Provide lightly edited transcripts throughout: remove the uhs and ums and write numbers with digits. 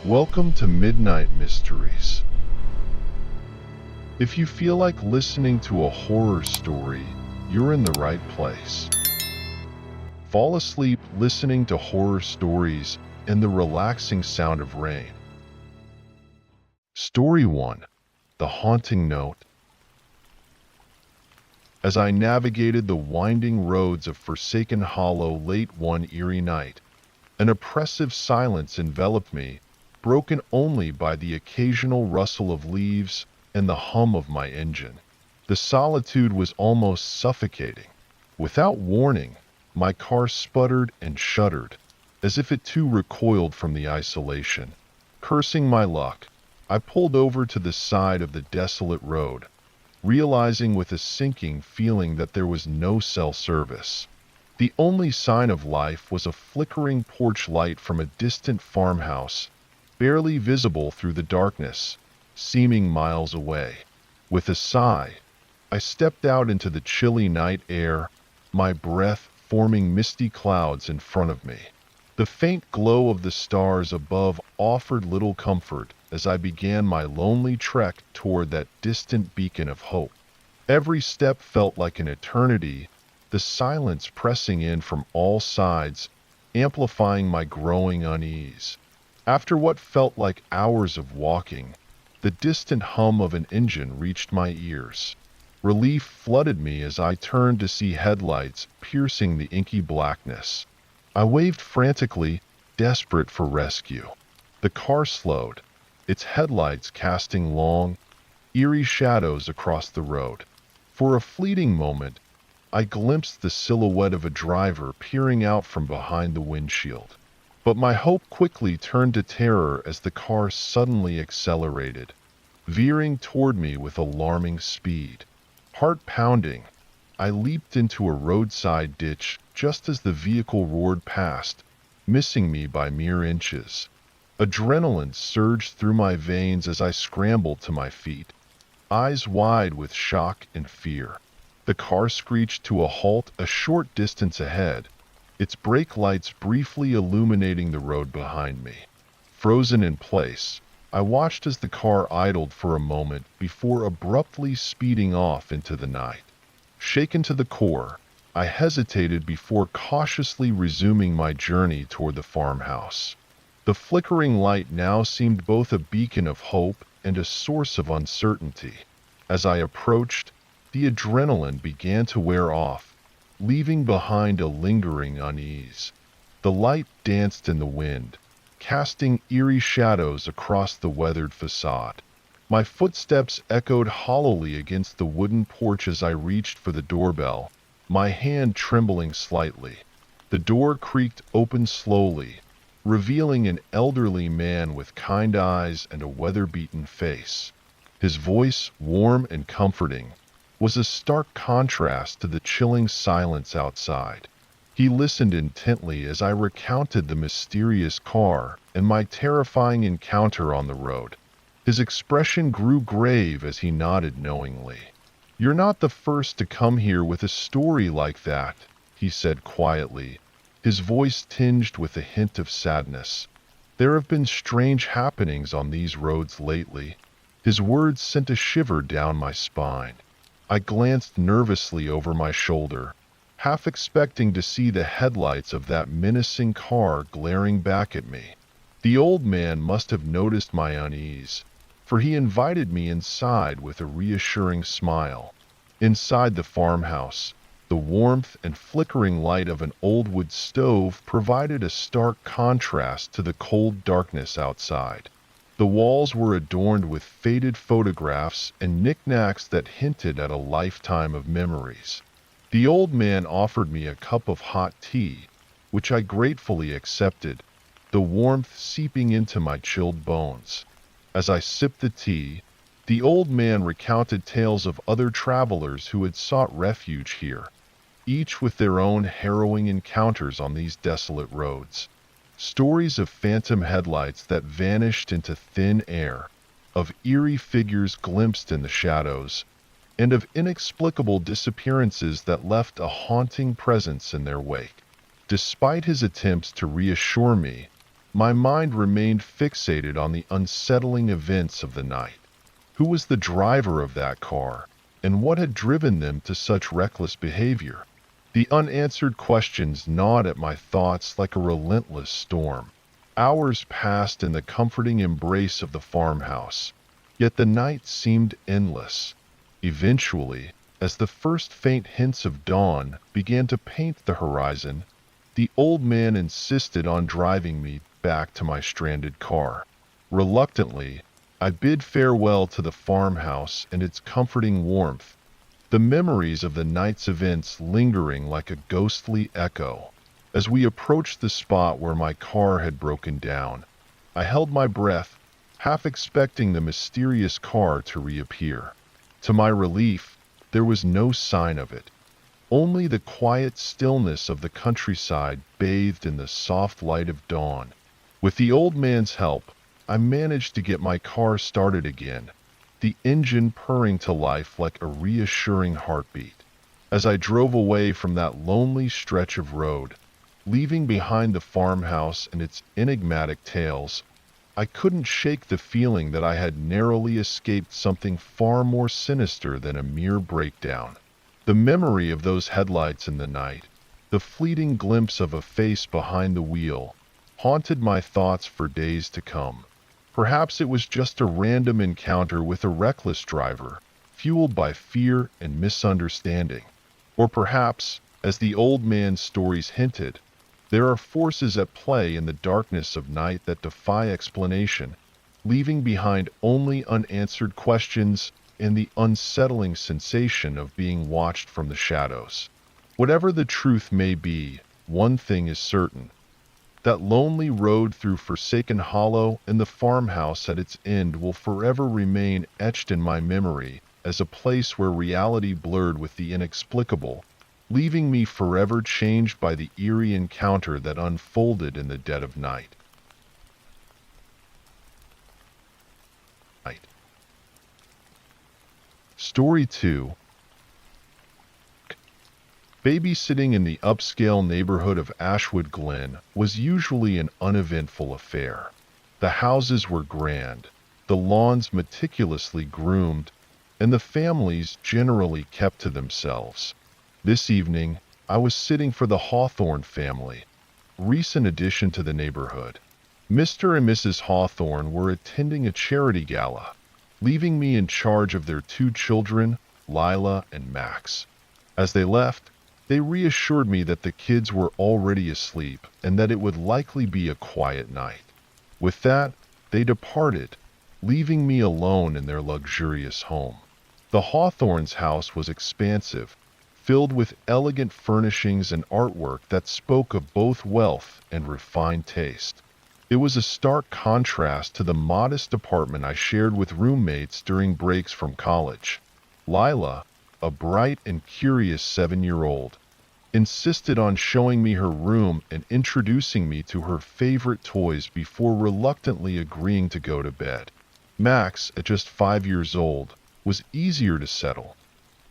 Welcome to Midnight Mysteries. If you feel like listening to a horror story, you're in the right place. Fall asleep listening to horror stories and the relaxing sound of rain. Story 1. The Haunting Note. As I navigated the winding roads of Forsaken Hollow late one eerie night, an oppressive silence enveloped me, broken only by the occasional rustle of leaves and the hum of my engine. The solitude was almost suffocating. Without warning, my car sputtered and shuddered, as if it too recoiled from the isolation. Cursing my luck, I pulled over to the side of the desolate road, realizing with a sinking feeling that there was no cell service. The only sign of life was a flickering porch light from a distant farmhouse, barely visible through the darkness, seeming miles away. With a sigh, I stepped out into the chilly night air, my breath forming misty clouds in front of me. The faint glow of the stars above offered little comfort as I began my lonely trek toward that distant beacon of hope. Every step felt like an eternity, the silence pressing in from all sides, amplifying my growing unease. After what felt like hours of walking, the distant hum of an engine reached my ears. Relief flooded me as I turned to see headlights piercing the inky blackness. I waved frantically, desperate for rescue. The car slowed, its headlights casting long, eerie shadows across the road. For a fleeting moment, I glimpsed the silhouette of a driver peering out from behind the windshield. But my hope quickly turned to terror as the car suddenly accelerated, veering toward me with alarming speed. Heart pounding, I leaped into a roadside ditch just as the vehicle roared past, missing me by mere inches. Adrenaline surged through my veins as I scrambled to my feet, eyes wide with shock and fear. The car screeched to a halt a short distance ahead, its brake lights briefly illuminating the road behind me. Frozen in place, I watched as the car idled for a moment before abruptly speeding off into the night. Shaken to the core, I hesitated before cautiously resuming my journey toward the farmhouse. The flickering light now seemed both a beacon of hope and a source of uncertainty. As I approached, the adrenaline began to wear off, leaving behind a lingering unease. The light danced in the wind, casting eerie shadows across the weathered facade. My footsteps echoed hollowly against the wooden porch as I reached for the doorbell, my hand trembling slightly. The door creaked open slowly, revealing an elderly man with kind eyes and a weather-beaten face. His voice, warm and comforting, was a stark contrast to the chilling silence outside. He listened intently as I recounted the mysterious car and my terrifying encounter on the road. His expression grew grave as he nodded knowingly. "You're not the first to come here with a story like that," he said quietly, his voice tinged with a hint of sadness. "There have been strange happenings on these roads lately." His words sent a shiver down my spine. I glanced nervously over my shoulder, half expecting to see the headlights of that menacing car glaring back at me. The old man must have noticed my unease, for he invited me inside with a reassuring smile. Inside the farmhouse, the warmth and flickering light of an old wood stove provided a stark contrast to the cold darkness outside. The walls were adorned with faded photographs and knickknacks that hinted at a lifetime of memories. The old man offered me a cup of hot tea, which I gratefully accepted, the warmth seeping into my chilled bones. As I sipped the tea, the old man recounted tales of other travelers who had sought refuge here, each with their own harrowing encounters on these desolate roads. Stories of phantom headlights that vanished into thin air, of eerie figures glimpsed in the shadows, and of inexplicable disappearances that left a haunting presence in their wake. Despite his attempts to reassure me, My mind remained fixated on the unsettling events of the night. Who was the driver of that car, and what had driven them to such reckless behavior? The unanswered questions gnawed at my thoughts like a relentless storm. Hours passed in the comforting embrace of the farmhouse, yet the night seemed endless. Eventually, as the first faint hints of dawn began to paint the horizon, the old man insisted on driving me back to my stranded car. Reluctantly, I bid farewell to the farmhouse and its comforting warmth, the memories of the night's events lingering like a ghostly echo. As we approached the spot where my car had broken down, I held my breath, half expecting the mysterious car to reappear. To my relief, there was no sign of it. Only the quiet stillness of the countryside bathed in the soft light of dawn. With the old man's help, I managed to get my car started again, the engine purring to life like a reassuring heartbeat. As I drove away from that lonely stretch of road, leaving behind the farmhouse and its enigmatic tales, I couldn't shake the feeling that I had narrowly escaped something far more sinister than a mere breakdown. The memory of those headlights in the night, the fleeting glimpse of a face behind the wheel, haunted my thoughts for days to come. Perhaps it was just a random encounter with a reckless driver, fueled by fear and misunderstanding. Or perhaps, as the old man's stories hinted, there are forces at play in the darkness of night that defy explanation, leaving behind only unanswered questions and the unsettling sensation of being watched from the shadows. Whatever the truth may be, one thing is certain. That lonely road through Forsaken Hollow and the farmhouse at its end will forever remain etched in my memory as a place where reality blurred with the inexplicable, leaving me forever changed by the eerie encounter that unfolded in the dead of night. Story 2. Babysitting in the upscale neighborhood of Ashwood Glen was usually an uneventful affair. The houses were grand, the lawns meticulously groomed, and the families generally kept to themselves. This evening, I was sitting for the Hawthorne family, recent addition to the neighborhood. Mr. and Mrs. Hawthorne were attending a charity gala, leaving me in charge of their 2 children, Lila and Max. As they left, they reassured me that the kids were already asleep and that it would likely be a quiet night. With that, they departed, leaving me alone in their luxurious home. The Hawthornes' house was expansive, filled with elegant furnishings and artwork that spoke of both wealth and refined taste. It was a stark contrast to the modest apartment I shared with roommates during breaks from college. Lila, a bright and curious 7-year-old, insisted on showing me her room and introducing me to her favorite toys before reluctantly agreeing to go to bed. Max, at just 5 years old, was easier to settle.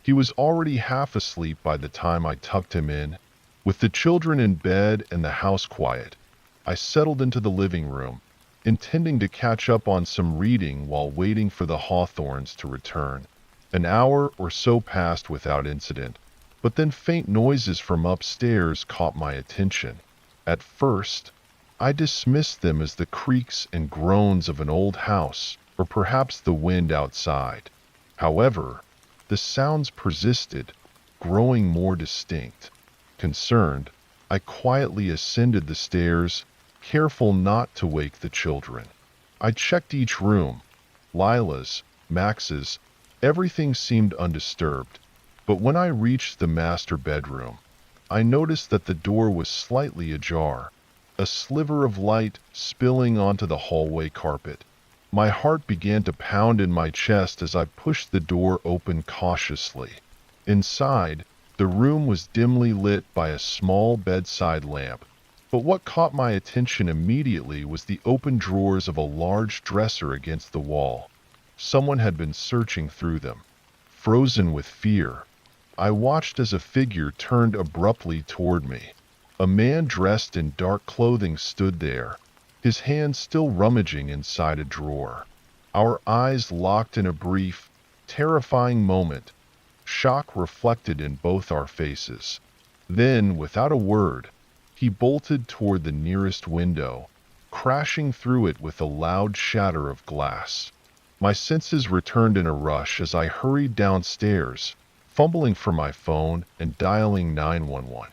He was already half asleep by the time I tucked him in. With the children in bed and the house quiet, I settled into the living room, intending to catch up on some reading while waiting for the Hawthornes to return. An hour or so passed without incident, but then faint noises from upstairs caught my attention. At first, I dismissed them as the creaks and groans of an old house, or perhaps the wind outside. However, the sounds persisted, growing more distinct. Concerned, I quietly ascended the stairs, careful not to wake the children. I checked each room, Lila's, Max's. Everything seemed undisturbed, but when I reached the master bedroom, I noticed that the door was slightly ajar, a sliver of light spilling onto the hallway carpet. My heart began to pound in my chest as I pushed the door open cautiously. Inside, the room was dimly lit by a small bedside lamp, but what caught my attention immediately was the open drawers of a large dresser against the wall. Someone had been searching through them. Frozen with fear, I watched as a figure turned abruptly toward me. A man dressed in dark clothing stood there, his hand still rummaging inside a drawer. Our eyes locked in a brief, terrifying moment, shock reflected in both our faces. Then, without a word, he bolted toward the nearest window, crashing through it with a loud shatter of glass. My senses returned in a rush as I hurried downstairs, fumbling for my phone and dialing 911.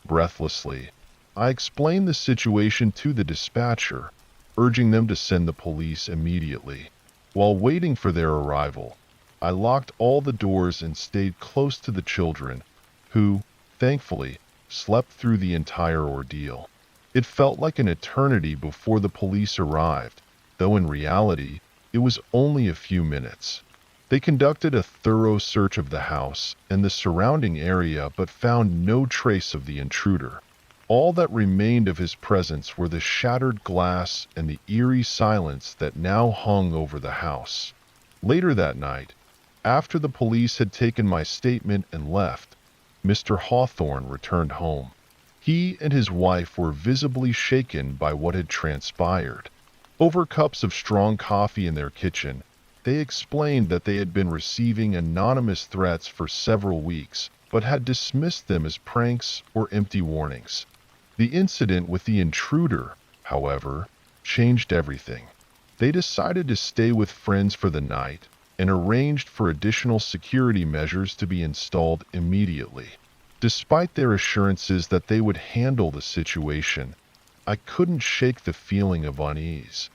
Breathlessly, I explained the situation to the dispatcher, urging them to send the police immediately. While waiting for their arrival, I locked all the doors and stayed close to the children, who, thankfully, slept through the entire ordeal. It felt like an eternity before the police arrived, though in reality, it was only a few minutes. They conducted a thorough search of the house and the surrounding area but found no trace of the intruder. All that remained of his presence were the shattered glass and the eerie silence that now hung over the house. Later that night, after the police had taken my statement and left, Mr. Hawthorne returned home. He and his wife were visibly shaken by what had transpired. Over cups of strong coffee in their kitchen, they explained that they had been receiving anonymous threats for several weeks, but had dismissed them as pranks or empty warnings. The incident with the intruder, however, changed everything. They decided to stay with friends for the night and arranged for additional security measures to be installed immediately. Despite their assurances that they would handle the situation, I couldn't shake the feeling of unease.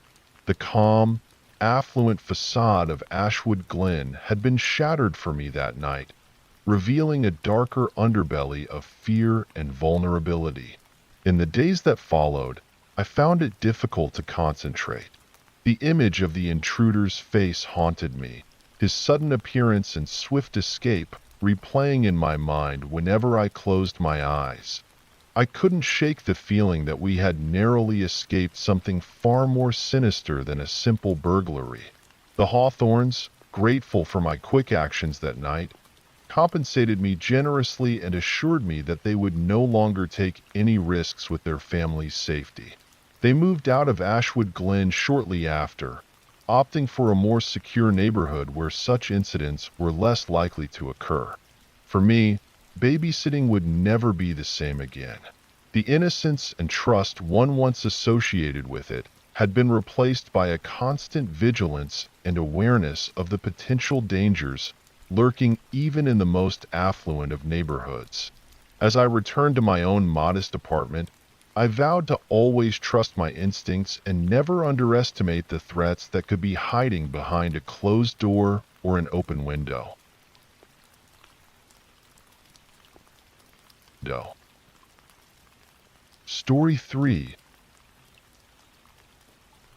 The calm, affluent facade of Ashwood Glen had been shattered for me that night, revealing a darker underbelly of fear and vulnerability. In the days that followed, I found it difficult to concentrate. The image of the intruder's face haunted me, his sudden appearance and swift escape replaying in my mind whenever I closed my eyes. I couldn't shake the feeling that we had narrowly escaped something far more sinister than a simple burglary. The Hawthorns, grateful for my quick actions that night, compensated me generously and assured me that they would no longer take any risks with their family's safety. They moved out of Ashwood Glen shortly after, opting for a more secure neighborhood where such incidents were less likely to occur. For me, babysitting would never be the same again. The innocence and trust one once associated with it had been replaced by a constant vigilance and awareness of the potential dangers lurking even in the most affluent of neighborhoods. As I returned to my own modest apartment, I vowed to always trust my instincts and never underestimate the threats that could be hiding behind a closed door or an open window. Story 3.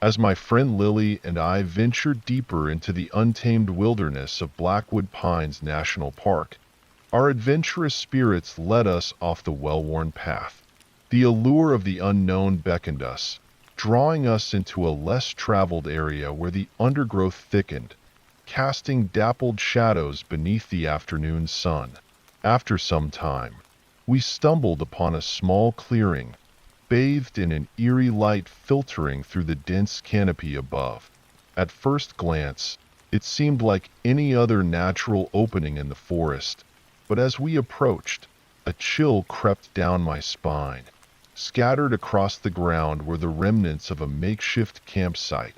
As my friend Lily and I ventured deeper into the untamed wilderness of Blackwood Pines National Park, our adventurous spirits led us off the well-worn path. The allure of the unknown beckoned us, drawing us into a less traveled area where the undergrowth thickened, casting dappled shadows beneath the afternoon sun. After some time, we stumbled upon a small clearing, bathed in an eerie light filtering through the dense canopy above. At first glance, it seemed like any other natural opening in the forest, but as we approached, a chill crept down my spine. Scattered across the ground were the remnants of a makeshift campsite,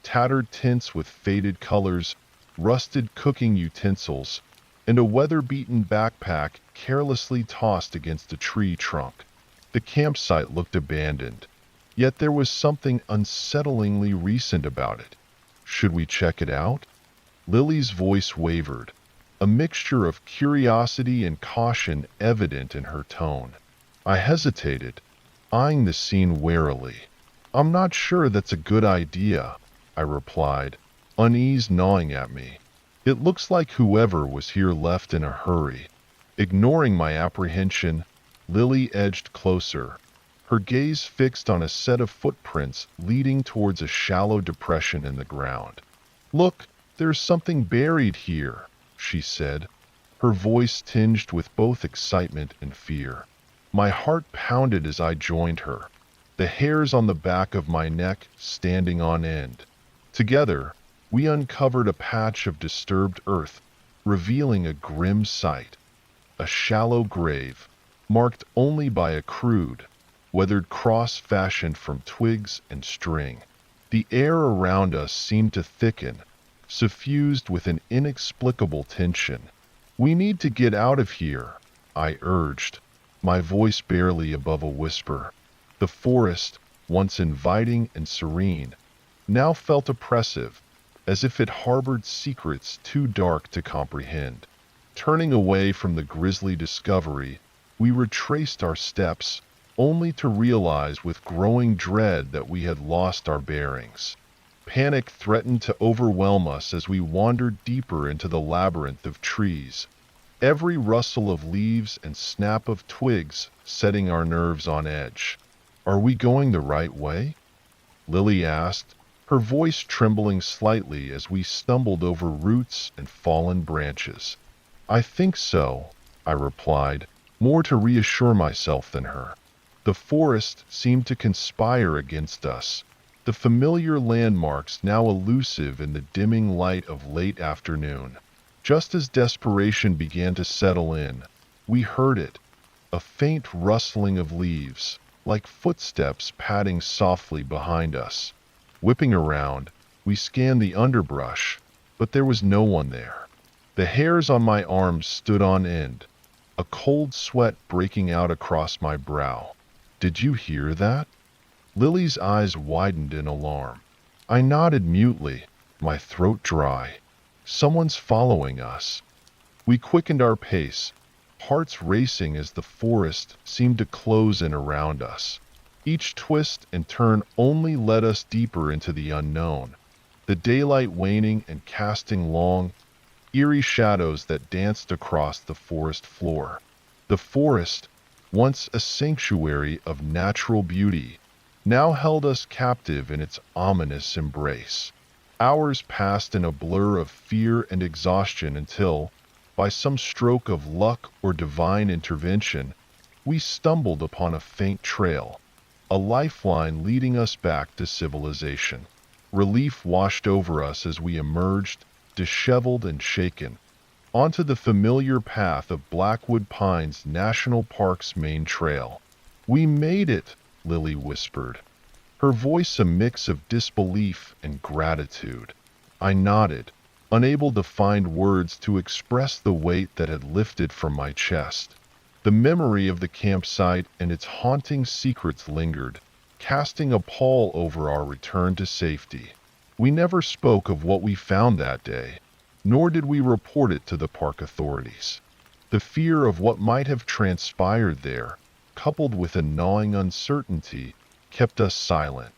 tattered tents with faded colors, rusted cooking utensils, and a weather-beaten backpack carelessly tossed against a tree trunk. The campsite looked abandoned, yet there was something unsettlingly recent about it. Should we check it out? Lily's voice wavered, a mixture of curiosity and caution evident in her tone. I hesitated, eyeing the scene warily. "I'm not sure that's a good idea," I replied, unease gnawing at me. "It looks like whoever was here left in a hurry." Ignoring my apprehension, Lily edged closer, her gaze fixed on a set of footprints leading towards a shallow depression in the ground. "Look, there's something buried here," she said, her voice tinged with both excitement and fear. My heart pounded as I joined her. the hairs on the back of my neck standing on end. Together, we uncovered a patch of disturbed earth, revealing a grim sight. A shallow grave, marked only by a crude, weathered cross fashioned from twigs and string. The air around us seemed to thicken, suffused with an inexplicable tension. "We need to get out of here," I urged, my voice barely above a whisper. The forest, once inviting and serene, now felt oppressive, as if it harbored secrets too dark to comprehend. Turning away from the grisly discovery, we retraced our steps, only to realize with growing dread that we had lost our bearings. Panic threatened to overwhelm us as we wandered deeper into the labyrinth of trees, every rustle of leaves and snap of twigs setting our nerves on edge. "Are we going the right way?" Lily asked, her voice trembling slightly as we stumbled over roots and fallen branches. "I think so," I replied, more to reassure myself than her. The forest seemed to conspire against us, the familiar landmarks now elusive in the dimming light of late afternoon. Just as desperation began to settle in, we heard it, a faint rustling of leaves, like footsteps padding softly behind us. Whipping around, we scanned the underbrush, but there was no one there. The hairs on my arms stood on end, a cold sweat breaking out across my brow. "Did you hear that?" Lily's eyes widened in alarm. I nodded mutely, my throat dry. "Someone's following us." We quickened our pace, hearts racing as the forest seemed to close in around us. Each twist and turn only led us deeper into the unknown, the daylight waning and casting long, eerie shadows that danced across the forest floor. The forest, once a sanctuary of natural beauty, now held us captive in its ominous embrace. Hours passed in a blur of fear and exhaustion until, by some stroke of luck or divine intervention, we stumbled upon a faint trail, a lifeline leading us back to civilization. Relief washed over us as we emerged, disheveled and shaken, onto the familiar path of Blackwood Pines National Park's main trail. "We made it," Lily whispered, her voice a mix of disbelief and gratitude. I nodded, unable to find words to express the weight that had lifted from my chest. The memory of the campsite and its haunting secrets lingered, casting a pall over our return to safety. We never spoke of what we found that day, nor did we report it to the park authorities. The fear of what might have transpired there, coupled with a gnawing uncertainty, kept us silent.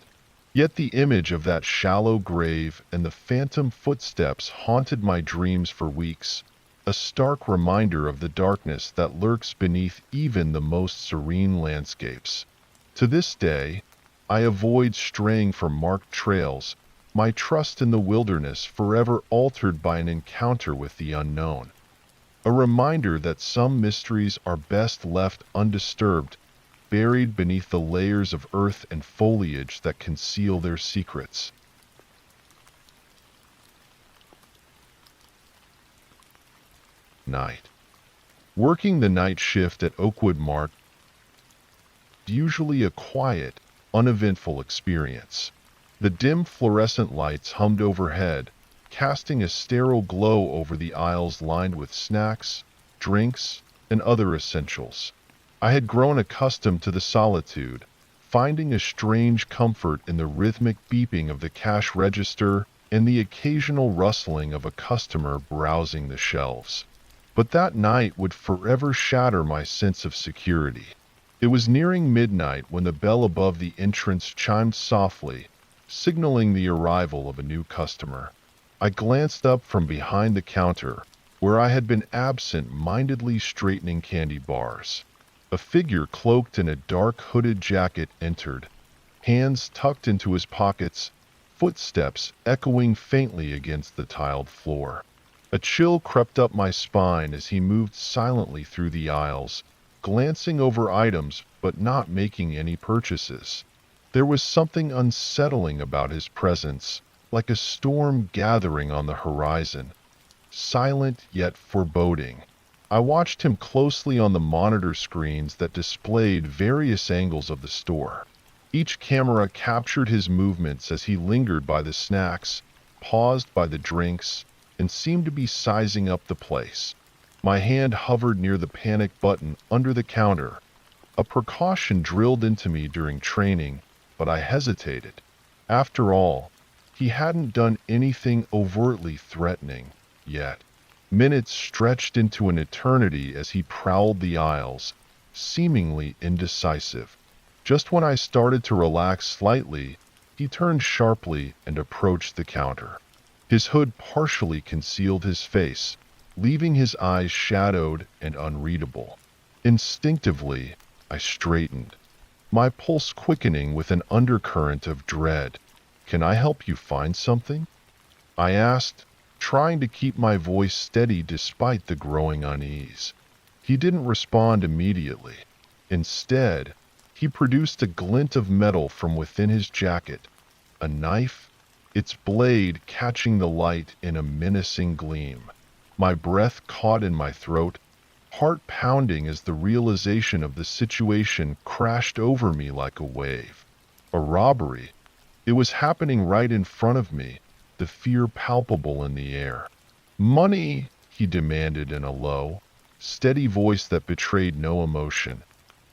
Yet the image of that shallow grave and the phantom footsteps haunted my dreams for weeks, a stark reminder of the darkness that lurks beneath even the most serene landscapes. To this day, I avoid straying from marked trails, my trust in the wilderness forever altered by an encounter with the unknown. A reminder that some mysteries are best left undisturbed, buried beneath the layers of earth and foliage that conceal their secrets. Night. Working the night shift at Oakwood Mart, usually a quiet, uneventful experience. The dim fluorescent lights hummed overhead, casting a sterile glow over the aisles lined with snacks, drinks, and other essentials. I had grown accustomed to the solitude, finding a strange comfort in the rhythmic beeping of the cash register and the occasional rustling of a customer browsing the shelves. But that night would forever shatter my sense of security. It was nearing midnight when the bell above the entrance chimed softly, signaling the arrival of a new customer. I glanced up from behind the counter, where I had been absent-mindedly straightening candy bars. A figure cloaked in a dark hooded jacket entered, hands tucked into his pockets, footsteps echoing faintly against the tiled floor. A chill crept up my spine as he moved silently through the aisles, glancing over items but not making any purchases. There was something unsettling about his presence, like a storm gathering on the horizon, silent yet foreboding. I watched him closely on the monitor screens that displayed various angles of the store. Each camera captured his movements as he lingered by the snacks, paused by the drinks, and seemed to be sizing up the place. My hand hovered near the panic button under the counter, a precaution drilled into me during training, but I hesitated. After all, he hadn't done anything overtly threatening yet. Minutes stretched into an eternity as he prowled the aisles, seemingly indecisive. Just when I started to relax slightly, he turned sharply and approached the counter. His hood partially concealed his face, leaving his eyes shadowed and unreadable. Instinctively, I straightened, my pulse quickening with an undercurrent of dread. "Can I help you find something?" I asked, trying to keep my voice steady despite the growing unease. He didn't respond immediately. Instead, he produced a glint of metal from within his jacket, a knife, its blade catching the light in a menacing gleam. My breath caught in my throat, heart pounding as the realization of the situation crashed over me like a wave. A robbery. It was happening right in front of me, the fear palpable in the air. "Money," he demanded in a low, steady voice that betrayed no emotion,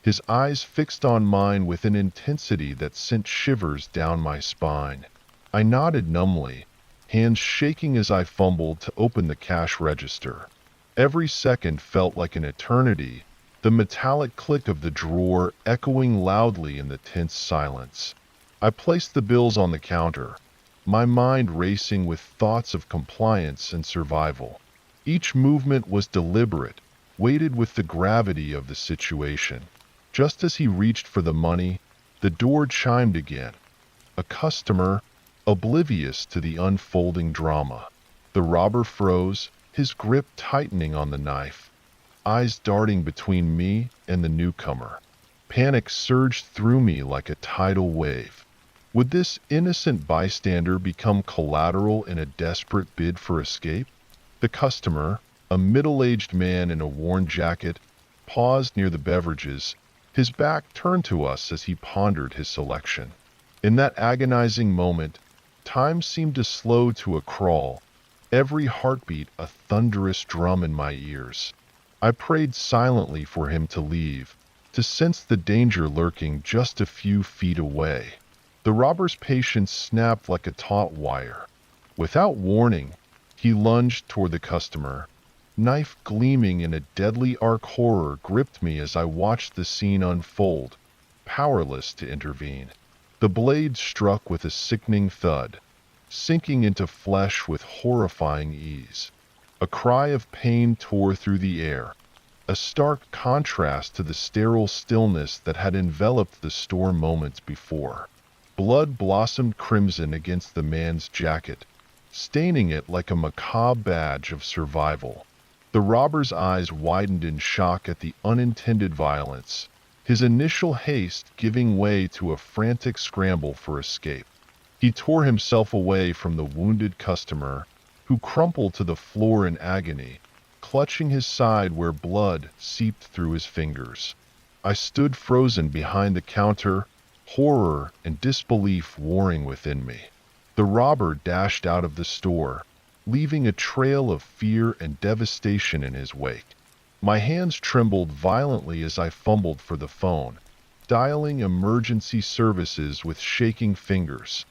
his eyes fixed on mine with an intensity that sent shivers down my spine. I nodded numbly, hands shaking as I fumbled to open the cash register. Every second felt like an eternity, the metallic click of the drawer echoing loudly in the tense silence. I placed the bills on the counter, my mind racing with thoughts of compliance and survival. Each movement was deliberate, weighted with the gravity of the situation. Just as he reached for the money, the door chimed again. A customer, oblivious to the unfolding drama. The robber froze, his grip tightening on the knife, eyes darting between me and the newcomer. Panic surged through me like a tidal wave. Would this innocent bystander become collateral in a desperate bid for escape? The customer, a middle-aged man in a worn jacket, paused near the beverages, his back turned to us as he pondered his selection. In that agonizing moment, time seemed to slow to a crawl, every heartbeat a thunderous drum in my ears. I prayed silently for him to leave, to sense the danger lurking just a few feet away. The robber's patience snapped like a taut wire. Without warning, he lunged toward the customer. Knife gleaming in a deadly arc, horror gripped me as I watched the scene unfold, powerless to intervene. The blade struck with a sickening thud, sinking into flesh with horrifying ease. A cry of pain tore through the air, a stark contrast to the sterile stillness that had enveloped the store moments before. Blood blossomed crimson against the man's jacket, staining it like a macabre badge of survival. The robber's eyes widened in shock at the unintended violence, his initial haste giving way to a frantic scramble for escape. He tore himself away from the wounded customer, who crumpled to the floor in agony, clutching his side where blood seeped through his fingers. I stood frozen behind the counter, horror and disbelief warring within me. The robber dashed out of the store, leaving a trail of fear and devastation in his wake. My hands trembled violently as I fumbled for the phone, dialing emergency services with shaking fingers.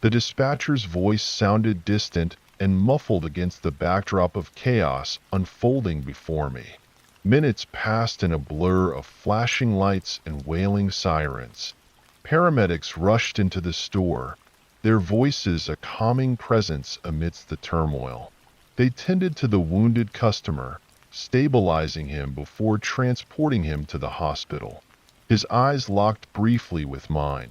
The dispatcher's voice sounded distant and muffled against the backdrop of chaos unfolding before me. Minutes passed in a blur of flashing lights and wailing sirens. Paramedics rushed into the store, their voices a calming presence amidst the turmoil. They tended to the wounded customer, stabilizing him before transporting him to the hospital. His eyes locked briefly with mine,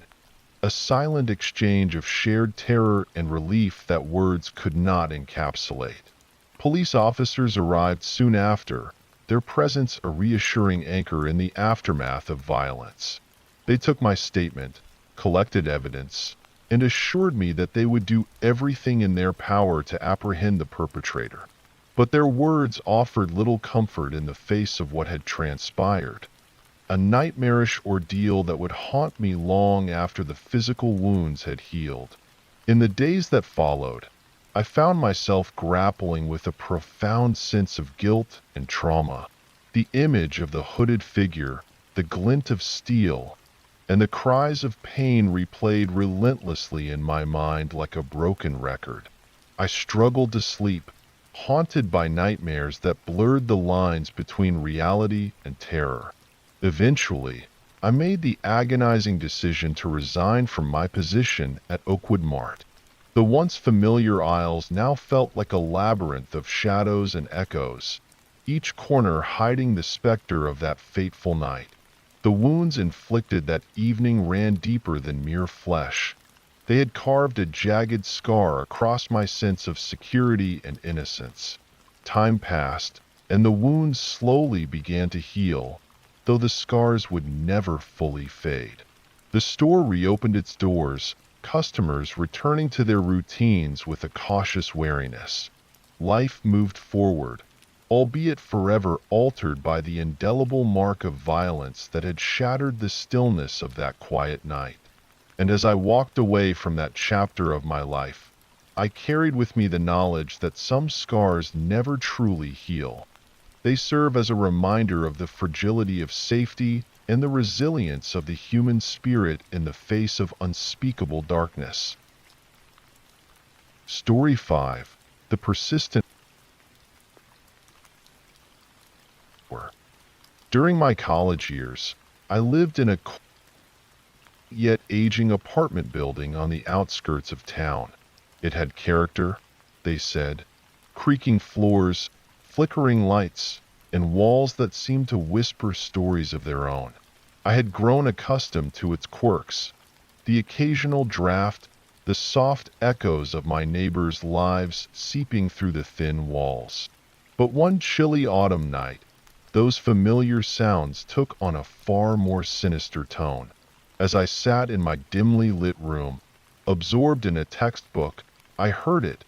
a silent exchange of shared terror and relief that words could not encapsulate. Police officers arrived soon after, their presence a reassuring anchor in the aftermath of violence. They took my statement, collected evidence, and assured me that they would do everything in their power to apprehend the perpetrator. But their words offered little comfort in the face of what had transpired. A nightmarish ordeal that would haunt me long after the physical wounds had healed. In the days that followed, I found myself grappling with a profound sense of guilt and trauma. The image of the hooded figure, the glint of steel, and the cries of pain replayed relentlessly in my mind like a broken record. I struggled to sleep, haunted by nightmares that blurred the lines between reality and terror. Eventually, I made the agonizing decision to resign from my position at Oakwood Mart. The once familiar aisles now felt like a labyrinth of shadows and echoes, each corner hiding the specter of that fateful night. The wounds inflicted that evening ran deeper than mere flesh. They had carved a jagged scar across my sense of security and innocence. Time passed, and the wounds slowly began to heal, though the scars would never fully fade. The store reopened its doors, customers returning to their routines with a cautious wariness. Life moved forward, albeit forever altered by the indelible mark of violence that had shattered the stillness of that quiet night. And as I walked away from that chapter of my life, I carried with me the knowledge that some scars never truly heal. They serve as a reminder of the fragility of safety and the resilience of the human spirit in the face of unspeakable darkness. Story 5. The Persistent. During my college years, I lived in a yet aging apartment building on the outskirts of town. It had character, they said, creaking floors, flickering lights, and walls that seemed to whisper stories of their own. I had grown accustomed to its quirks, the occasional draft, the soft echoes of my neighbors' lives seeping through the thin walls. But one chilly autumn night, those familiar sounds took on a far more sinister tone. As I sat in my dimly lit room, absorbed in a textbook, I heard it,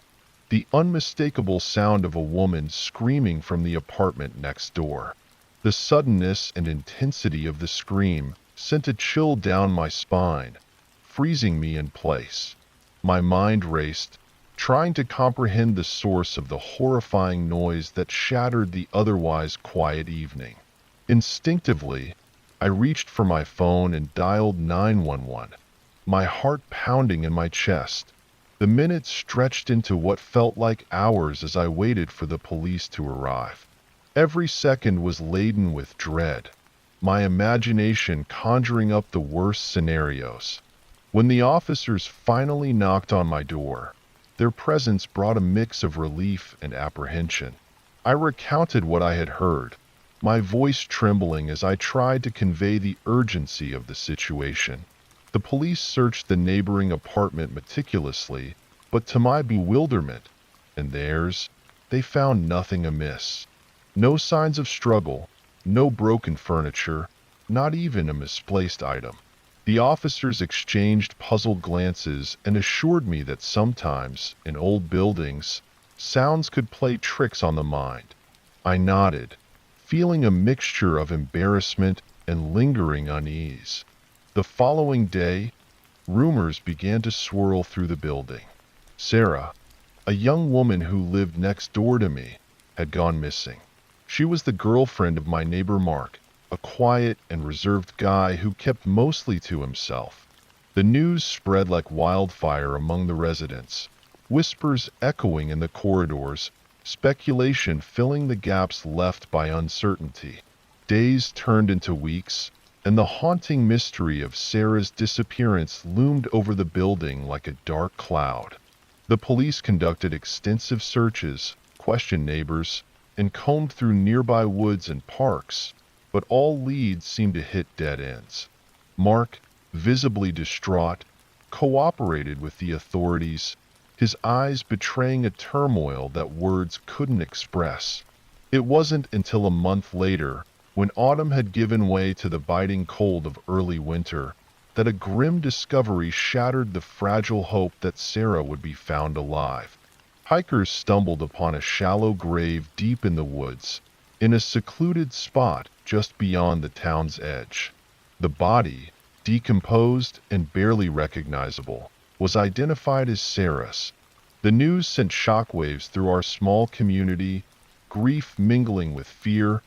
the unmistakable sound of a woman screaming from the apartment next door. The suddenness and intensity of the scream sent a chill down my spine, freezing me in place. My mind raced, trying to comprehend the source of the horrifying noise that shattered the otherwise quiet evening. Instinctively, I reached for my phone and dialed 911, my heart pounding in my chest. The minutes stretched into what felt like hours as I waited for the police to arrive. Every second was laden with dread, my imagination conjuring up the worst scenarios. When the officers finally knocked on my door, their presence brought a mix of relief and apprehension. I recounted what I had heard, my voice trembling as I tried to convey the urgency of the situation. The police searched the neighboring apartment meticulously, but to my bewilderment, and theirs, they found nothing amiss. No signs of struggle, no broken furniture, not even a misplaced item. The officers exchanged puzzled glances and assured me that sometimes, in old buildings, sounds could play tricks on the mind. I nodded, feeling a mixture of embarrassment and lingering unease. The following day, rumors began to swirl through the building. Sarah, a young woman who lived next door to me, had gone missing. She was the girlfriend of my neighbor Mark, a quiet and reserved guy who kept mostly to himself. The news spread like wildfire among the residents, whispers echoing in the corridors, speculation filling the gaps left by uncertainty. Days turned into weeks, and the haunting mystery of Sarah's disappearance loomed over the building like a dark cloud. The police conducted extensive searches, questioned neighbors, and combed through nearby woods and parks, but all leads seemed to hit dead ends. Mark, visibly distraught, cooperated with the authorities, his eyes betraying a turmoil that words couldn't express. It wasn't until a month later, when autumn had given way to the biting cold of early winter, that a grim discovery shattered the fragile hope that Sarah would be found alive. Hikers stumbled upon a shallow grave deep in the woods, in a secluded spot just beyond the town's edge. The body, decomposed and barely recognizable, was identified as Sarah's. The news sent shockwaves through our small community, grief mingling with fear,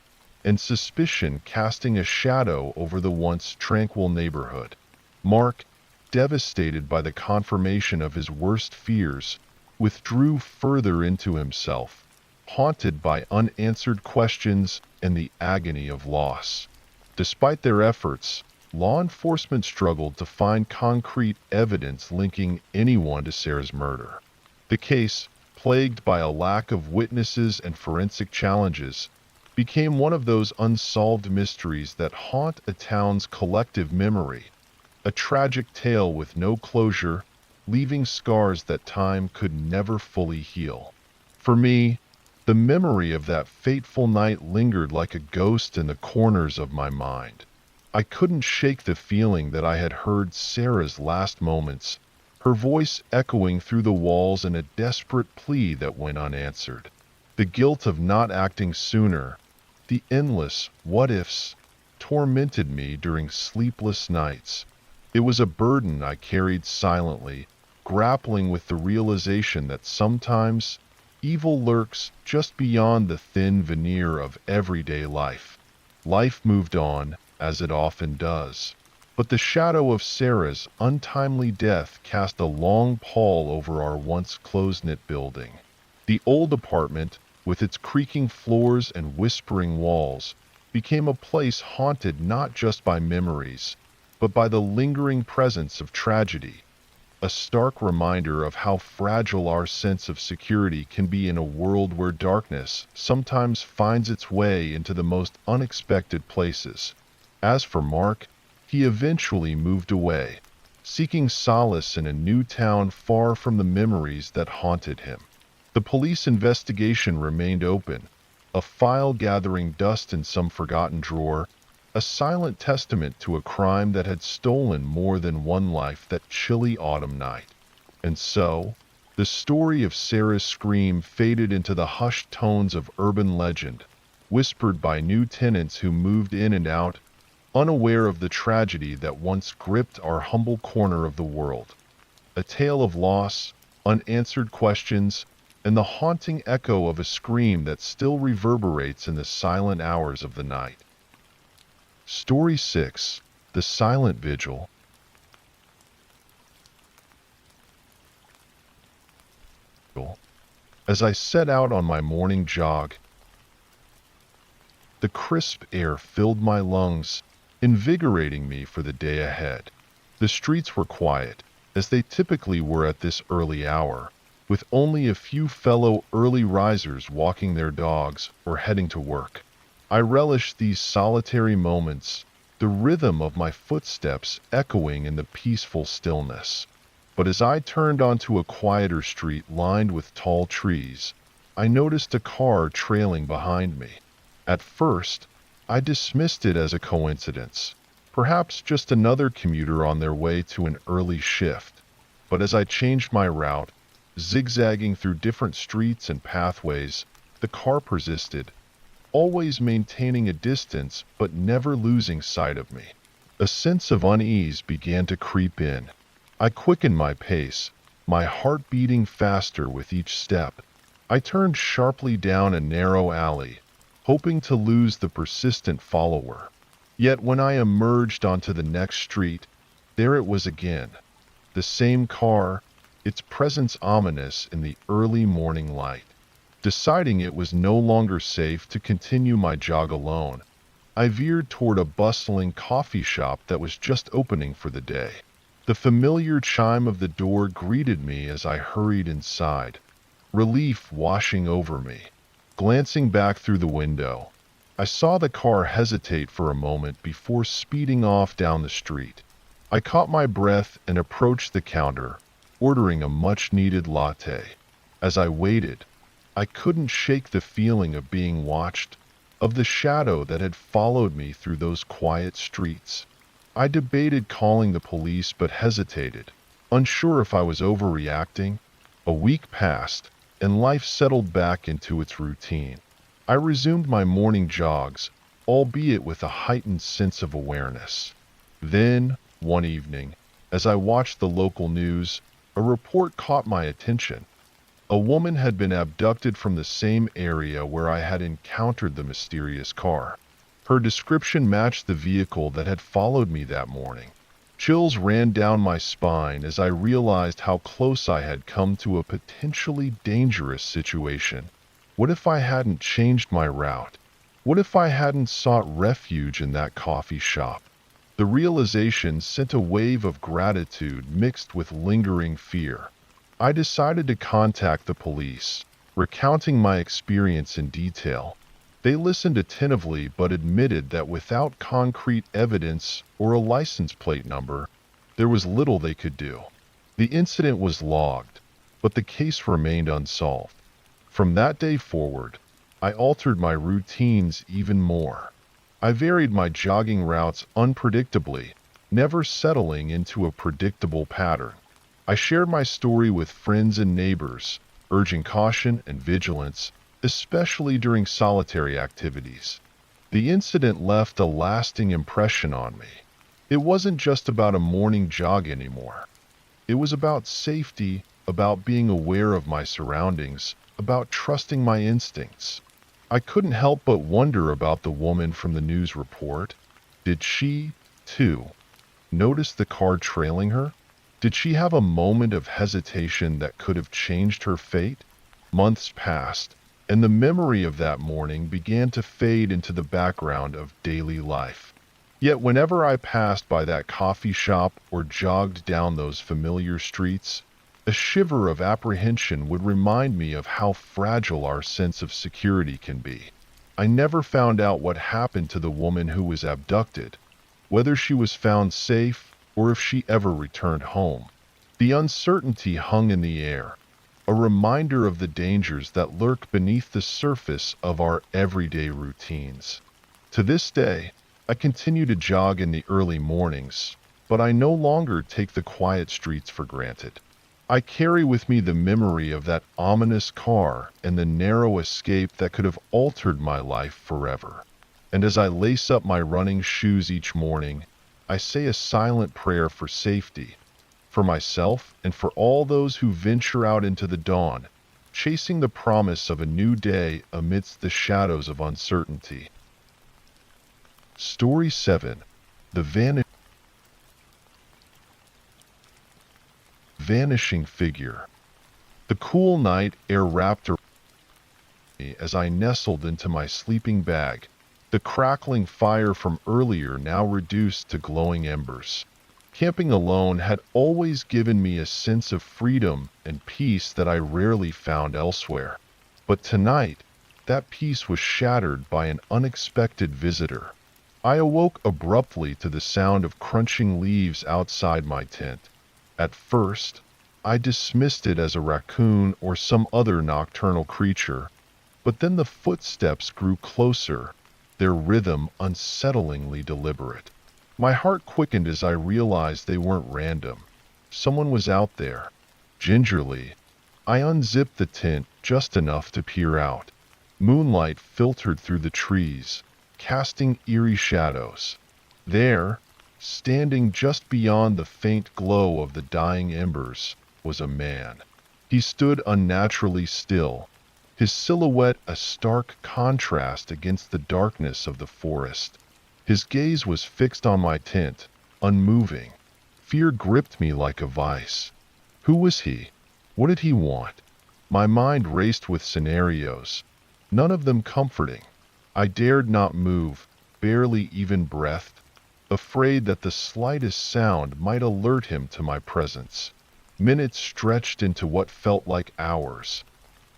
and suspicion casting a shadow over the once tranquil neighborhood. Mark, devastated by the confirmation of his worst fears, withdrew further into himself, haunted by unanswered questions and the agony of loss. Despite their efforts, law enforcement struggled to find concrete evidence linking anyone to Sarah's murder. The case, plagued by a lack of witnesses and forensic challenges, became one of those unsolved mysteries that haunt a town's collective memory, a tragic tale with no closure, leaving scars that time could never fully heal. For me, the memory of that fateful night lingered like a ghost in the corners of my mind. I couldn't shake the feeling that I had heard Sarah's last moments, her voice echoing through the walls in a desperate plea that went unanswered. The guilt of not acting sooner, the endless what-ifs, tormented me during sleepless nights. It was a burden I carried silently, grappling with the realization that sometimes evil lurks just beyond the thin veneer of everyday life. Life moved on, as it often does, but the shadow of Sarah's untimely death cast a long pall over our once close-knit building. The old apartment, with its creaking floors and whispering walls, became a place haunted not just by memories, but by the lingering presence of tragedy, a stark reminder of how fragile our sense of security can be in a world where darkness sometimes finds its way into the most unexpected places. As for Mark, he eventually moved away, seeking solace in a new town far from the memories that haunted him. The police investigation remained open, a file gathering dust in some forgotten drawer, a silent testament to a crime that had stolen more than one life that chilly autumn night. And so, the story of Sarah's scream faded into the hushed tones of urban legend, whispered by new tenants who moved in and out, unaware of the tragedy that once gripped our humble corner of the world. A tale of loss, unanswered questions, and the haunting echo of a scream that still reverberates in the silent hours of the night. Story 6. The Silent Vigil. As I set out on my morning jog, the crisp air filled my lungs, invigorating me for the day ahead. The streets were quiet, as they typically were at this early hour, with only a few fellow early risers walking their dogs or heading to work. I relished these solitary moments, the rhythm of my footsteps echoing in the peaceful stillness. But as I turned onto a quieter street lined with tall trees, I noticed a car trailing behind me. At first, I dismissed it as a coincidence, perhaps just another commuter on their way to an early shift. But as I changed my route, zigzagging through different streets and pathways, the car persisted, always maintaining a distance but never losing sight of me. A sense of unease began to creep in. I quickened my pace, my heart beating faster with each step. I turned sharply down a narrow alley, hoping to lose the persistent follower. Yet when I emerged onto the next street, there it was again. The same car, its presence ominous in the early morning light. Deciding it was no longer safe to continue my jog alone, I veered toward a bustling coffee shop that was just opening for the day. The familiar chime of the door greeted me as I hurried inside, relief washing over me. Glancing back through the window, I saw the car hesitate for a moment before speeding off down the street. I caught my breath and approached the counter, ordering a much-needed latte. As I waited, I couldn't shake the feeling of being watched, of the shadow that had followed me through those quiet streets. I debated calling the police but hesitated, unsure if I was overreacting. A week passed, and life settled back into its routine. I resumed my morning jogs, albeit with a heightened sense of awareness. Then, one evening, as I watched the local news, a report caught my attention. A woman had been abducted from the same area where I had encountered the mysterious car. Her description matched the vehicle that had followed me that morning. Chills ran down my spine as I realized how close I had come to a potentially dangerous situation. What if I hadn't changed my route? What if I hadn't sought refuge in that coffee shop? The realization sent a wave of gratitude mixed with lingering fear. I decided to contact the police, recounting my experience in detail. They listened attentively but admitted that without concrete evidence or a license plate number, there was little they could do. The incident was logged, but the case remained unsolved. From that day forward, I altered my routines even more. I varied my jogging routes unpredictably, never settling into a predictable pattern. I shared my story with friends and neighbors, urging caution and vigilance, especially during solitary activities. The incident left a lasting impression on me. It wasn't just about a morning jog anymore. It was about safety, about being aware of my surroundings, about trusting my instincts. I couldn't help but wonder about the woman from the news report. Did she, too, notice the car trailing her? Did she have a moment of hesitation that could have changed her fate? Months passed, and the memory of that morning began to fade into the background of daily life. Yet whenever I passed by that coffee shop or jogged down those familiar streets, a shiver of apprehension would remind me of how fragile our sense of security can be. I never found out what happened to the woman who was abducted, whether she was found safe or if she ever returned home. The uncertainty hung in the air, a reminder of the dangers that lurk beneath the surface of our everyday routines. To this day, I continue to jog in the early mornings, but I no longer take the quiet streets for granted. I carry with me the memory of that ominous car and the narrow escape that could have altered my life forever. And as I lace up my running shoes each morning, I say a silent prayer for safety, for myself and for all those who venture out into the dawn, chasing the promise of a new day amidst the shadows of uncertainty. Story 7. The Vanishing Figure. The cool night air wrapped around me as I nestled into my sleeping bag, the crackling fire from earlier now reduced to glowing embers. Camping alone had always given me a sense of freedom and peace that I rarely found elsewhere. But tonight, that peace was shattered by an unexpected visitor. I awoke abruptly to the sound of crunching leaves outside my tent. At first, I dismissed it as a raccoon or some other nocturnal creature, but then the footsteps grew closer, their rhythm unsettlingly deliberate. My heart quickened as I realized they weren't random. Someone was out there. Gingerly, I unzipped the tent just enough to peer out. Moonlight filtered through the trees, casting eerie shadows. There, standing just beyond the faint glow of the dying embers, was a man. He stood unnaturally still, his silhouette a stark contrast against the darkness of the forest. His gaze was fixed on my tent, unmoving. Fear gripped me like a vice. Who was he? What did he want? My mind raced with scenarios, none of them comforting. I dared not move, barely even breathed, afraid that the slightest sound might alert him to my presence. Minutes stretched into what felt like hours.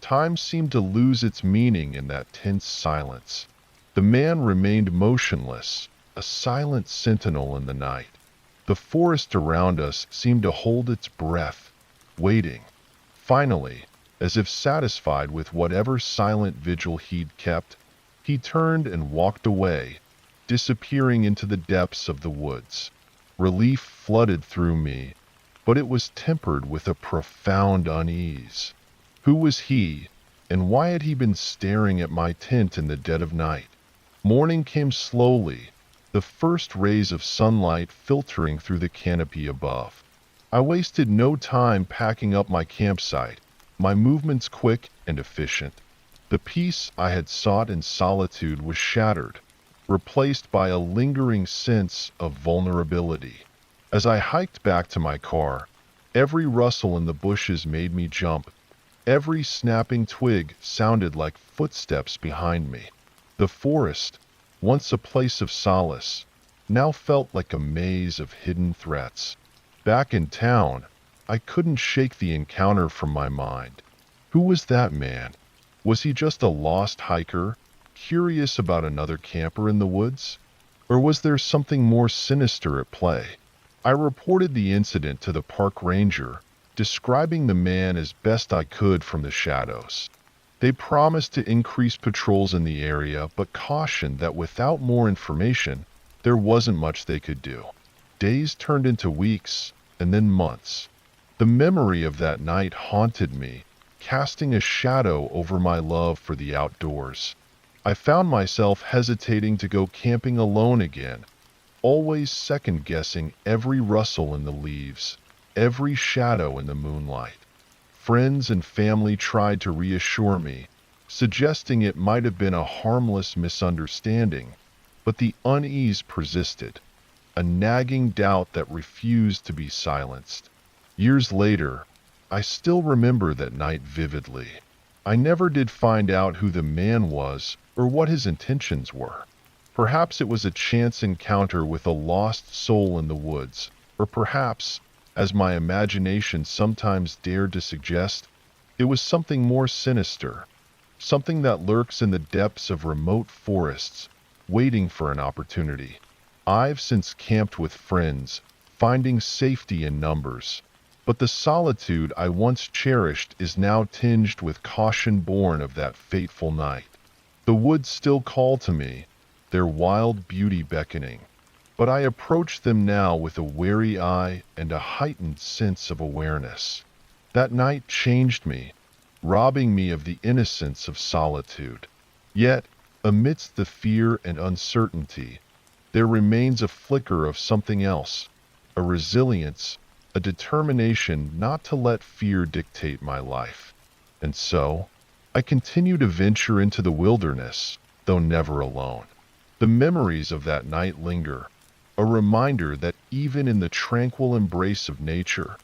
Time seemed to lose its meaning in that tense silence. The man remained motionless, a silent sentinel in the night. The forest around us seemed to hold its breath, waiting. Finally, as if satisfied with whatever silent vigil he'd kept, he turned and walked away, disappearing into the depths of the woods. Relief flooded through me, but it was tempered with a profound unease. Who was he, and why had he been staring at my tent in the dead of night? Morning came slowly, the first rays of sunlight filtering through the canopy above. I wasted no time packing up my campsite, my movements quick and efficient. The peace I had sought in solitude was shattered, replaced by a lingering sense of vulnerability. As I hiked back to my car, every rustle in the bushes made me jump. Every snapping twig sounded like footsteps behind me. The forest, once a place of solace, now felt like a maze of hidden threats. Back in town, I couldn't shake the encounter from my mind. Who was that man? Was he just a lost hiker, curious about another camper in the woods? Or was there something more sinister at play? I reported the incident to the park ranger, describing the man as best I could from the shadows. They promised to increase patrols in the area, but cautioned that without more information, there wasn't much they could do. Days turned into weeks, and then months. The memory of that night haunted me, casting a shadow over my love for the outdoors. I found myself hesitating to go camping alone again, always second-guessing every rustle in the leaves, every shadow in the moonlight. Friends and family tried to reassure me, suggesting it might have been a harmless misunderstanding, but the unease persisted, a nagging doubt that refused to be silenced. Years later, I still remember that night vividly. I never did find out who the man was or what his intentions were. Perhaps it was a chance encounter with a lost soul in the woods, or perhaps, as my imagination sometimes dared to suggest, it was something more sinister, something that lurks in the depths of remote forests, waiting for an opportunity. I've since camped with friends, finding safety in numbers, but the solitude I once cherished is now tinged with caution born of that fateful night. The woods still call to me, their wild beauty beckoning, but I approach them now with a wary eye and a heightened sense of awareness. That night changed me, robbing me of the innocence of solitude. Yet, amidst the fear and uncertainty, there remains a flicker of something else, a resilience, a determination not to let fear dictate my life. And so, I continue to venture into the wilderness, though never alone. The memories of that night linger, a reminder that even in the tranquil embrace of nature,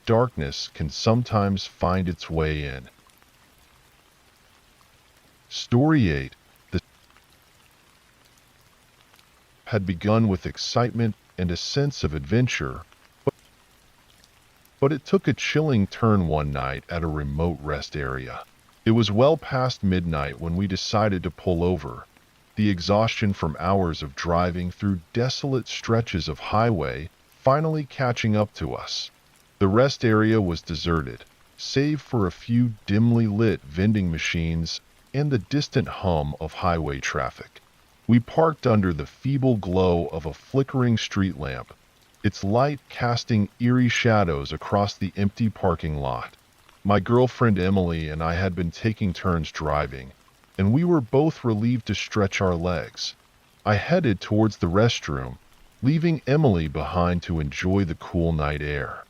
darkness can sometimes find its way in. Story 8. The had begun with excitement and a sense of adventure, but it took a chilling turn one night at a remote rest area. It was well past midnight when we decided to pull over, the exhaustion from hours of driving through desolate stretches of highway finally catching up to us. The rest area was deserted, save for a few dimly lit vending machines and the distant hum of highway traffic. We parked under the feeble glow of a flickering street lamp, its light casting eerie shadows across the empty parking lot. My girlfriend Emily and I had been taking turns driving, and we were both relieved to stretch our legs. I headed towards the restroom, leaving Emily behind to enjoy the cool night air.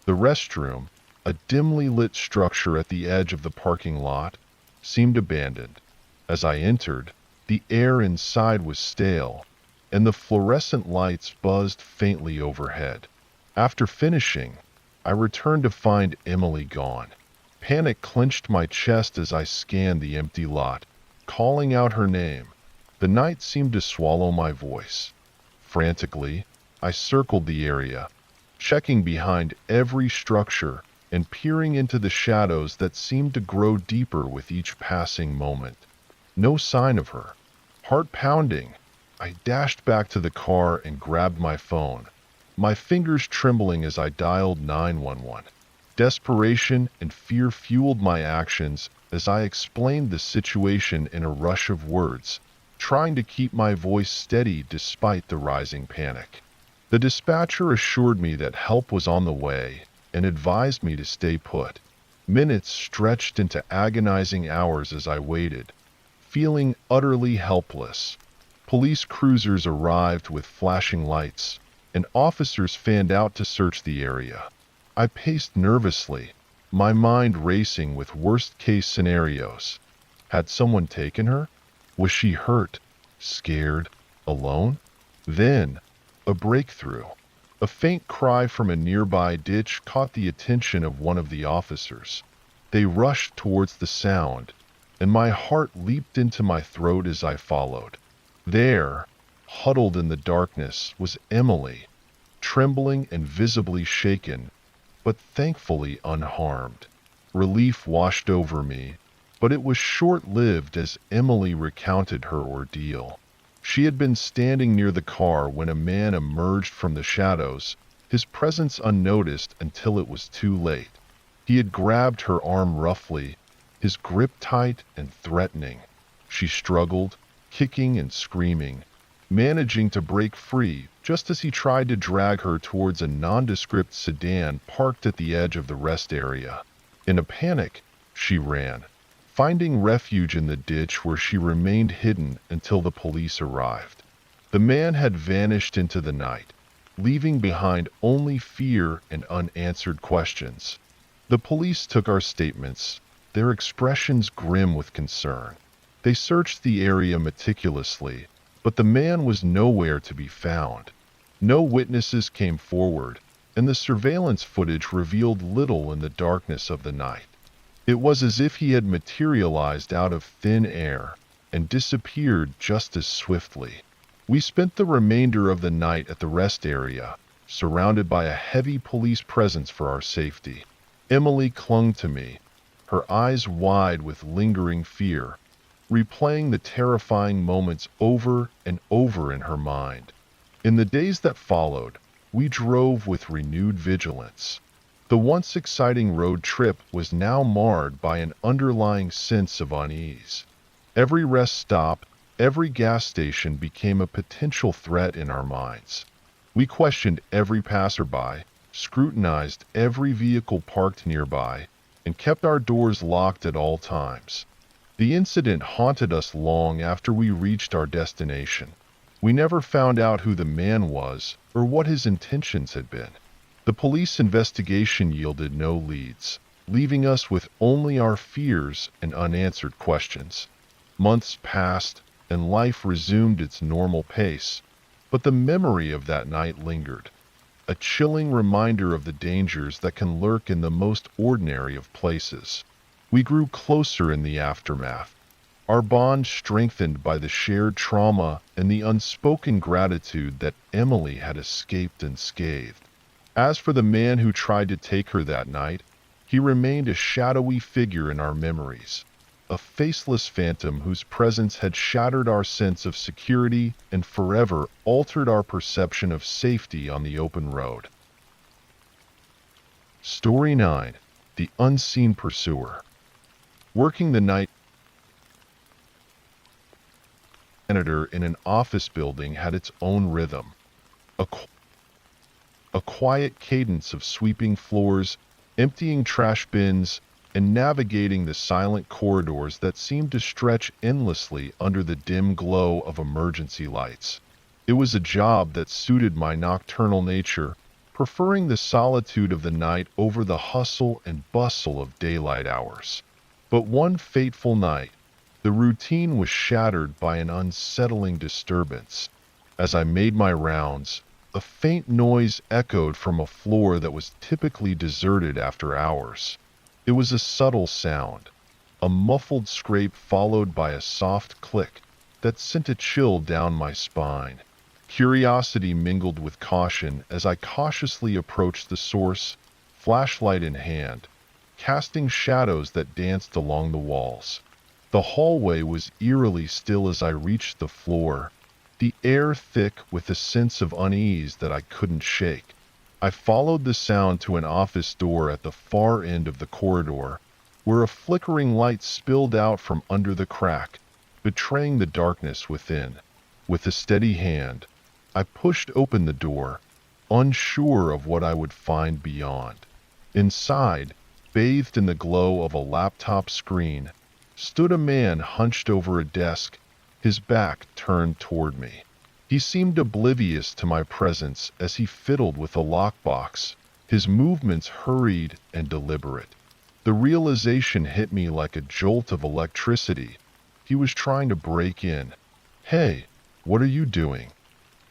The restroom, a dimly lit structure at the edge of the parking lot, seemed abandoned. As I entered, the air inside was stale, and the fluorescent lights buzzed faintly overhead. After finishing, I returned to find Emily gone. Panic clenched my chest as I scanned the empty lot, calling out her name. The night seemed to swallow my voice. Frantically, I circled the area, checking behind every structure and peering into the shadows that seemed to grow deeper with each passing moment. No sign of her. Heart pounding, I dashed back to the car and grabbed my phone, my fingers trembling as I dialed 911. Desperation and fear fueled my actions as I explained the situation in a rush of words, trying to keep my voice steady despite the rising panic. The dispatcher assured me that help was on the way and advised me to stay put. Minutes stretched into agonizing hours as I waited, feeling utterly helpless. Police cruisers arrived with flashing lights, and officers fanned out to search the area. I paced nervously, my mind racing with worst-case scenarios. Had someone taken her? Was she hurt, scared, alone? Then, a breakthrough. A faint cry from a nearby ditch caught the attention of one of the officers. They rushed towards the sound, and my heart leaped into my throat as I followed. There, huddled in the darkness, was Emily, trembling and visibly shaken, but thankfully unharmed. Relief washed over me, but it was short-lived as Emily recounted her ordeal. She had been standing near the car when a man emerged from the shadows, his presence unnoticed until it was too late. He had grabbed her arm roughly, his grip tight and threatening. She struggled, kicking and screaming, managing to break free just as he tried to drag her towards a nondescript sedan parked at the edge of the rest area. In a panic, she ran, finding refuge in the ditch where she remained hidden until the police arrived. The man had vanished into the night, leaving behind only fear and unanswered questions. The police took our statements, their expressions grim with concern. They searched the area meticulously, but the man was nowhere to be found. No witnesses came forward, and the surveillance footage revealed little in the darkness of the night. It was as if he had materialized out of thin air and disappeared just as swiftly. We spent the remainder of the night at the rest area, surrounded by a heavy police presence for our safety. Emily clung to me, her eyes wide with lingering fear, replaying the terrifying moments over and over in her mind. In the days that followed, we drove with renewed vigilance. The once exciting road trip was now marred by an underlying sense of unease. Every rest stop, every gas station became a potential threat in our minds. We questioned every passerby, scrutinized every vehicle parked nearby, and kept our doors locked at all times. The incident haunted us long after we reached our destination. We never found out who the man was or what his intentions had been. The police investigation yielded no leads, leaving us with only our fears and unanswered questions. Months passed, and life resumed its normal pace, but the memory of that night lingered, a chilling reminder of the dangers that can lurk in the most ordinary of places. We grew closer in the aftermath, our bond strengthened by the shared trauma and the unspoken gratitude that Emily had escaped unscathed. As for the man who tried to take her that night, he remained a shadowy figure in our memories, a faceless phantom whose presence had shattered our sense of security and forever altered our perception of safety on the open road. Story 9. The Unseen Pursuer. Working the night janitor in an office building had its own rhythm, a quiet cadence of sweeping floors, emptying trash bins, and navigating the silent corridors that seemed to stretch endlessly under the dim glow of emergency lights. It was a job that suited my nocturnal nature, preferring the solitude of the night over the hustle and bustle of daylight hours. But one fateful night, the routine was shattered by an unsettling disturbance. As I made my rounds, a faint noise echoed from a floor that was typically deserted after hours. It was a subtle sound, a muffled scrape followed by a soft click that sent a chill down my spine. Curiosity mingled with caution as I cautiously approached the source, flashlight in hand, casting shadows that danced along the walls. The hallway was eerily still as I reached the floor, the air thick with a sense of unease that I couldn't shake. I followed the sound to an office door at the far end of the corridor, where a flickering light spilled out from under the crack, betraying the darkness within. With a steady hand, I pushed open the door, unsure of what I would find beyond. Inside, bathed in the glow of a laptop screen, stood a man hunched over a desk, his back turned toward me. He seemed oblivious to my presence as he fiddled with a lockbox, his movements hurried and deliberate. The realization hit me like a jolt of electricity. He was trying to break in. "Hey, what are you doing?"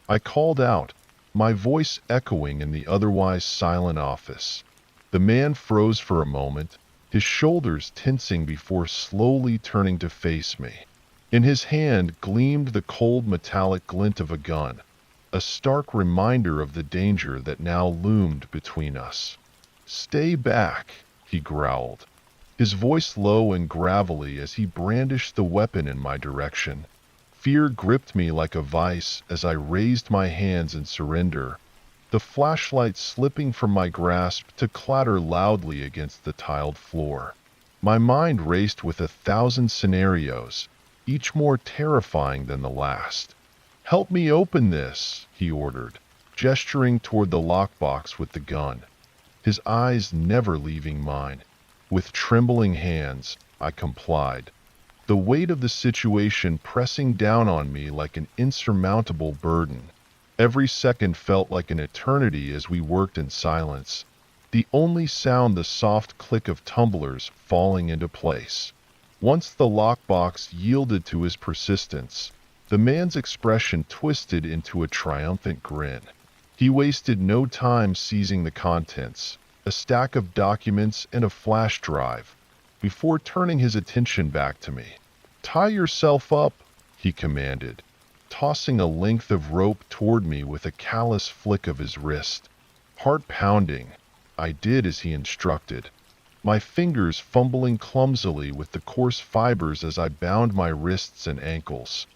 I called out, my voice echoing in the otherwise silent office. The man froze for a moment, his shoulders tensing before slowly turning to face me. In his hand gleamed the cold metallic glint of a gun, a stark reminder of the danger that now loomed between us. "Stay back," he growled, his voice low and gravelly as he brandished the weapon in my direction. Fear gripped me like a vice as I raised my hands in surrender, the flashlight slipping from my grasp to clatter loudly against the tiled floor. My mind raced with 1,000 scenarios, each more terrifying than the last. "Help me open this," he ordered, gesturing toward the lockbox with the gun, his eyes never leaving mine. With trembling hands, I complied, the weight of the situation pressing down on me like an insurmountable burden. Every second felt like an eternity as we worked in silence, the only sound the soft click of tumblers falling into place. Once the lockbox yielded to his persistence, the man's expression twisted into a triumphant grin. He wasted no time seizing the contents, a stack of documents and a flash drive, before turning his attention back to me. "Tie yourself up," he commanded, tossing a length of rope toward me with a callous flick of his wrist. Heart pounding, I did as he instructed, my fingers fumbling clumsily with the coarse fibers as I bound my wrists and ankles.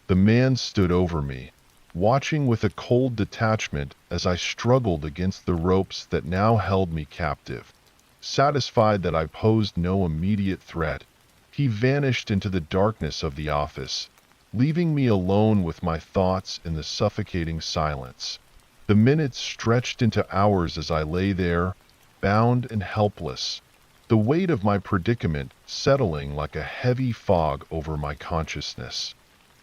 The man stood over me, watching with a cold detachment as I struggled against the ropes that now held me captive. Satisfied that I posed no immediate threat, he vanished into the darkness of the office, leaving me alone with my thoughts in the suffocating silence. The minutes stretched into hours as I lay there, bound and helpless, the weight of my predicament settling like a heavy fog over my consciousness.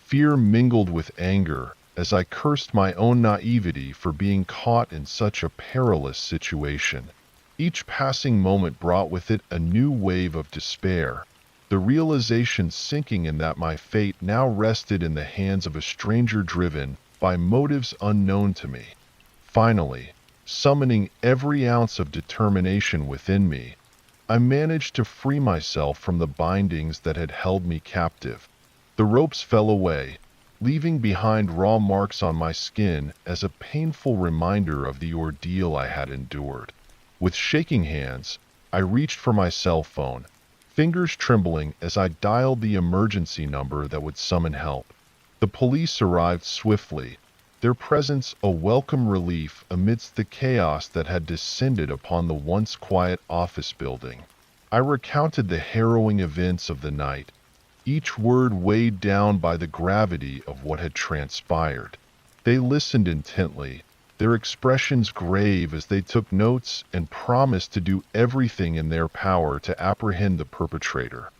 Fear mingled with anger as I cursed my own naivety for being caught in such a perilous situation. Each passing moment brought with it a new wave of despair, the realization sinking in that my fate now rested in the hands of a stranger driven by motives unknown to me. Finally, summoning every ounce of determination within me, I managed to free myself from the bindings that had held me captive. The ropes fell away, leaving behind raw marks on my skin as a painful reminder of the ordeal I had endured. With shaking hands, I reached for my cell phone, fingers trembling as I dialed the emergency number that would summon help. The police arrived swiftly, their presence a welcome relief amidst the chaos that had descended upon the once quiet office building. I recounted the harrowing events of the night, each word weighed down by the gravity of what had transpired. They listened intently, their expressions grave as they took notes and promised to do everything in their power to apprehend the perpetrator.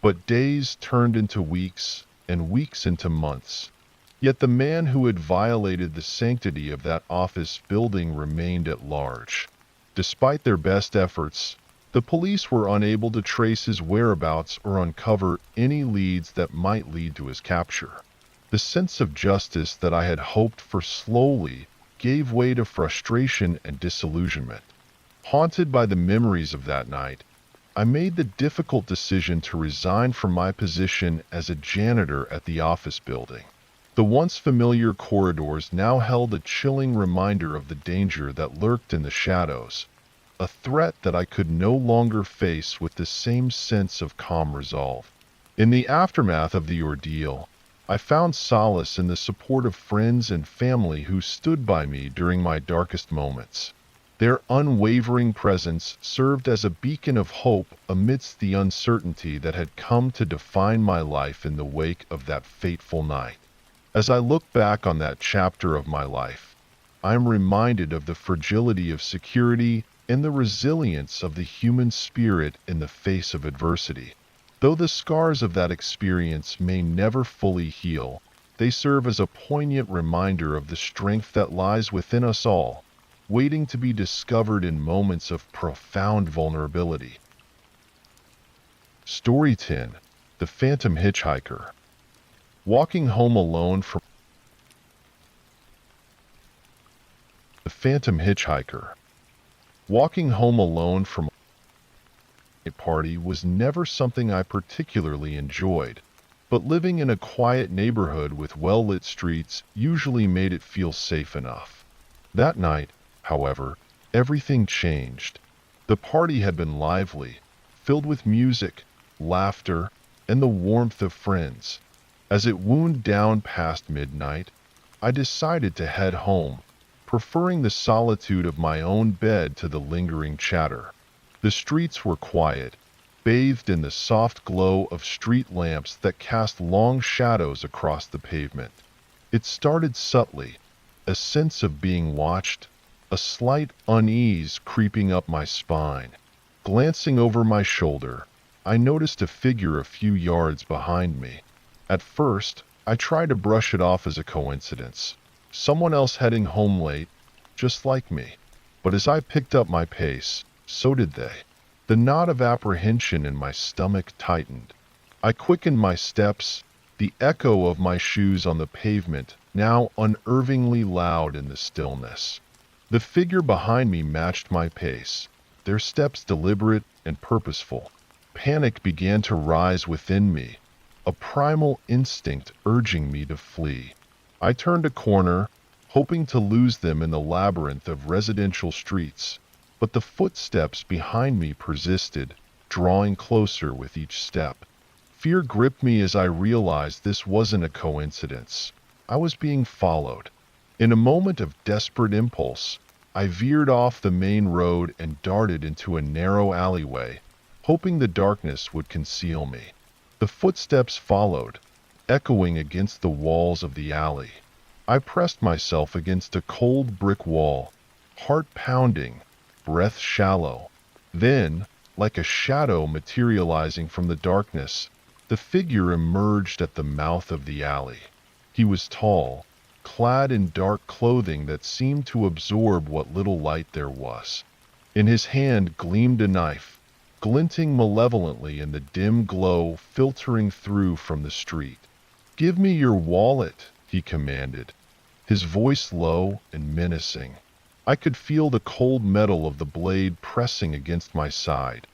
But days turned into weeks, and weeks into months. Yet the man who had violated the sanctity of that office building remained at large. Despite their best efforts, the police were unable to trace his whereabouts or uncover any leads that might lead to his capture. The sense of justice that I had hoped for slowly gave way to frustration and disillusionment. Haunted by the memories of that night, I made the difficult decision to resign from my position as a janitor at the office building. The once familiar corridors now held a chilling reminder of the danger that lurked in the shadows, a threat that I could no longer face with the same sense of calm resolve. In the aftermath of the ordeal, I found solace in the support of friends and family who stood by me during my darkest moments. Their unwavering presence served as a beacon of hope amidst the uncertainty that had come to define my life in the wake of that fateful night. As I look back on that chapter of my life, I'm reminded of the fragility of security and the resilience of the human spirit in the face of adversity. Though the scars of that experience may never fully heal, they serve as a poignant reminder of the strength that lies within us all, waiting to be discovered in moments of profound vulnerability. Story 10. The Phantom Hitchhiker. Walking home alone from The Phantom Hitchhiker. Walking home alone from a party was never something I particularly enjoyed, but living in a quiet neighborhood with well-lit streets usually made it feel safe enough. That night, however, everything changed. The party had been lively, filled with music, laughter, and the warmth of friends. As it wound down past midnight, I decided to head home, preferring the solitude of my own bed to the lingering chatter. The streets were quiet, bathed in the soft glow of street lamps that cast long shadows across the pavement. It started subtly, a sense of being watched, a slight unease creeping up my spine. Glancing over my shoulder, I noticed a figure a few yards behind me. At first, I tried to brush it off as a coincidence. Someone else heading home late, just like me. But as I picked up my pace, so did they. The knot of apprehension in my stomach tightened. I quickened my steps, the echo of my shoes on the pavement now unnervingly loud in the stillness. The figure behind me matched my pace, their steps deliberate and purposeful. Panic began to rise within me, a primal instinct urging me to flee. I turned a corner, hoping to lose them in the labyrinth of residential streets, but the footsteps behind me persisted, drawing closer with each step. Fear gripped me as I realized this wasn't a coincidence. I was being followed. In a moment of desperate impulse, I veered off the main road and darted into a narrow alleyway, hoping the darkness would conceal me. The footsteps followed, echoing against the walls of the alley. I pressed myself against a cold brick wall, heart pounding, breath shallow. Then, like a shadow materializing from the darkness, the figure emerged at the mouth of the alley. He was tall, clad in dark clothing that seemed to absorb what little light there was. In his hand gleamed a knife, glinting malevolently in the dim glow filtering through from the street. "Give me your wallet," he commanded, his voice low and menacing. I could feel the cold metal of the blade pressing against my side,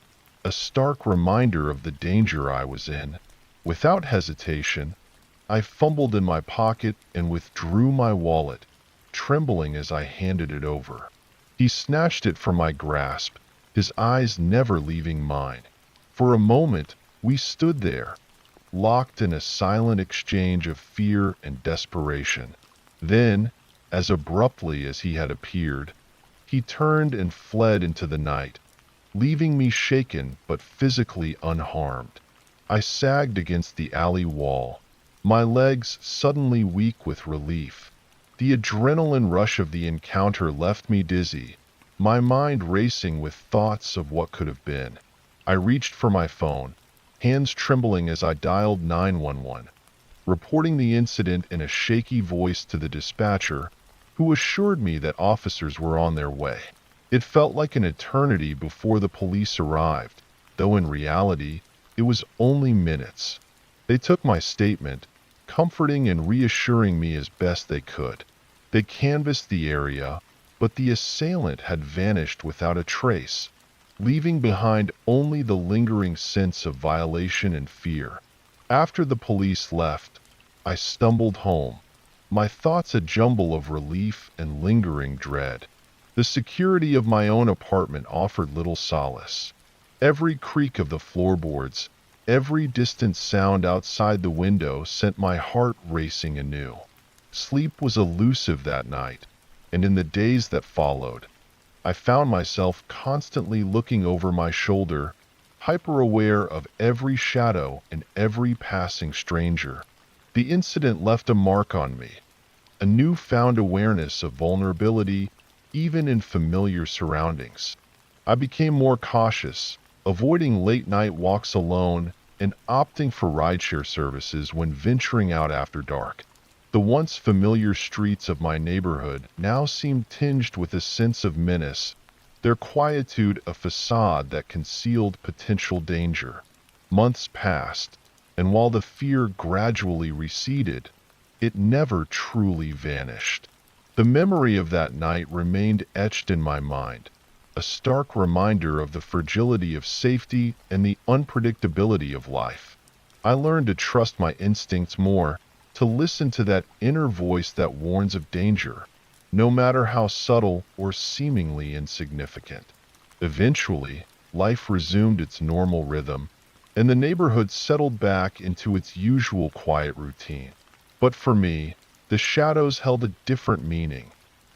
a stark reminder of the danger I was in. Without hesitation, I fumbled in my pocket and withdrew my wallet, trembling as I handed it over. He snatched it from my grasp, his eyes never leaving mine. For a moment, we stood there, locked in a silent exchange of fear and desperation. Then, as abruptly as he had appeared, he turned and fled into the night, leaving me shaken but physically unharmed. I sagged against the alley wall, my legs suddenly weak with relief. The adrenaline rush of the encounter left me dizzy, my mind racing with thoughts of what could have been. I reached for my phone, hands trembling as I dialed 911, reporting the incident in a shaky voice to the dispatcher, who assured me that officers were on their way. It felt like an eternity before the police arrived, though in reality, it was only minutes. They took my statement, comforting and reassuring me as best they could. They canvassed the area, but the assailant had vanished without a trace, leaving behind only the lingering sense of violation and fear. After the police left, I stumbled home, my thoughts a jumble of relief and lingering dread. The security of my own apartment offered little solace. Every creak of the floorboards, every distant sound outside the window sent my heart racing anew. Sleep was elusive that night, and in the days that followed, I found myself constantly looking over my shoulder, hyper-aware of every shadow and every passing stranger. The incident left a mark on me, a newfound awareness of vulnerability even in familiar surroundings. I became more cautious, avoiding late-night walks alone and opting for rideshare services when venturing out after dark. The once familiar streets of my neighborhood now seemed tinged with a sense of menace, their quietude a facade that concealed potential danger. Months passed, and while the fear gradually receded, it never truly vanished. The memory of that night remained etched in my mind, a stark reminder of the fragility of safety and the unpredictability of life. I learned to trust my instincts more, to listen to that inner voice that warns of danger, no matter how subtle or seemingly insignificant. Eventually, life resumed its normal rhythm, and the neighborhood settled back into its usual quiet routine. But for me, the shadows held a different meaning,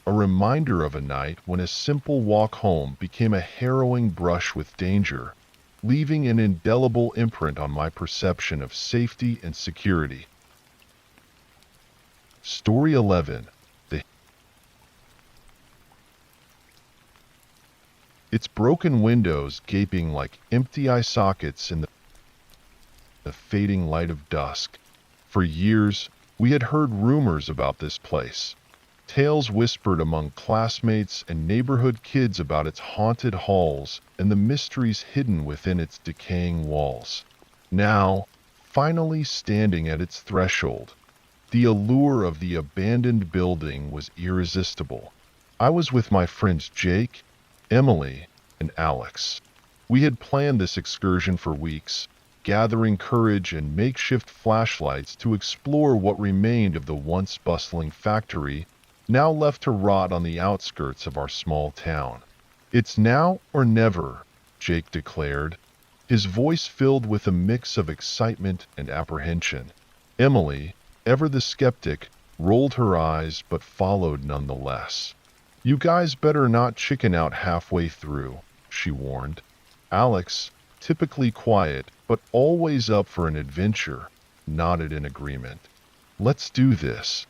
a reminder of a night when a simple walk home became a harrowing brush with danger, leaving an indelible imprint on my perception of safety and security. Story 11. Its broken windows gaping like empty eye sockets in the fading light of dusk. For years, we had heard rumors about this place. Tales whispered among classmates and neighborhood kids about its haunted halls and the mysteries hidden within its decaying walls. Now, finally standing at its threshold, the allure of the abandoned building was irresistible. I was with my friends Jake, Emily, and Alex. We had planned this excursion for weeks, gathering courage and makeshift flashlights to explore what remained of the once bustling factory, now left to rot on the outskirts of our small town. "It's now or never," Jake declared, his voice filled with a mix of excitement and apprehension. Emily, ever the skeptic, rolled her eyes but followed nonetheless. "You guys better not chicken out halfway through," she warned. Alex, typically quiet but always up for an adventure, nodded in agreement. "Let's do this."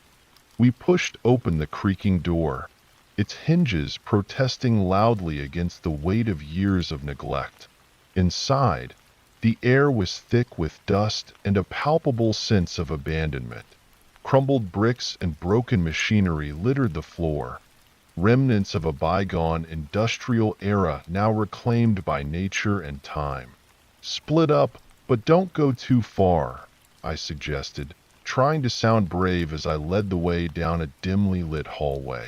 We pushed open the creaking door, its hinges protesting loudly against the weight of years of neglect. Inside, the air was thick with dust and a palpable sense of abandonment. Crumbled bricks and broken machinery littered the floor, remnants of a bygone industrial era now reclaimed by nature and time. "Split up, but don't go too far," I suggested, trying to sound brave as I led the way down a dimly lit hallway.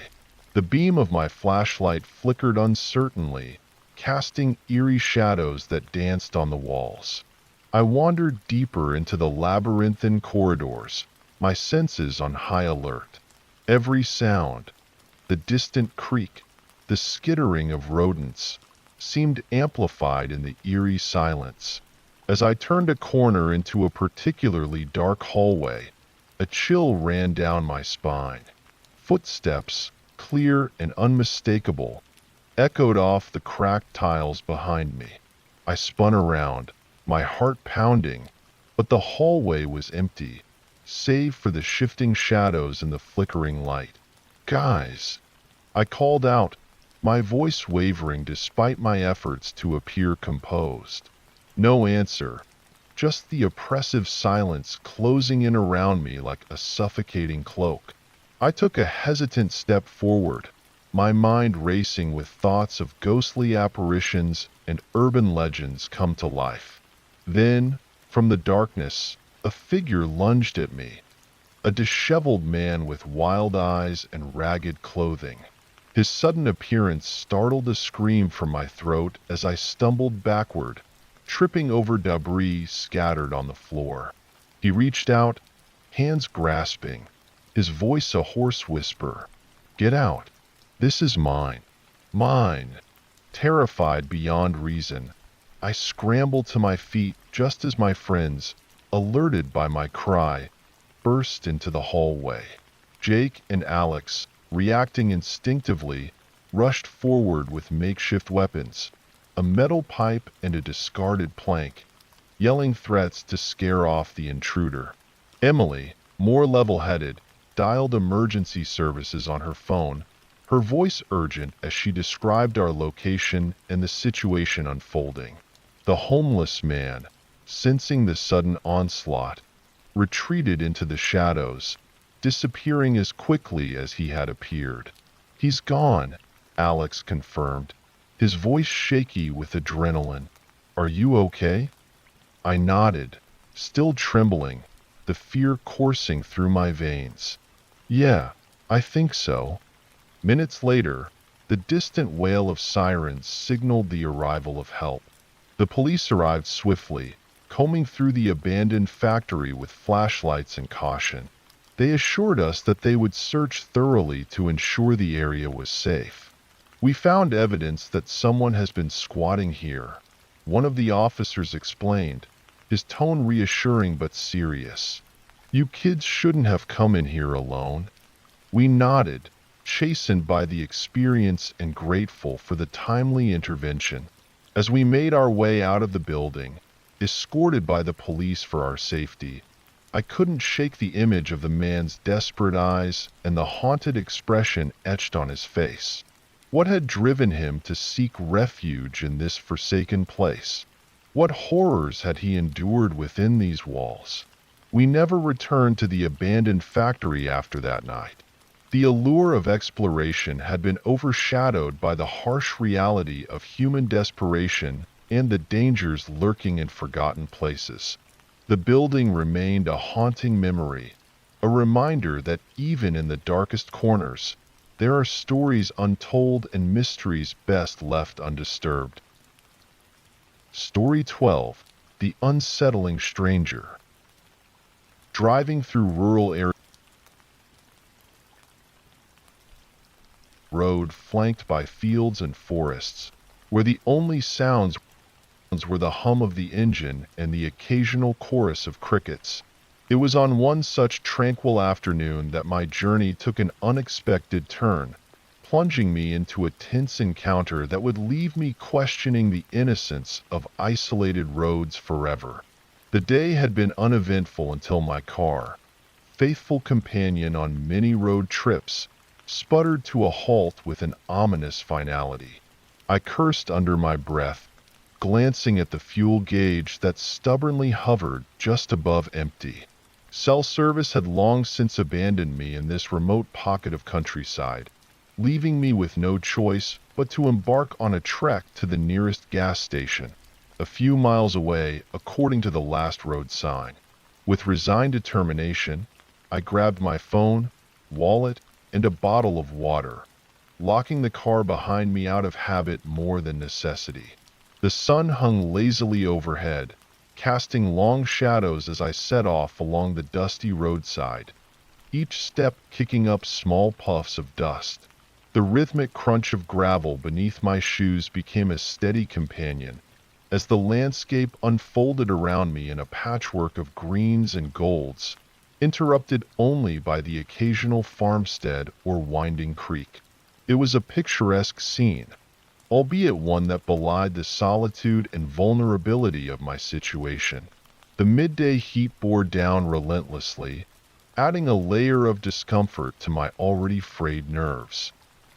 The beam of my flashlight flickered uncertainly, casting eerie shadows that danced on the walls. I wandered deeper into the labyrinthine corridors, my senses on high alert. Every sound, the distant creak, the skittering of rodents, seemed amplified in the eerie silence. As I turned a corner into a particularly dark hallway, a chill ran down my spine. Footsteps, clear and unmistakable, echoed off the cracked tiles behind me. I spun around, my heart pounding, but the hallway was empty, save for the shifting shadows and the flickering light. "Guys," I called out, my voice wavering despite my efforts to appear composed. No answer, just the oppressive silence closing in around me like a suffocating cloak. I took a hesitant step forward, my mind racing with thoughts of ghostly apparitions and urban legends come to life. Then, from the darkness, a figure lunged at me, a disheveled man with wild eyes and ragged clothing. His sudden appearance startled a scream from my throat as I stumbled backward, tripping over debris scattered on the floor. He reached out, hands grasping, his voice a hoarse whisper. "Get out. This is mine. Mine." Terrified beyond reason, I scrambled to my feet just as my friends, alerted by my cry, burst into the hallway. Jake and Alex, reacting instinctively, rushed forward with makeshift weapons, a metal pipe and a discarded plank, yelling threats to scare off the intruder. Emily, more level-headed, dialed emergency services on her phone, her voice urgent as she described our location and the situation unfolding. The homeless man, sensing the sudden onslaught, retreated into the shadows, disappearing as quickly as he had appeared. "He's gone," Alex confirmed, his voice shaky with adrenaline. "Are you okay?" I nodded, still trembling, the fear coursing through my veins. "Yeah, I think so." Minutes later, the distant wail of sirens signaled the arrival of help. The police arrived swiftly, combing through the abandoned factory with flashlights and caution. They assured us that they would search thoroughly to ensure the area was safe. "We found evidence that someone has been squatting here," one of the officers explained, his tone reassuring but serious. "You kids shouldn't have come in here alone." We nodded, chastened by the experience and grateful for the timely intervention. As we made our way out of the building, escorted by the police for our safety, I couldn't shake the image of the man's desperate eyes and the haunted expression etched on his face. What had driven him to seek refuge in this forsaken place? What horrors had he endured within these walls? We never returned to the abandoned factory after that night. The allure of exploration had been overshadowed by the harsh reality of human desperation and the dangers lurking in forgotten places. The building remained a haunting memory, a reminder that even in the darkest corners, there are stories untold and mysteries best left undisturbed. Story 12: The Unsettling Stranger. Driving through rural areas, road flanked by fields and forests, where the only sounds were the hum of the engine and the occasional chorus of crickets. It was on one such tranquil afternoon that my journey took an unexpected turn, plunging me into a tense encounter that would leave me questioning the innocence of isolated roads forever. The day had been uneventful until my car, faithful companion on many road trips, sputtered to a halt with an ominous finality. I cursed under my breath, glancing at the fuel gauge that stubbornly hovered just above empty. Cell service had long since abandoned me in this remote pocket of countryside, leaving me with no choice but to embark on a trek to the nearest gas station, a few miles away according to the last road sign. With resigned determination, I grabbed my phone, wallet, and a bottle of water, locking the car behind me out of habit more than necessity. The sun hung lazily overhead, casting long shadows as I set off along the dusty roadside, each step kicking up small puffs of dust. The rhythmic crunch of gravel beneath my shoes became a steady companion, as the landscape unfolded around me in a patchwork of greens and golds, interrupted only by the occasional farmstead or winding creek. It was a picturesque scene, albeit one that belied the solitude and vulnerability of my situation. The midday heat bore down relentlessly, adding a layer of discomfort to my already frayed nerves.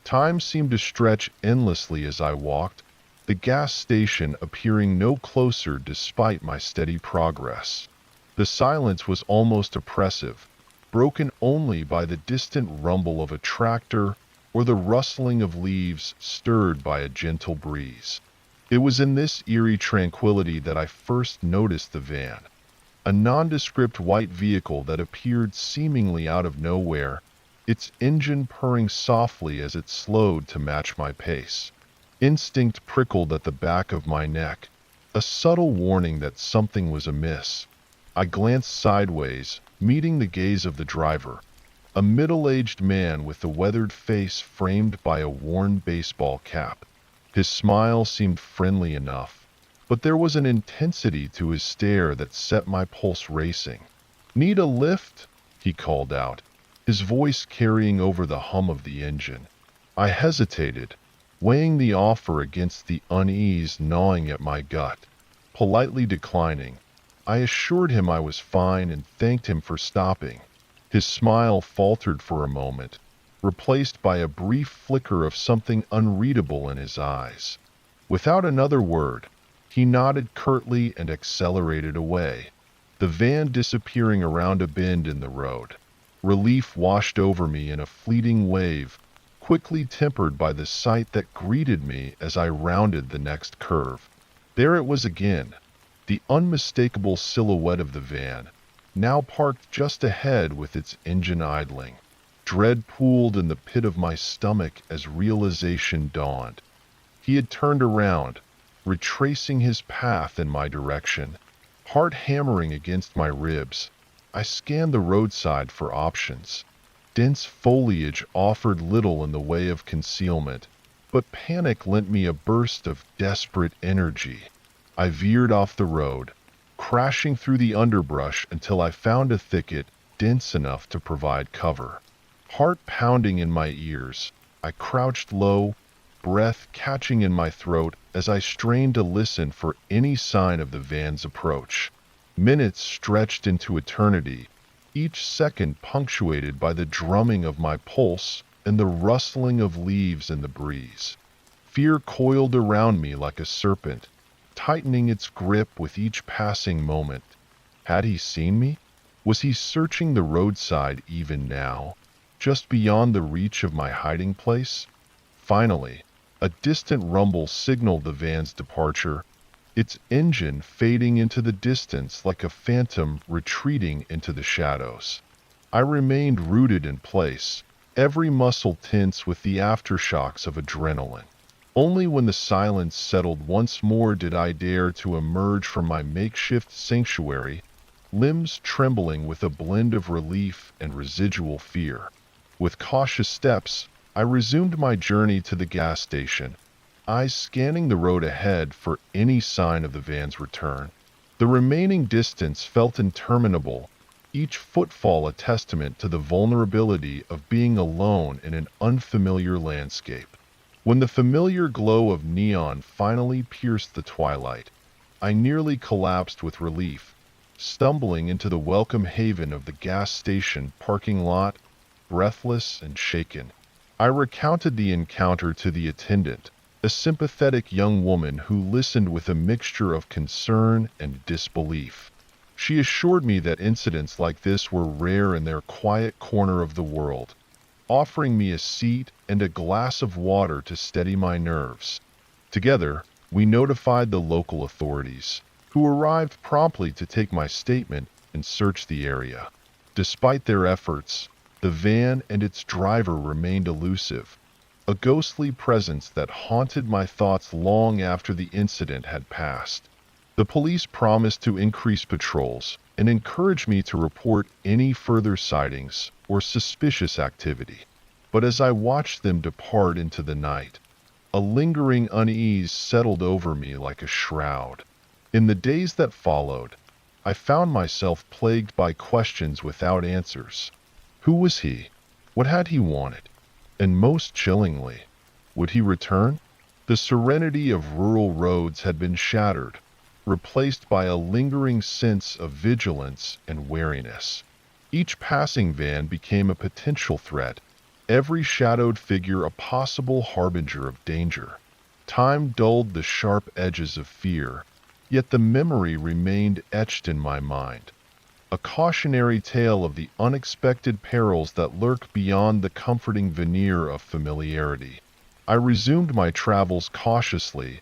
Time seemed to stretch endlessly as I walked, the gas station appearing no closer despite my steady progress. The silence was almost oppressive, broken only by the distant rumble of a tractor or the rustling of leaves stirred by a gentle breeze. It was in this eerie tranquility that I first noticed the van, a nondescript white vehicle that appeared seemingly out of nowhere, its engine purring softly as it slowed to match my pace. Instinct prickled at the back of my neck, a subtle warning that something was amiss. I glanced sideways, meeting the gaze of the driver, a middle-aged man with a weathered face framed by a worn baseball cap. His smile seemed friendly enough, but there was an intensity to his stare that set my pulse racing. "Need a lift?" he called out, his voice carrying over the hum of the engine. I hesitated, weighing the offer against the unease gnawing at my gut. Politely declining, I assured him I was fine and thanked him for stopping. His smile faltered for a moment, replaced by a brief flicker of something unreadable in his eyes. Without another word, he nodded curtly and accelerated away, the van disappearing around a bend in the road. Relief washed over me in a fleeting wave, quickly tempered by the sight that greeted me as I rounded the next curve. There it was again, the unmistakable silhouette of the van, now parked just ahead with its engine idling. Dread pooled in the pit of my stomach as realization dawned. He had turned around, retracing his path in my direction, heart hammering against my ribs. I scanned the roadside for options. Dense foliage offered little in the way of concealment, but panic lent me a burst of desperate energy. I veered off the road, crashing through the underbrush until I found a thicket dense enough to provide cover. Heart pounding in my ears, I crouched low, breath catching in my throat as I strained to listen for any sign of the van's approach. Minutes stretched into eternity, each second punctuated by the drumming of my pulse and the rustling of leaves in the breeze. Fear coiled around me like a serpent, tightening its grip with each passing moment. Had he seen me? Was he searching the roadside even now, just beyond the reach of my hiding place? Finally, a distant rumble signaled the van's departure, its engine fading into the distance like a phantom retreating into the shadows. I remained rooted in place, every muscle tense with the aftershocks of adrenaline. Only when the silence settled once more did I dare to emerge from my makeshift sanctuary, limbs trembling with a blend of relief and residual fear. With cautious steps, I resumed my journey to the gas station, eyes scanning the road ahead for any sign of the van's return. The remaining distance felt interminable, each footfall a testament to the vulnerability of being alone in an unfamiliar landscape. When the familiar glow of neon finally pierced the twilight, I nearly collapsed with relief, stumbling into the welcome haven of the gas station parking lot, breathless and shaken. I recounted the encounter to the attendant, a sympathetic young woman who listened with a mixture of concern and disbelief. She assured me that incidents like this were rare in their quiet corner of the world, offering me a seat and a glass of water to steady my nerves. Together, we notified the local authorities, who arrived promptly to take my statement and search the area. Despite their efforts, the van and its driver remained elusive, a ghostly presence that haunted my thoughts long after the incident had passed. The police promised to increase patrols and encouraged me to report any further sightings or suspicious activity. But as I watched them depart into the night, a lingering unease settled over me like a shroud. In the days that followed, I found myself plagued by questions without answers. Who was he? What had he wanted? And most chillingly, would he return? The serenity of rural roads had been shattered, replaced by a lingering sense of vigilance and wariness. Each passing van became a potential threat, every shadowed figure a possible harbinger of danger. Time dulled the sharp edges of fear, yet the memory remained etched in my mind. A cautionary tale of the unexpected perils that lurk beyond the comforting veneer of familiarity. I resumed my travels cautiously,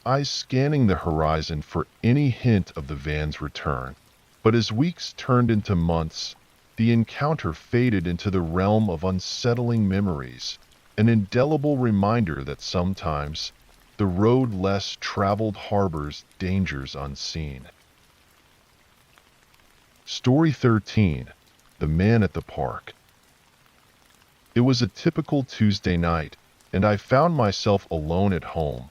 eyes scanning the horizon for any hint of the van's return. But as weeks turned into months, the encounter faded into the realm of unsettling memories, an indelible reminder that sometimes the road less traveled harbors dangers unseen. Story 13. The Man at the Park. It was a typical Tuesday night, and I found myself alone at home,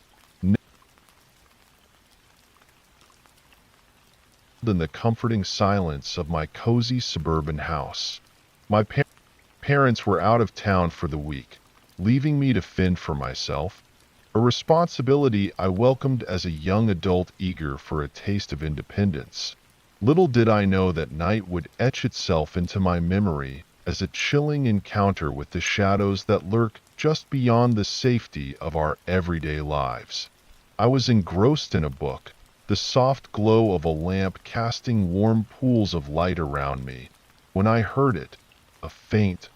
in the comforting silence of my cozy suburban house. My parents were out of town for the week, leaving me to fend for myself, a responsibility I welcomed as a young adult eager for a taste of independence. Little did I know that night would etch itself into my memory as a chilling encounter with the shadows that lurk just beyond the safety of our everyday lives. I was engrossed in a book, the soft glow of a lamp casting warm pools of light around me, when I heard it, a faint,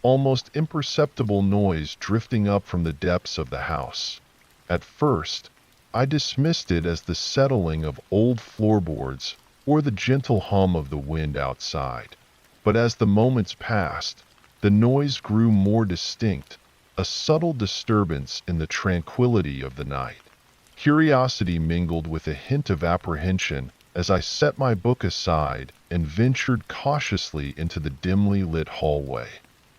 almost imperceptible noise drifting up from the depths of the house. At first, I dismissed it as the settling of old floorboards or the gentle hum of the wind outside. But as the moments passed, the noise grew more distinct, a subtle disturbance in the tranquility of the night. Curiosity mingled with a hint of apprehension as I set my book aside and ventured cautiously into the dimly lit hallway.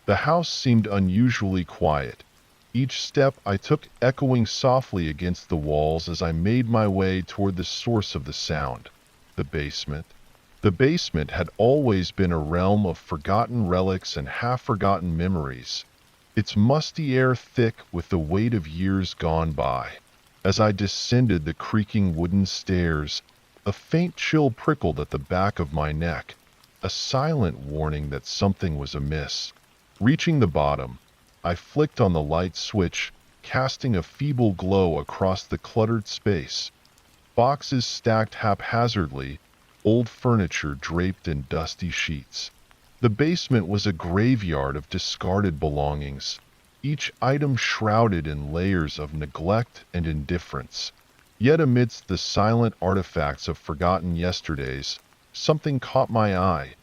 The house seemed unusually quiet, each step I took echoing softly against the walls as I made my way toward the source of the sound. The basement. The basement had always been a realm of forgotten relics and half-forgotten memories, its musty air thick with the weight of years gone by. As I descended the creaking wooden stairs, a faint chill prickled at the back of my neck, a silent warning that something was amiss. Reaching the bottom, I flicked on the light switch, casting a feeble glow across the cluttered space. Boxes stacked haphazardly, old furniture draped in dusty sheets. The basement was a graveyard of discarded belongings, each item shrouded in layers of neglect and indifference. Yet amidst the silent artifacts of forgotten yesterdays, something caught my eye.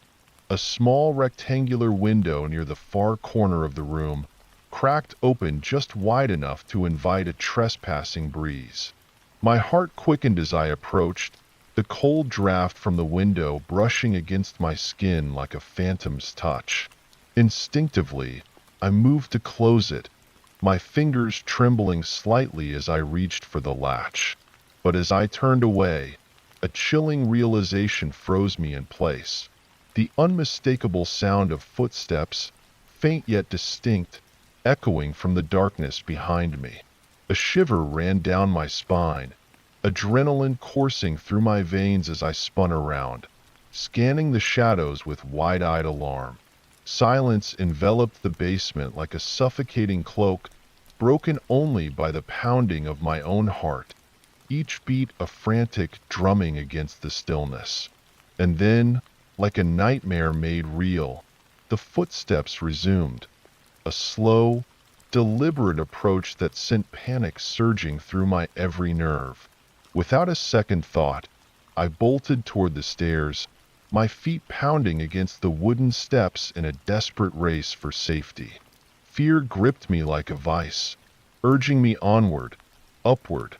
A small rectangular window near the far corner of the room, cracked open just wide enough to invite a trespassing breeze. My heart quickened as I approached, the cold draft from the window brushing against my skin like a phantom's touch. Instinctively, I moved to close it, my fingers trembling slightly as I reached for the latch. But as I turned away, a chilling realization froze me in place. The unmistakable sound of footsteps, faint yet distinct, echoing from the darkness behind me. A shiver ran down my spine, adrenaline coursing through my veins as I spun around, scanning the shadows with wide-eyed alarm. Silence enveloped the basement like a suffocating cloak, broken only by the pounding of my own heart, each beat a frantic drumming against the stillness. And then, like a nightmare made real, the footsteps resumed, a slow, deliberate approach that sent panic surging through my every nerve. Without a second thought, I bolted toward the stairs, my feet pounding against the wooden steps in a desperate race for safety. Fear gripped me like a vice, urging me onward, upward,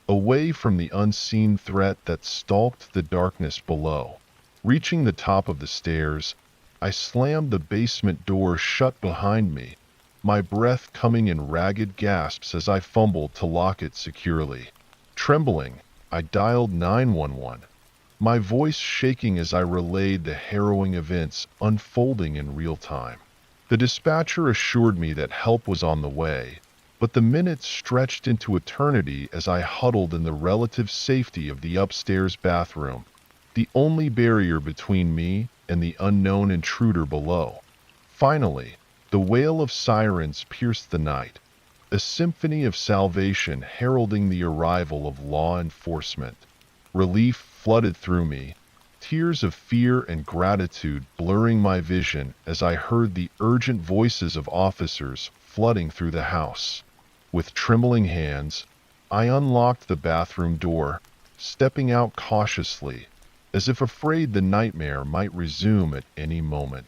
away from the unseen threat that stalked the darkness below. Reaching the top of the stairs, I slammed the basement door shut behind me, my breath coming in ragged gasps as I fumbled to lock it securely. Trembling, I dialed 911, my voice shaking as I relayed the harrowing events unfolding in real time. The dispatcher assured me that help was on the way, but the minutes stretched into eternity as I huddled in the relative safety of the upstairs bathroom, the only barrier between me and the unknown intruder below. Finally, the wail of sirens pierced the night, a symphony of salvation heralding the arrival of law enforcement. Relief flooded through me, tears of fear and gratitude blurring my vision as I heard the urgent voices of officers flooding through the house. With trembling hands, I unlocked the bathroom door, stepping out cautiously, as if afraid the nightmare might resume at any moment.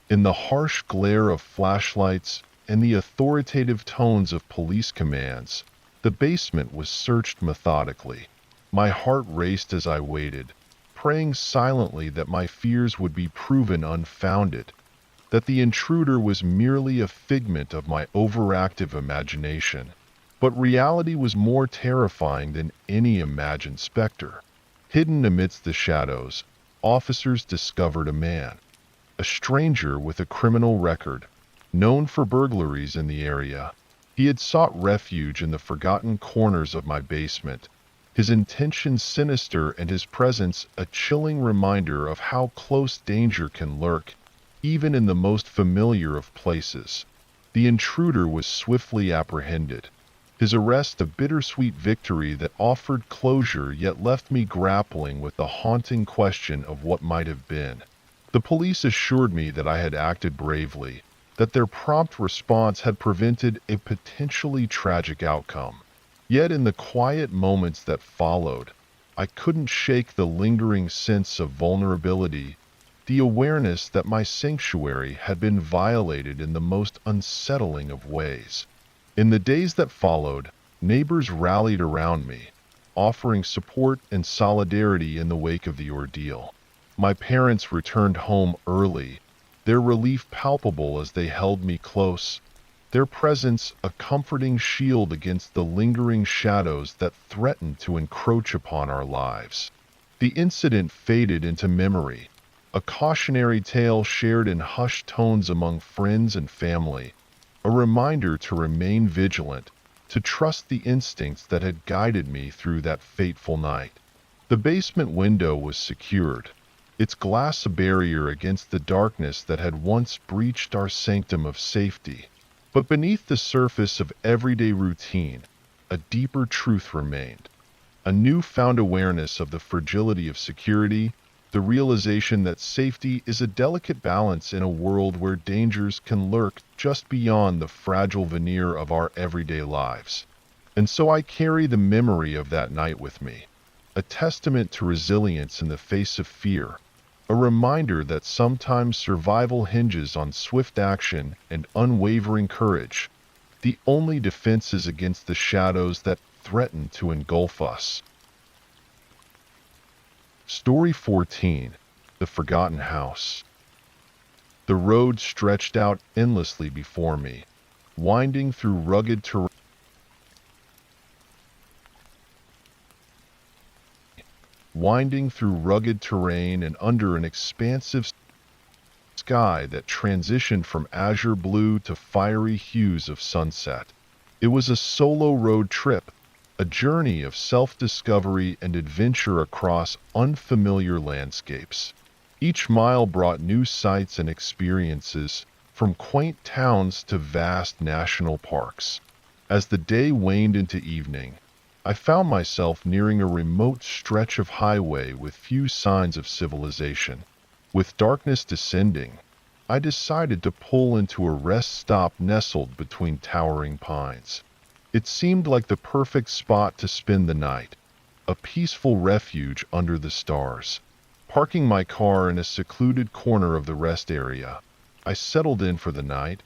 In the harsh glare of flashlights and the authoritative tones of police commands, the basement was searched methodically. My heart raced as I waited, praying silently that my fears would be proven unfounded, that the intruder was merely a figment of my overactive imagination. But reality was more terrifying than any imagined specter. Hidden amidst the shadows, officers discovered a man, a stranger with a criminal record, known for burglaries in the area. He had sought refuge in the forgotten corners of my basement, his intentions sinister and his presence a chilling reminder of how close danger can lurk, even in the most familiar of places. The intruder was swiftly apprehended, his arrest a bittersweet victory that offered closure yet left me grappling with the haunting question of what might have been. The police assured me that I had acted bravely, that their prompt response had prevented a potentially tragic outcome. Yet in the quiet moments that followed, I couldn't shake the lingering sense of vulnerability, the awareness that my sanctuary had been violated in the most unsettling of ways. In the days that followed, neighbors rallied around me, offering support and solidarity in the wake of the ordeal. My parents returned home early, their relief palpable as they held me close, their presence a comforting shield against the lingering shadows that threatened to encroach upon our lives. The incident faded into memory, a cautionary tale shared in hushed tones among friends and family, a reminder to remain vigilant, to trust the instincts that had guided me through that fateful night. The basement window was secured, its glass a barrier against the darkness that had once breached our sanctum of safety. But beneath the surface of everyday routine, a deeper truth remained. A newfound awareness of the fragility of security, the realization that safety is a delicate balance in a world where dangers can lurk just beyond the fragile veneer of our everyday lives. And so I carry the memory of that night with me, a testament to resilience in the face of fear, a reminder that sometimes survival hinges on swift action and unwavering courage, the only defenses against the shadows that threaten to engulf us. Story 14. The Forgotten House. The road stretched out endlessly before me, winding through rugged terrain. And under an expansive sky that transitioned from azure blue to fiery hues of sunset. It was a solo road trip, a journey of self-discovery and adventure across unfamiliar landscapes. Each mile brought new sights and experiences, from quaint towns to vast national parks. As the day waned into evening, I found myself nearing a remote stretch of highway with few signs of civilization. With darkness descending, I decided to pull into a rest stop nestled between towering pines. It seemed like the perfect spot to spend the night, a peaceful refuge under the stars. Parking my car in a secluded corner of the rest area, I settled in for the night,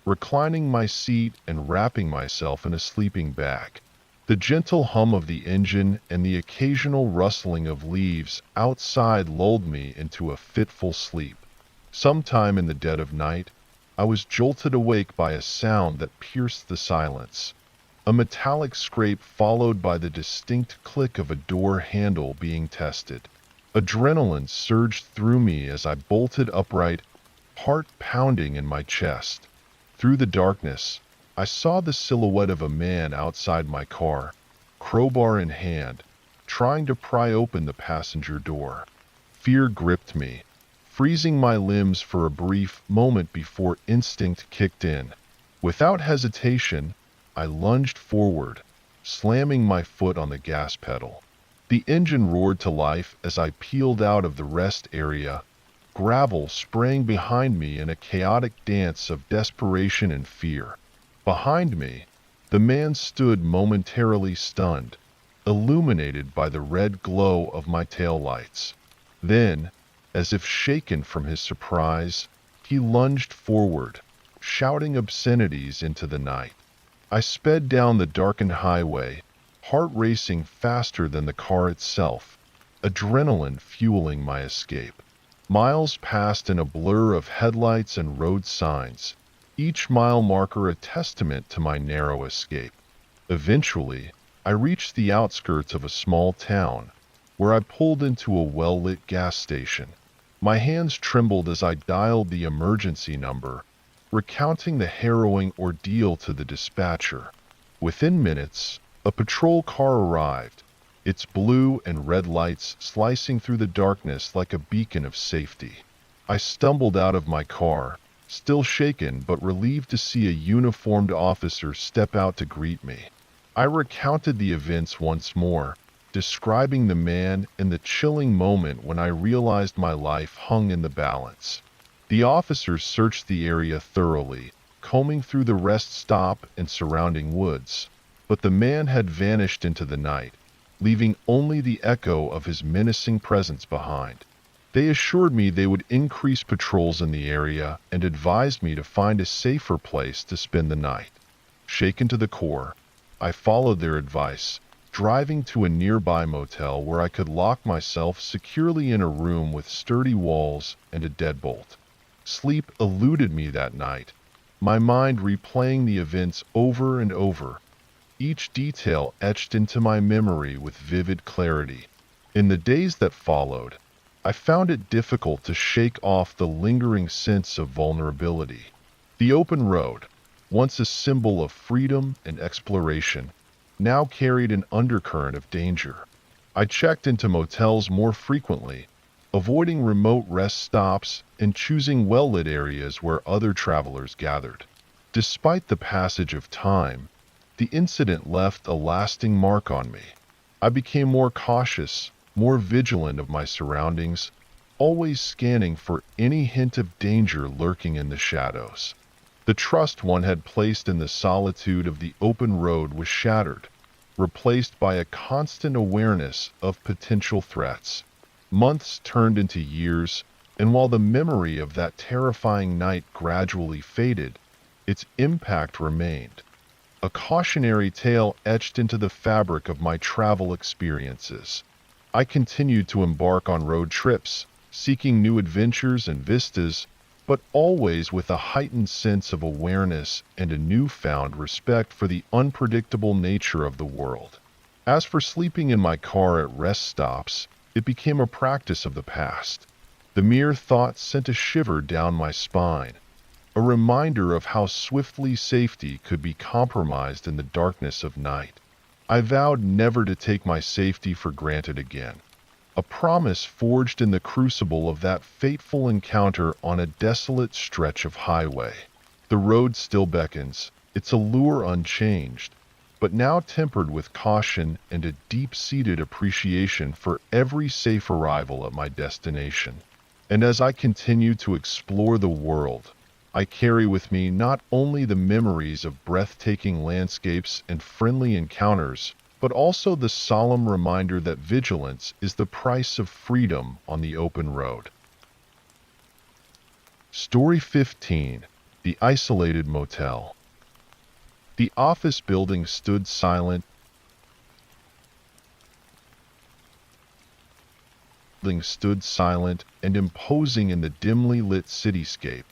reclining my seat and wrapping myself in a sleeping bag. The gentle hum of the engine and the occasional rustling of leaves outside lulled me into a fitful sleep. Sometime in the dead of night, I was jolted awake by a sound that pierced the silence. A metallic scrape followed by the distinct click of a door handle being tested. Adrenaline surged through me as I bolted upright, heart pounding in my chest. Through the darkness, I saw the silhouette of a man outside my car, crowbar in hand, trying to pry open the passenger door. Fear gripped me, freezing my limbs for a brief moment before instinct kicked in. Without hesitation, I lunged forward, slamming my foot on the gas pedal. The engine roared to life as I peeled out of the rest area, gravel spraying behind me in a chaotic dance of desperation and fear. Behind me, the man stood momentarily stunned, illuminated by the red glow of my taillights. Then, as if shaken from his surprise, he lunged forward, shouting obscenities into the night. I sped down the darkened highway, heart racing faster than the car itself, adrenaline fueling my escape. Miles passed in a blur of headlights and road signs, each mile marker a testament to my narrow escape. Eventually, I reached the outskirts of a small town, where I pulled into a well-lit gas station. My hands trembled as I dialed the emergency number, recounting the harrowing ordeal to the dispatcher. Within minutes, a patrol car arrived, its blue and red lights slicing through the darkness like a beacon of safety. I stumbled out of my car, still shaken but relieved to see a uniformed officer step out to greet me. I recounted the events once more, describing the man and the chilling moment when I realized my life hung in the balance. The officers searched the area thoroughly, combing through the rest stop and surrounding woods, but the man had vanished into the night, leaving only the echo of his menacing presence behind. They assured me they would increase patrols in the area and advised me to find a safer place to spend the night. Shaken to the core, I followed their advice, driving to a nearby motel where I could lock myself securely in a room with sturdy walls and a deadbolt. Sleep eluded me that night, my mind replaying the events over and over, each detail etched into my memory with vivid clarity. In the days that followed, I found it difficult to shake off the lingering sense of vulnerability. The open road, once a symbol of freedom and exploration, now carried an undercurrent of danger. I checked into motels more frequently, avoiding remote rest stops and choosing well-lit areas where other travelers gathered. Despite the passage of time, the incident left a lasting mark on me. I became more cautious, more vigilant of my surroundings, always scanning for any hint of danger lurking in the shadows. The trust one had placed in the solitude of the open road was shattered, replaced by a constant awareness of potential threats. Months turned into years, and while the memory of that terrifying night gradually faded, its impact remained. A cautionary tale etched into the fabric of my travel experiences. I continued to embark on road trips, seeking new adventures and vistas, but always with a heightened sense of awareness and a newfound respect for the unpredictable nature of the world. As for sleeping in my car at rest stops, it became a practice of the past. The mere thought sent a shiver down my spine, a reminder of how swiftly safety could be compromised in the darkness of night. I vowed never to take my safety for granted again, a promise forged in the crucible of that fateful encounter on a desolate stretch of highway. The road still beckons, its allure unchanged, but now tempered with caution and a deep-seated appreciation for every safe arrival at my destination. And as I continue to explore the world, I carry with me not only the memories of breathtaking landscapes and friendly encounters, but also the solemn reminder that vigilance is the price of freedom on the open road. Story 15. The Isolated Motel. The office building stood silent and imposing in the dimly lit cityscape,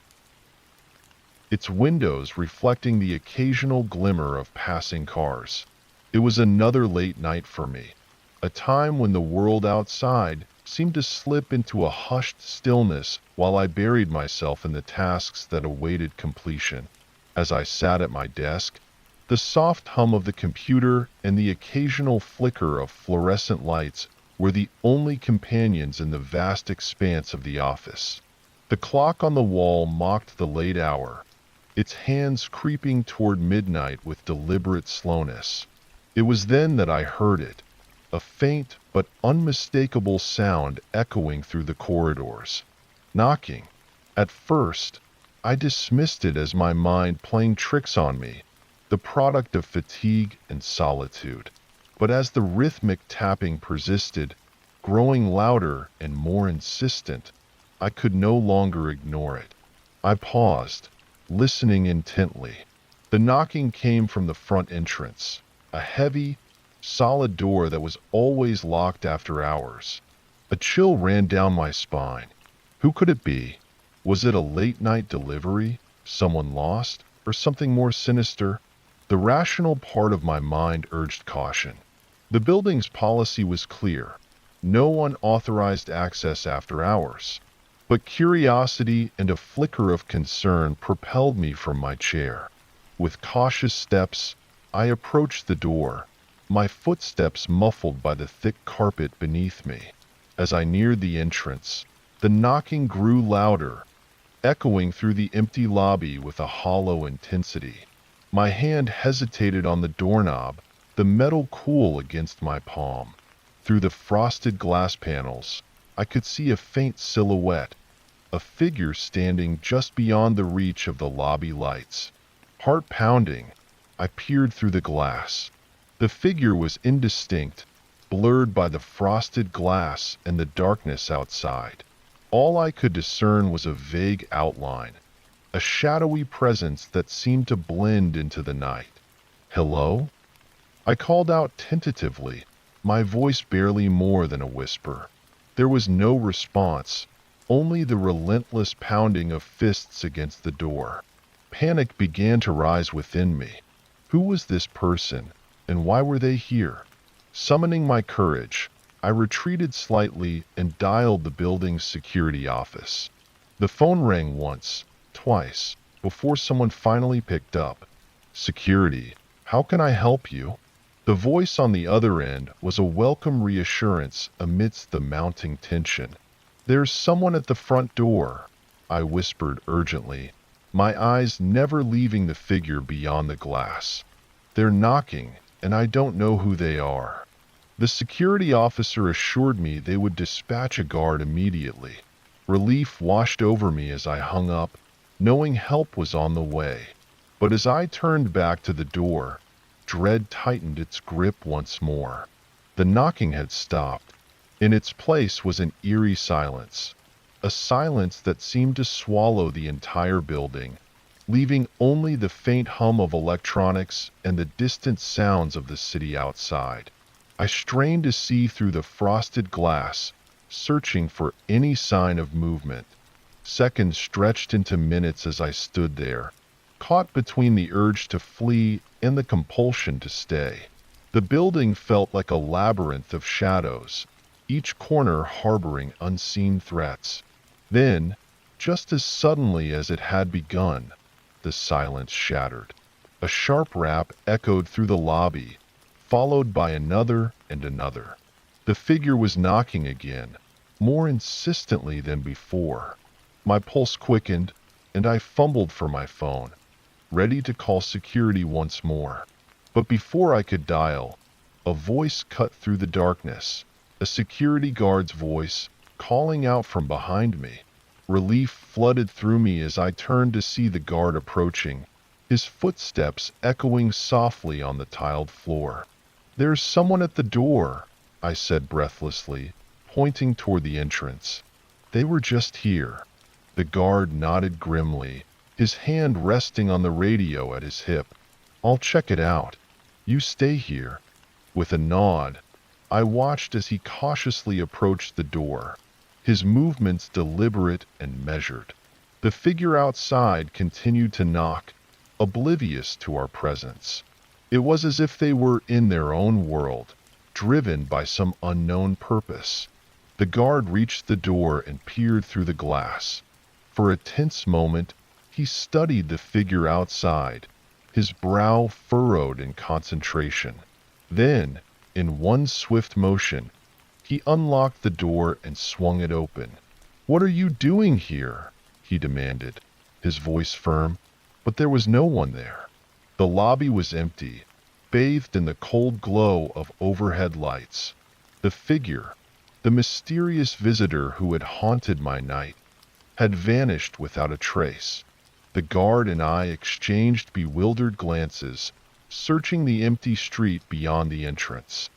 its windows reflecting the occasional glimmer of passing cars. It was another late night for me, a time when the world outside seemed to slip into a hushed stillness while I buried myself in the tasks that awaited completion. As I sat at my desk, the soft hum of the computer and the occasional flicker of fluorescent lights were the only companions in the vast expanse of the office. The clock on the wall mocked the late hour, its hands creeping toward midnight with deliberate slowness. It was then that I heard it, a faint but unmistakable sound echoing through the corridors. Knocking. At first, I dismissed it as my mind playing tricks on me, the product of fatigue and solitude. But as the rhythmic tapping persisted, growing louder and more insistent, I could no longer ignore it. I paused, listening intently. The knocking came from the front entrance, a heavy, solid door that was always locked after hours. A chill ran down my spine. Who could it be? Was it a late-night delivery, someone lost, or something more sinister? The rational part of my mind urged caution. The building's policy was clear: no unauthorized access after hours. But curiosity and a flicker of concern propelled me from my chair. With cautious steps, I approached the door, my footsteps muffled by the thick carpet beneath me. As I neared the entrance, the knocking grew louder, echoing through the empty lobby with a hollow intensity. My hand hesitated on the doorknob, the metal cool against my palm. Through the frosted glass panels, I could see a faint silhouette, a figure standing just beyond the reach of the lobby lights. Heart pounding, I peered through the glass. The figure was indistinct, blurred by the frosted glass and the darkness outside. All I could discern was a vague outline, a shadowy presence that seemed to blend into the night. "Hello?" I called out tentatively, my voice barely more than a whisper. There was no response, only the relentless pounding of fists against the door. Panic began to rise within me. Who was this person, and why were they here? Summoning my courage, I retreated slightly and dialed the building's security office. The phone rang once, twice, before someone finally picked up. "Security, how can I help you?" The voice on the other end was a welcome reassurance amidst the mounting tension. "There's someone at the front door," I whispered urgently, my eyes never leaving the figure beyond the glass. "They're knocking, and I don't know who they are." The security officer assured me they would dispatch a guard immediately. Relief washed over me as I hung up, knowing help was on the way. But as I turned back to the door, dread tightened its grip once more. The knocking had stopped. In its place was an eerie silence, a silence that seemed to swallow the entire building, leaving only the faint hum of electronics and the distant sounds of the city outside. I strained to see through the frosted glass, searching for any sign of movement. Seconds stretched into minutes as I stood there, caught between the urge to flee and the compulsion to stay. The building felt like a labyrinth of shadows, each corner harboring unseen threats. Then, just as suddenly as it had begun, the silence shattered. A sharp rap echoed through the lobby, followed by another and another. The figure was knocking again, more insistently than before. My pulse quickened, and I fumbled for my phone, ready to call security once more. But before I could dial, a voice cut through the darkness, a security guard's voice, calling out from behind me. Relief flooded through me as I turned to see the guard approaching, his footsteps echoing softly on the tiled floor. "There's someone at the door," I said breathlessly, pointing toward the entrance. "They were just here." The guard nodded grimly, his hand resting on the radio at his hip. "I'll check it out. You stay here." With a nod, I watched as he cautiously approached the door, his movements deliberate and measured. The figure outside continued to knock, oblivious to our presence. It was as if they were in their own world, driven by some unknown purpose. The guard reached the door and peered through the glass. For a tense moment, he studied the figure outside, his brow furrowed in concentration. Then, in one swift motion, he unlocked the door and swung it open. "What are you doing here?" he demanded, his voice firm, but there was no one there. The lobby was empty, bathed in the cold glow of overhead lights. The figure, the mysterious visitor who had haunted my night, had vanished without a trace. The guard and I exchanged bewildered glances, searching the empty street beyond the entrance.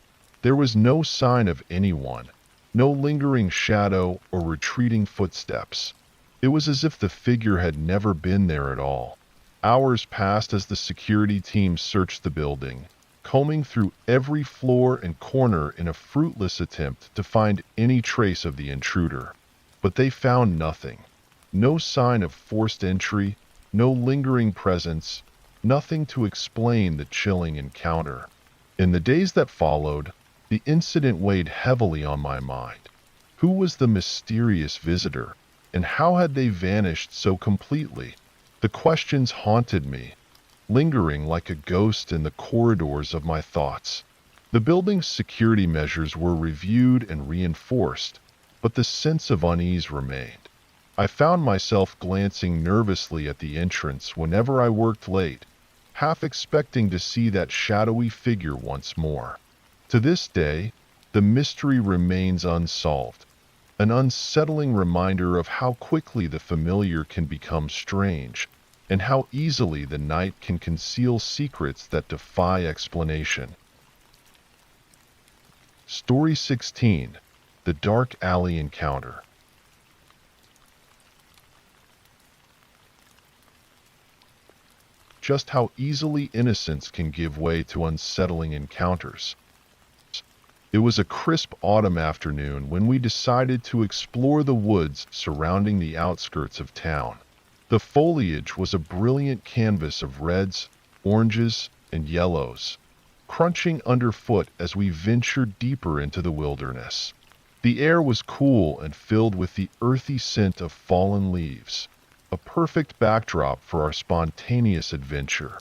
There was no sign of anyone, no lingering shadow or retreating footsteps. It was as if the figure had never been there at all. Hours passed as the security team searched the building, combing through every floor and corner in a fruitless attempt to find any trace of the intruder. But they found nothing. No sign of forced entry, no lingering presence, nothing to explain the chilling encounter. In the days that followed, the incident weighed heavily on my mind. Who was the mysterious visitor, and how had they vanished so completely? The questions haunted me, lingering like a ghost in the corridors of my thoughts. The building's security measures were reviewed and reinforced, but the sense of unease remained. I found myself glancing nervously at the entrance whenever I worked late, half expecting to see that shadowy figure once more. To this day, the mystery remains unsolved, an unsettling reminder of how quickly the familiar can become strange, and how easily the night can conceal secrets that defy explanation. Story 16: The Dark Alley Encounter. Just how easily innocence can give way to unsettling encounters. It was a crisp autumn afternoon when we decided to explore the woods surrounding the outskirts of town. The foliage was a brilliant canvas of reds, oranges, and yellows, crunching underfoot as we ventured deeper into the wilderness. The air was cool and filled with the earthy scent of fallen leaves, a perfect backdrop for our spontaneous adventure.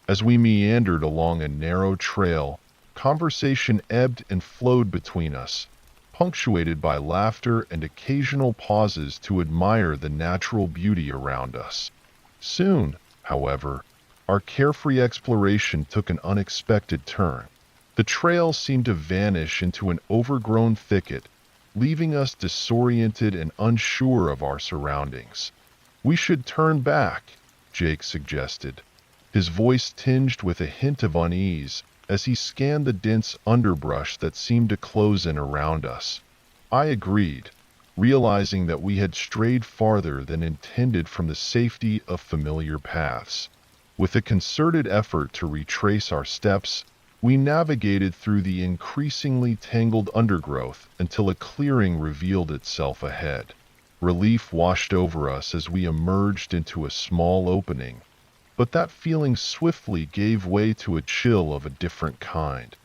As we meandered along a narrow trail, conversation ebbed and flowed between us, punctuated by laughter and occasional pauses to admire the natural beauty around us. Soon, however, our carefree exploration took an unexpected turn. The trail seemed to vanish into an overgrown thicket, leaving us disoriented and unsure of our surroundings. "We should turn back," Jake suggested, his voice tinged with a hint of unease as he scanned the dense underbrush that seemed to close in around us. I agreed, realizing that we had strayed farther than intended from the safety of familiar paths. With a concerted effort to retrace our steps, we navigated through the increasingly tangled undergrowth until a clearing revealed itself ahead. Relief washed over us as we emerged into a small opening, but that feeling swiftly gave way to a chill of a different kind.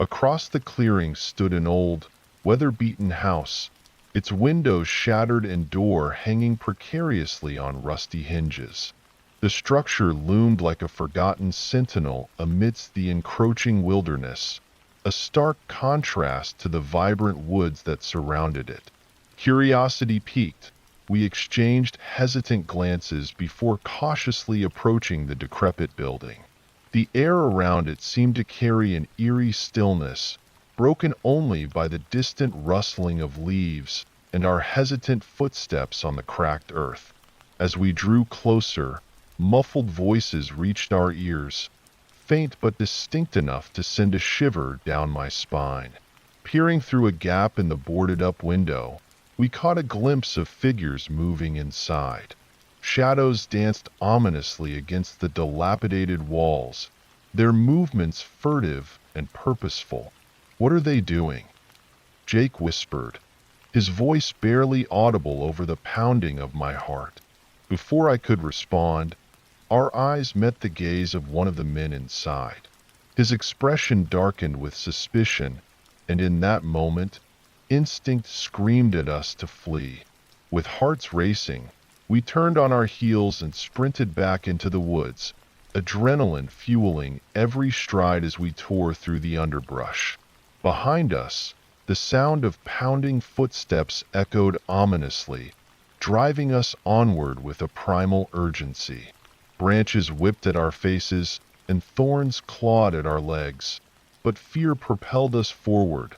Across the clearing stood an old, weather-beaten house, its windows shattered and door hanging precariously on rusty hinges. The structure loomed like a forgotten sentinel amidst the encroaching wilderness, a stark contrast to the vibrant woods that surrounded it. Curiosity piqued, we exchanged hesitant glances before cautiously approaching the decrepit building. The air around it seemed to carry an eerie stillness, broken only by the distant rustling of leaves and our hesitant footsteps on the cracked earth. As we drew closer, muffled voices reached our ears, faint but distinct enough to send a shiver down my spine. Peering through a gap in the boarded-up window, we caught a glimpse of figures moving inside. Shadows danced ominously against the dilapidated walls, their movements furtive and purposeful. "What are they doing?" Jake whispered, his voice barely audible over the pounding of my heart. Before I could respond, our eyes met the gaze of one of the men inside. His expression darkened with suspicion, and in that moment, instinct screamed at us to flee. With hearts racing, we turned on our heels and sprinted back into the woods, adrenaline fueling every stride as we tore through the underbrush. Behind us, the sound of pounding footsteps echoed ominously, driving us onward with a primal urgency. Branches whipped at our faces, and thorns clawed at our legs, but fear propelled us forward,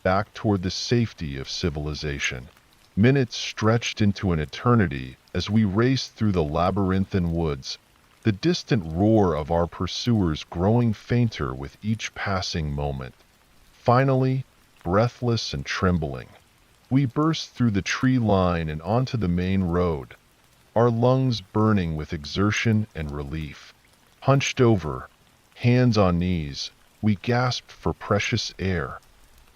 back toward the safety of civilization. Minutes stretched into an eternity as we raced through the labyrinthine woods, the distant roar of our pursuers growing fainter with each passing moment. Finally, breathless and trembling, we burst through the tree line and onto the main road, our lungs burning with exertion and relief. Hunched over, hands on knees, we gasped for precious air,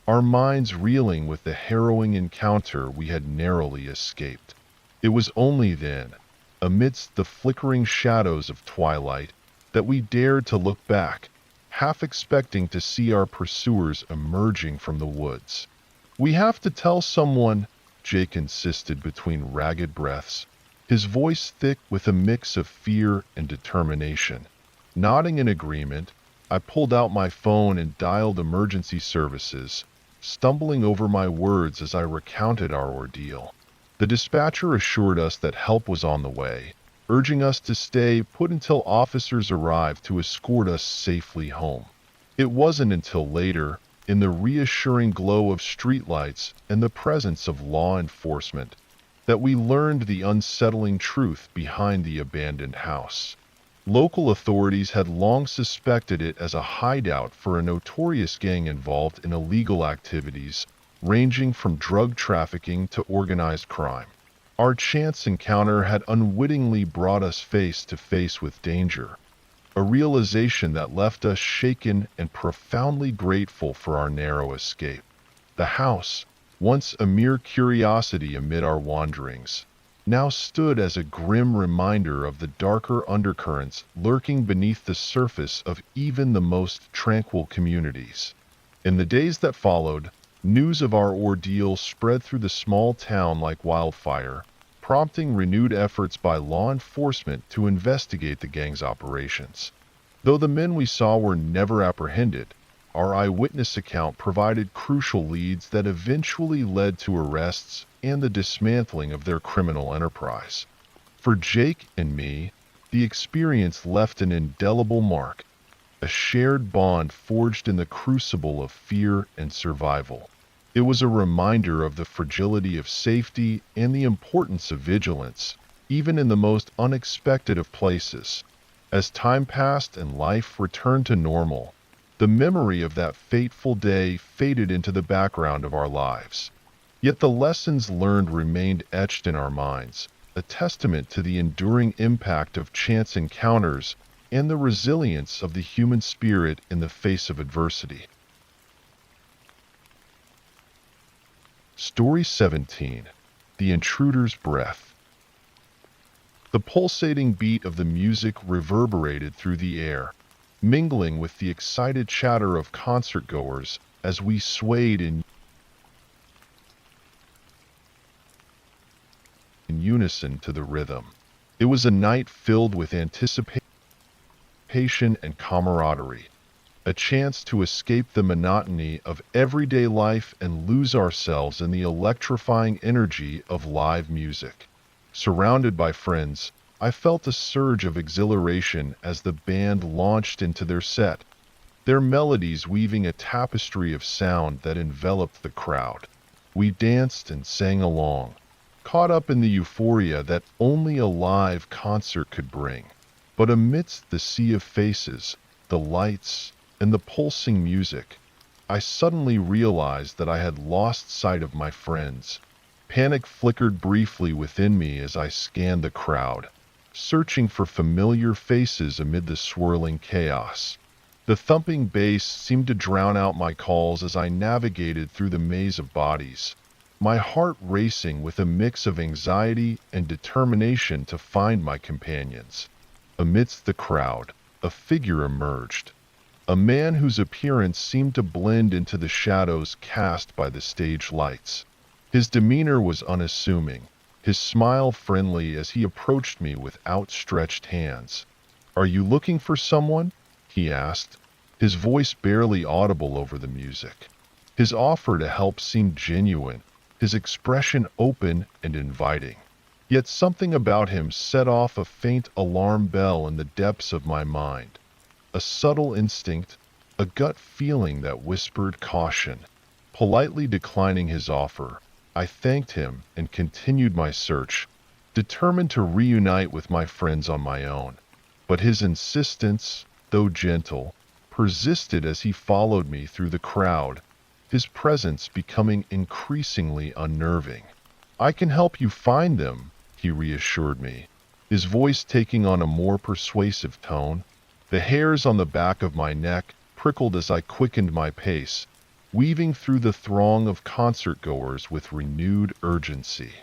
our minds reeling with the harrowing encounter we had narrowly escaped. It was only then, amidst the flickering shadows of twilight, that we dared to look back, half expecting to see our pursuers emerging from the woods. "We have to tell someone," Jake insisted between ragged breaths, his voice thick with a mix of fear and determination. Nodding in agreement, I pulled out my phone and dialed emergency services, stumbling over my words as I recounted our ordeal. The dispatcher assured us that help was on the way, urging us to stay put until officers arrived to escort us safely home. It wasn't until later, in the reassuring glow of streetlights and the presence of law enforcement, that we learned the unsettling truth behind the abandoned house. Local authorities had long suspected it as a hideout for a notorious gang involved in illegal activities ranging from drug trafficking to organized crime. Our chance encounter had unwittingly brought us face to face with danger, a realization that left us shaken and profoundly grateful for our narrow escape. The house, once a mere curiosity amid our wanderings, now stood as a grim reminder of the darker undercurrents lurking beneath the surface of even the most tranquil communities. In the days that followed, news of our ordeal spread through the small town like wildfire, prompting renewed efforts by law enforcement to investigate the gang's operations. Though the men we saw were never apprehended, our eyewitness account provided crucial leads that eventually led to arrests and the dismantling of their criminal enterprise. For Jake and me, the experience left an indelible mark, a shared bond forged in the crucible of fear and survival. It was a reminder of the fragility of safety and the importance of vigilance, even in the most unexpected of places. As time passed and life returned to normal, the memory of that fateful day faded into the background of our lives. Yet the lessons learned remained etched in our minds, a testament to the enduring impact of chance encounters and the resilience of the human spirit in the face of adversity. Story 17. The Intruder's Breath. The pulsating beat of the music reverberated through the air, mingling with the excited chatter of concertgoers as we swayed in unison to the rhythm. It was a night filled with anticipation and camaraderie, a chance to escape the monotony of everyday life and lose ourselves in the electrifying energy of live music. Surrounded by friends, I felt a surge of exhilaration as the band launched into their set, their melodies weaving a tapestry of sound that enveloped the crowd. We danced and sang along, caught up in the euphoria that only a live concert could bring. But amidst the sea of faces, the lights, and the pulsing music, I suddenly realized that I had lost sight of my friends. Panic flickered briefly within me as I scanned the crowd, searching for familiar faces amid the swirling chaos. The thumping bass seemed to drown out my calls as I navigated through the maze of bodies, my heart racing with a mix of anxiety and determination to find my companions. Amidst the crowd, a figure emerged, a man whose appearance seemed to blend into the shadows cast by the stage lights. His demeanor was unassuming, his smile friendly as he approached me with outstretched hands. "Are you looking for someone?" he asked, his voice barely audible over the music. His offer to help seemed genuine, his expression open and inviting. Yet something about him set off a faint alarm bell in the depths of my mind. A subtle instinct, a gut feeling that whispered caution. Politely declining his offer, I thanked him and continued my search, determined to reunite with my friends on my own. But his insistence, though gentle, persisted as he followed me through the crowd, his presence becoming increasingly unnerving. "I can help you find them," he reassured me, his voice taking on a more persuasive tone. The hairs on the back of my neck prickled as I quickened my pace, weaving through the throng of concertgoers with renewed urgency.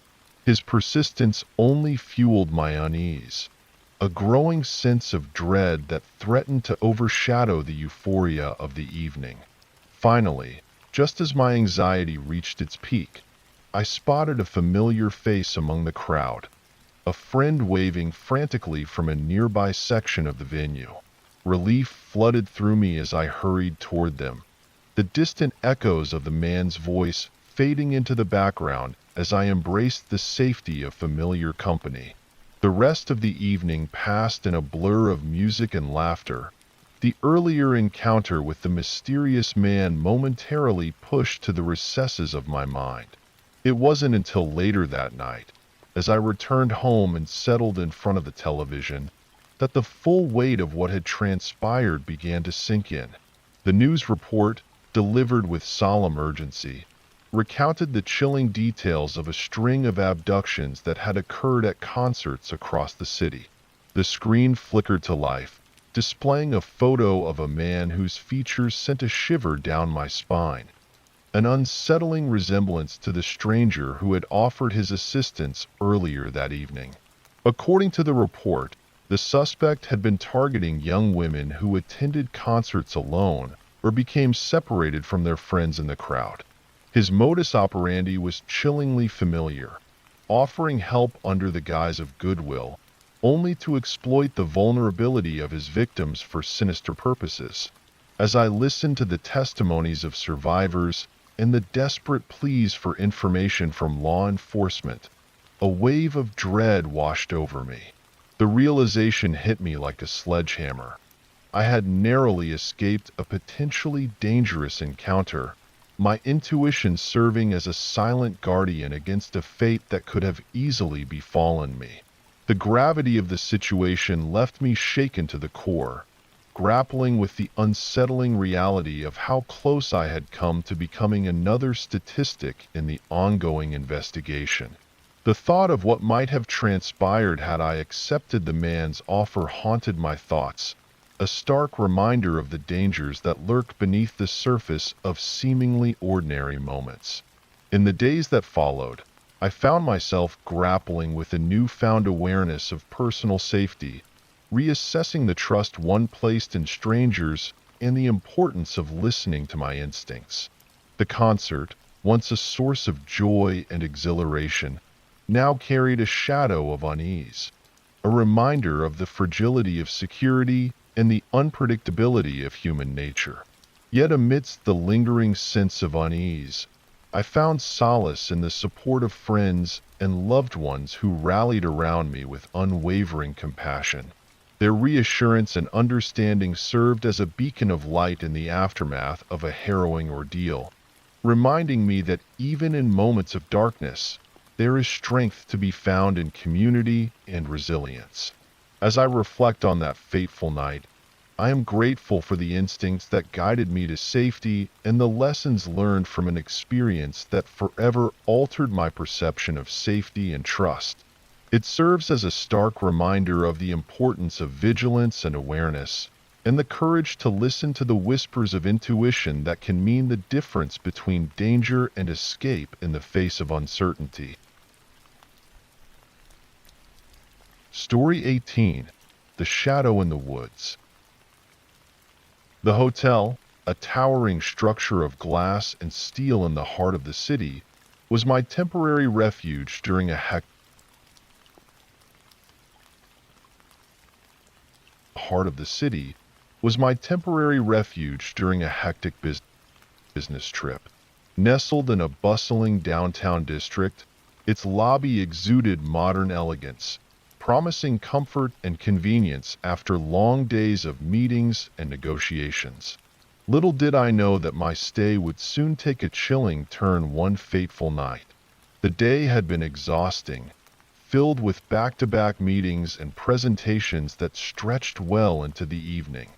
His persistence only fueled my unease, a growing sense of dread that threatened to overshadow the euphoria of the evening. Finally, just as my anxiety reached its peak, I spotted a familiar face among the crowd, a friend waving frantically from a nearby section of the venue. Relief flooded through me as I hurried toward them, the distant echoes of the man's voice fading into the background as I embraced the safety of familiar company. The rest of the evening passed in a blur of music and laughter. The earlier encounter with the mysterious man momentarily pushed to the recesses of my mind. It wasn't until later that night, as I returned home and settled in front of the television, that the full weight of what had transpired began to sink in. The news report, delivered with solemn urgency, recounted the chilling details of a string of abductions that had occurred at concerts across the city. The screen flickered to life, displaying a photo of a man whose features sent a shiver down my spine, an unsettling resemblance to the stranger who had offered his assistance earlier that evening. According to the report, the suspect had been targeting young women who attended concerts alone or became separated from their friends in the crowd. His modus operandi was chillingly familiar, offering help under the guise of goodwill, only to exploit the vulnerability of his victims for sinister purposes. As I listened to the testimonies of survivors and the desperate pleas for information from law enforcement, a wave of dread washed over me. The realization hit me like a sledgehammer. I had narrowly escaped a potentially dangerous encounter, my intuition serving as a silent guardian against a fate that could have easily befallen me. The gravity of the situation left me shaken to the core, grappling with the unsettling reality of how close I had come to becoming another statistic in the ongoing investigation. The thought of what might have transpired had I accepted the man's offer haunted my thoughts, a stark reminder of the dangers that lurk beneath the surface of seemingly ordinary moments. In the days that followed, I found myself grappling with a newfound awareness of personal safety, reassessing the trust one placed in strangers and the importance of listening to my instincts. The concert, once a source of joy and exhilaration, now carried a shadow of unease, a reminder of the fragility of security and the unpredictability of human nature. Yet amidst the lingering sense of unease, I found solace in the support of friends and loved ones who rallied around me with unwavering compassion. Their reassurance and understanding served as a beacon of light in the aftermath of a harrowing ordeal, reminding me that even in moments of darkness, there is strength to be found in community and resilience. As I reflect on that fateful night, I am grateful for the instincts that guided me to safety and the lessons learned from an experience that forever altered my perception of safety and trust. It serves as a stark reminder of the importance of vigilance and awareness, and the courage to listen to the whispers of intuition that can mean the difference between danger and escape in the face of uncertainty. Story 18: The Shadow in the Woods. The hotel, a towering structure of glass and steel in the heart of the city, was my temporary refuge during a hectic business trip. Nestled in a bustling downtown district, its lobby exuded modern elegance, promising comfort and convenience after long days of meetings and negotiations. Little did I know that my stay would soon take a chilling turn one fateful night. The day had been exhausting, filled with back-to-back meetings and presentations that stretched well into the evening.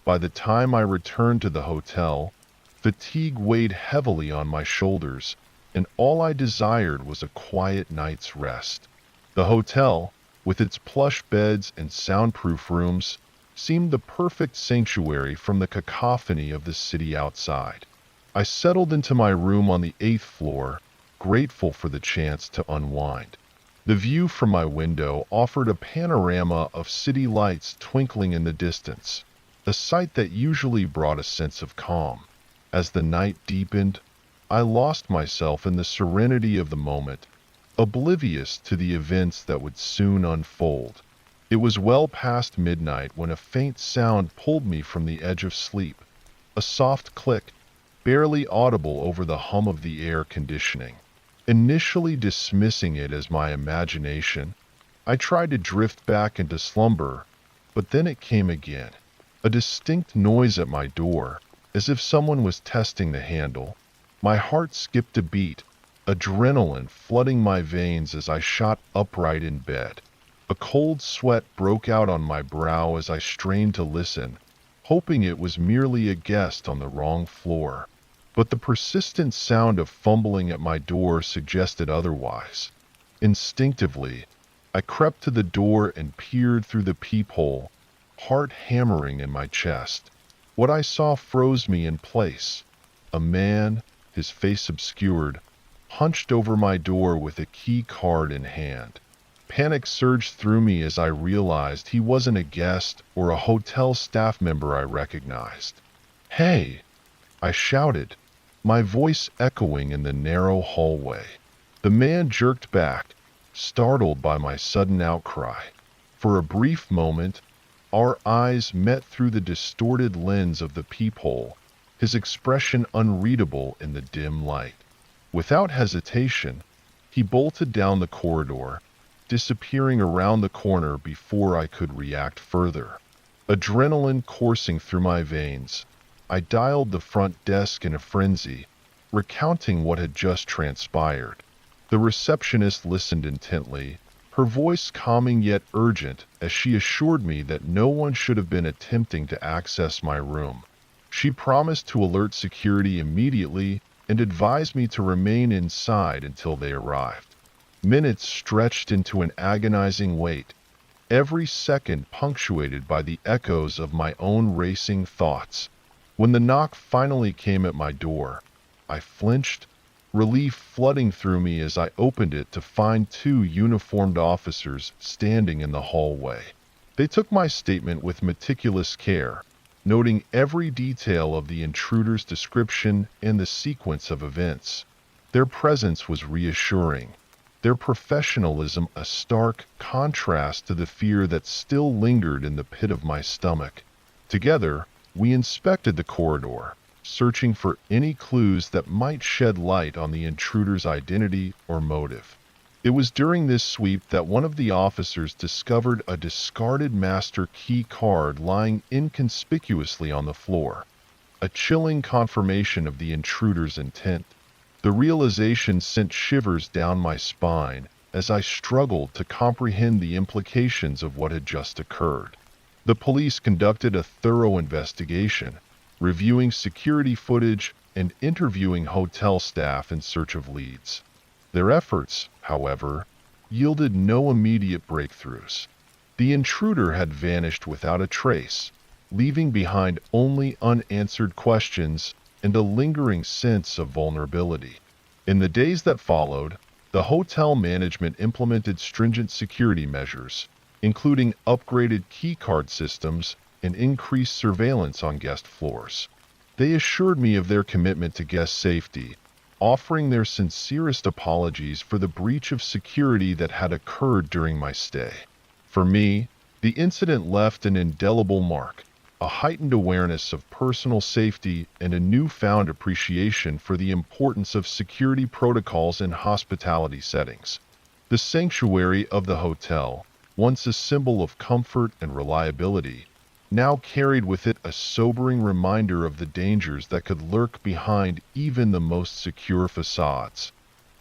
By the time I returned to the hotel, fatigue weighed heavily on my shoulders, and all I desired was a quiet night's rest. The hotel, with its plush beds and soundproof rooms, seemed the perfect sanctuary from the cacophony of the city outside. I settled into my room on the 8th floor, grateful for the chance to unwind. The view from my window offered a panorama of city lights twinkling in the distance, a sight that usually brought a sense of calm. As the night deepened, I lost myself in the serenity of the moment, oblivious to the events that would soon unfold. It was well past midnight when a faint sound pulled me from the edge of sleep. A soft click, barely audible over the hum of the air conditioning. Initially dismissing it as my imagination, I tried to drift back into slumber, but then it came again. A distinct noise at my door, as if someone was testing the handle. My heart skipped a beat, adrenaline flooding my veins as I shot upright in bed. A cold sweat broke out on my brow as I strained to listen, hoping it was merely a guest on the wrong floor. But the persistent sound of fumbling at my door suggested otherwise. Instinctively, I crept to the door and peered through the peephole, heart hammering in my chest. What I saw froze me in place. A man, his face obscured, hunched over my door with a key card in hand. Panic surged through me as I realized he wasn't a guest or a hotel staff member I recognized. "Hey!" I shouted, my voice echoing in the narrow hallway. The man jerked back, startled by my sudden outcry. For a brief moment, our eyes met through the distorted lens of the peephole, his expression unreadable in the dim light. Without hesitation, he bolted down the corridor, disappearing around the corner before I could react further. Adrenaline coursing through my veins, I dialed the front desk in a frenzy, recounting what had just transpired. The receptionist listened intently, her voice calming yet urgent as she assured me that no one should have been attempting to access my room. She promised to alert security immediately and advised me to remain inside until they arrived. Minutes stretched into an agonizing wait, every second punctuated by the echoes of my own racing thoughts. When the knock finally came at my door, I flinched, relief flooding through me as I opened it to find two uniformed officers standing in the hallway. They took my statement with meticulous care, noting every detail of the intruder's description and the sequence of events. Their presence was reassuring, their professionalism a stark contrast to the fear that still lingered in the pit of my stomach. Together, we inspected the corridor, searching for any clues that might shed light on the intruder's identity or motive. It was during this sweep that one of the officers discovered a discarded master key card lying inconspicuously on the floor, a chilling confirmation of the intruder's intent. The realization sent shivers down my spine as I struggled to comprehend the implications of what had just occurred. The police conducted a thorough investigation, reviewing security footage and interviewing hotel staff in search of leads. Their efforts, however, yielded no immediate breakthroughs. The intruder had vanished without a trace, leaving behind only unanswered questions and a lingering sense of vulnerability. In the days that followed, the hotel management implemented stringent security measures, including upgraded keycard systems and increased surveillance on guest floors. They assured me of their commitment to guest safety, offering their sincerest apologies for the breach of security that had occurred during my stay. For me, the incident left an indelible mark, a heightened awareness of personal safety and a newfound appreciation for the importance of security protocols in hospitality settings. The sanctuary of the hotel, once a symbol of comfort and reliability, now carried with it a sobering reminder of the dangers that could lurk behind even the most secure facades.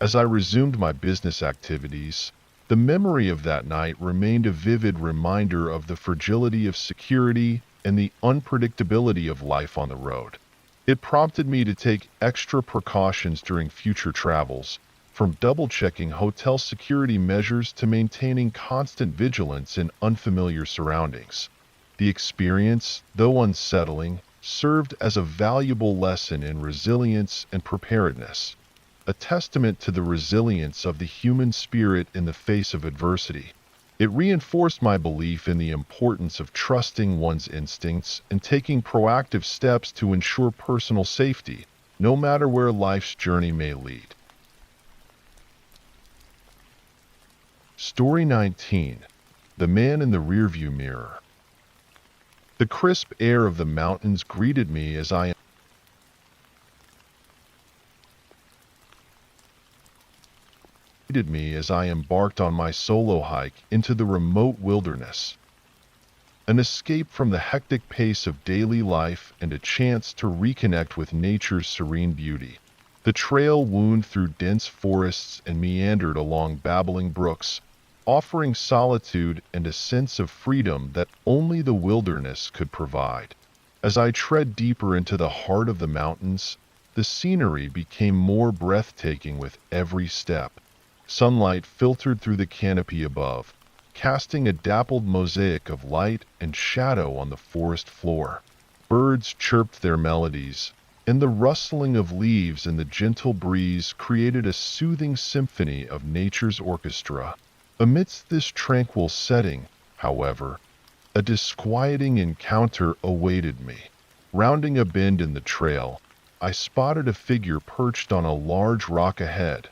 As I resumed my business activities, the memory of that night remained a vivid reminder of the fragility of security and the unpredictability of life on the road. It prompted me to take extra precautions during future travels, from double-checking hotel security measures to maintaining constant vigilance in unfamiliar surroundings. The experience, though unsettling, served as a valuable lesson in resilience and preparedness, a testament to the resilience of the human spirit in the face of adversity. It reinforced my belief in the importance of trusting one's instincts and taking proactive steps to ensure personal safety, no matter where life's journey may lead. Story 19. The man in the rearview mirror. The crisp air of the mountains greeted me as I embarked on my solo hike into the remote wilderness. An escape from the hectic pace of daily life and a chance to reconnect with nature's serene beauty. The trail wound through dense forests and meandered along babbling brooks, offering solitude and a sense of freedom that only the wilderness could provide. As I tread deeper into the heart of the mountains, the scenery became more breathtaking with every step. Sunlight filtered through the canopy above, casting a dappled mosaic of light and shadow on the forest floor. Birds chirped their melodies, and the rustling of leaves in the gentle breeze created a soothing symphony of nature's orchestra. Amidst this tranquil setting, however, a disquieting encounter awaited me. Rounding a bend in the trail, I spotted a figure perched on a large rock ahead.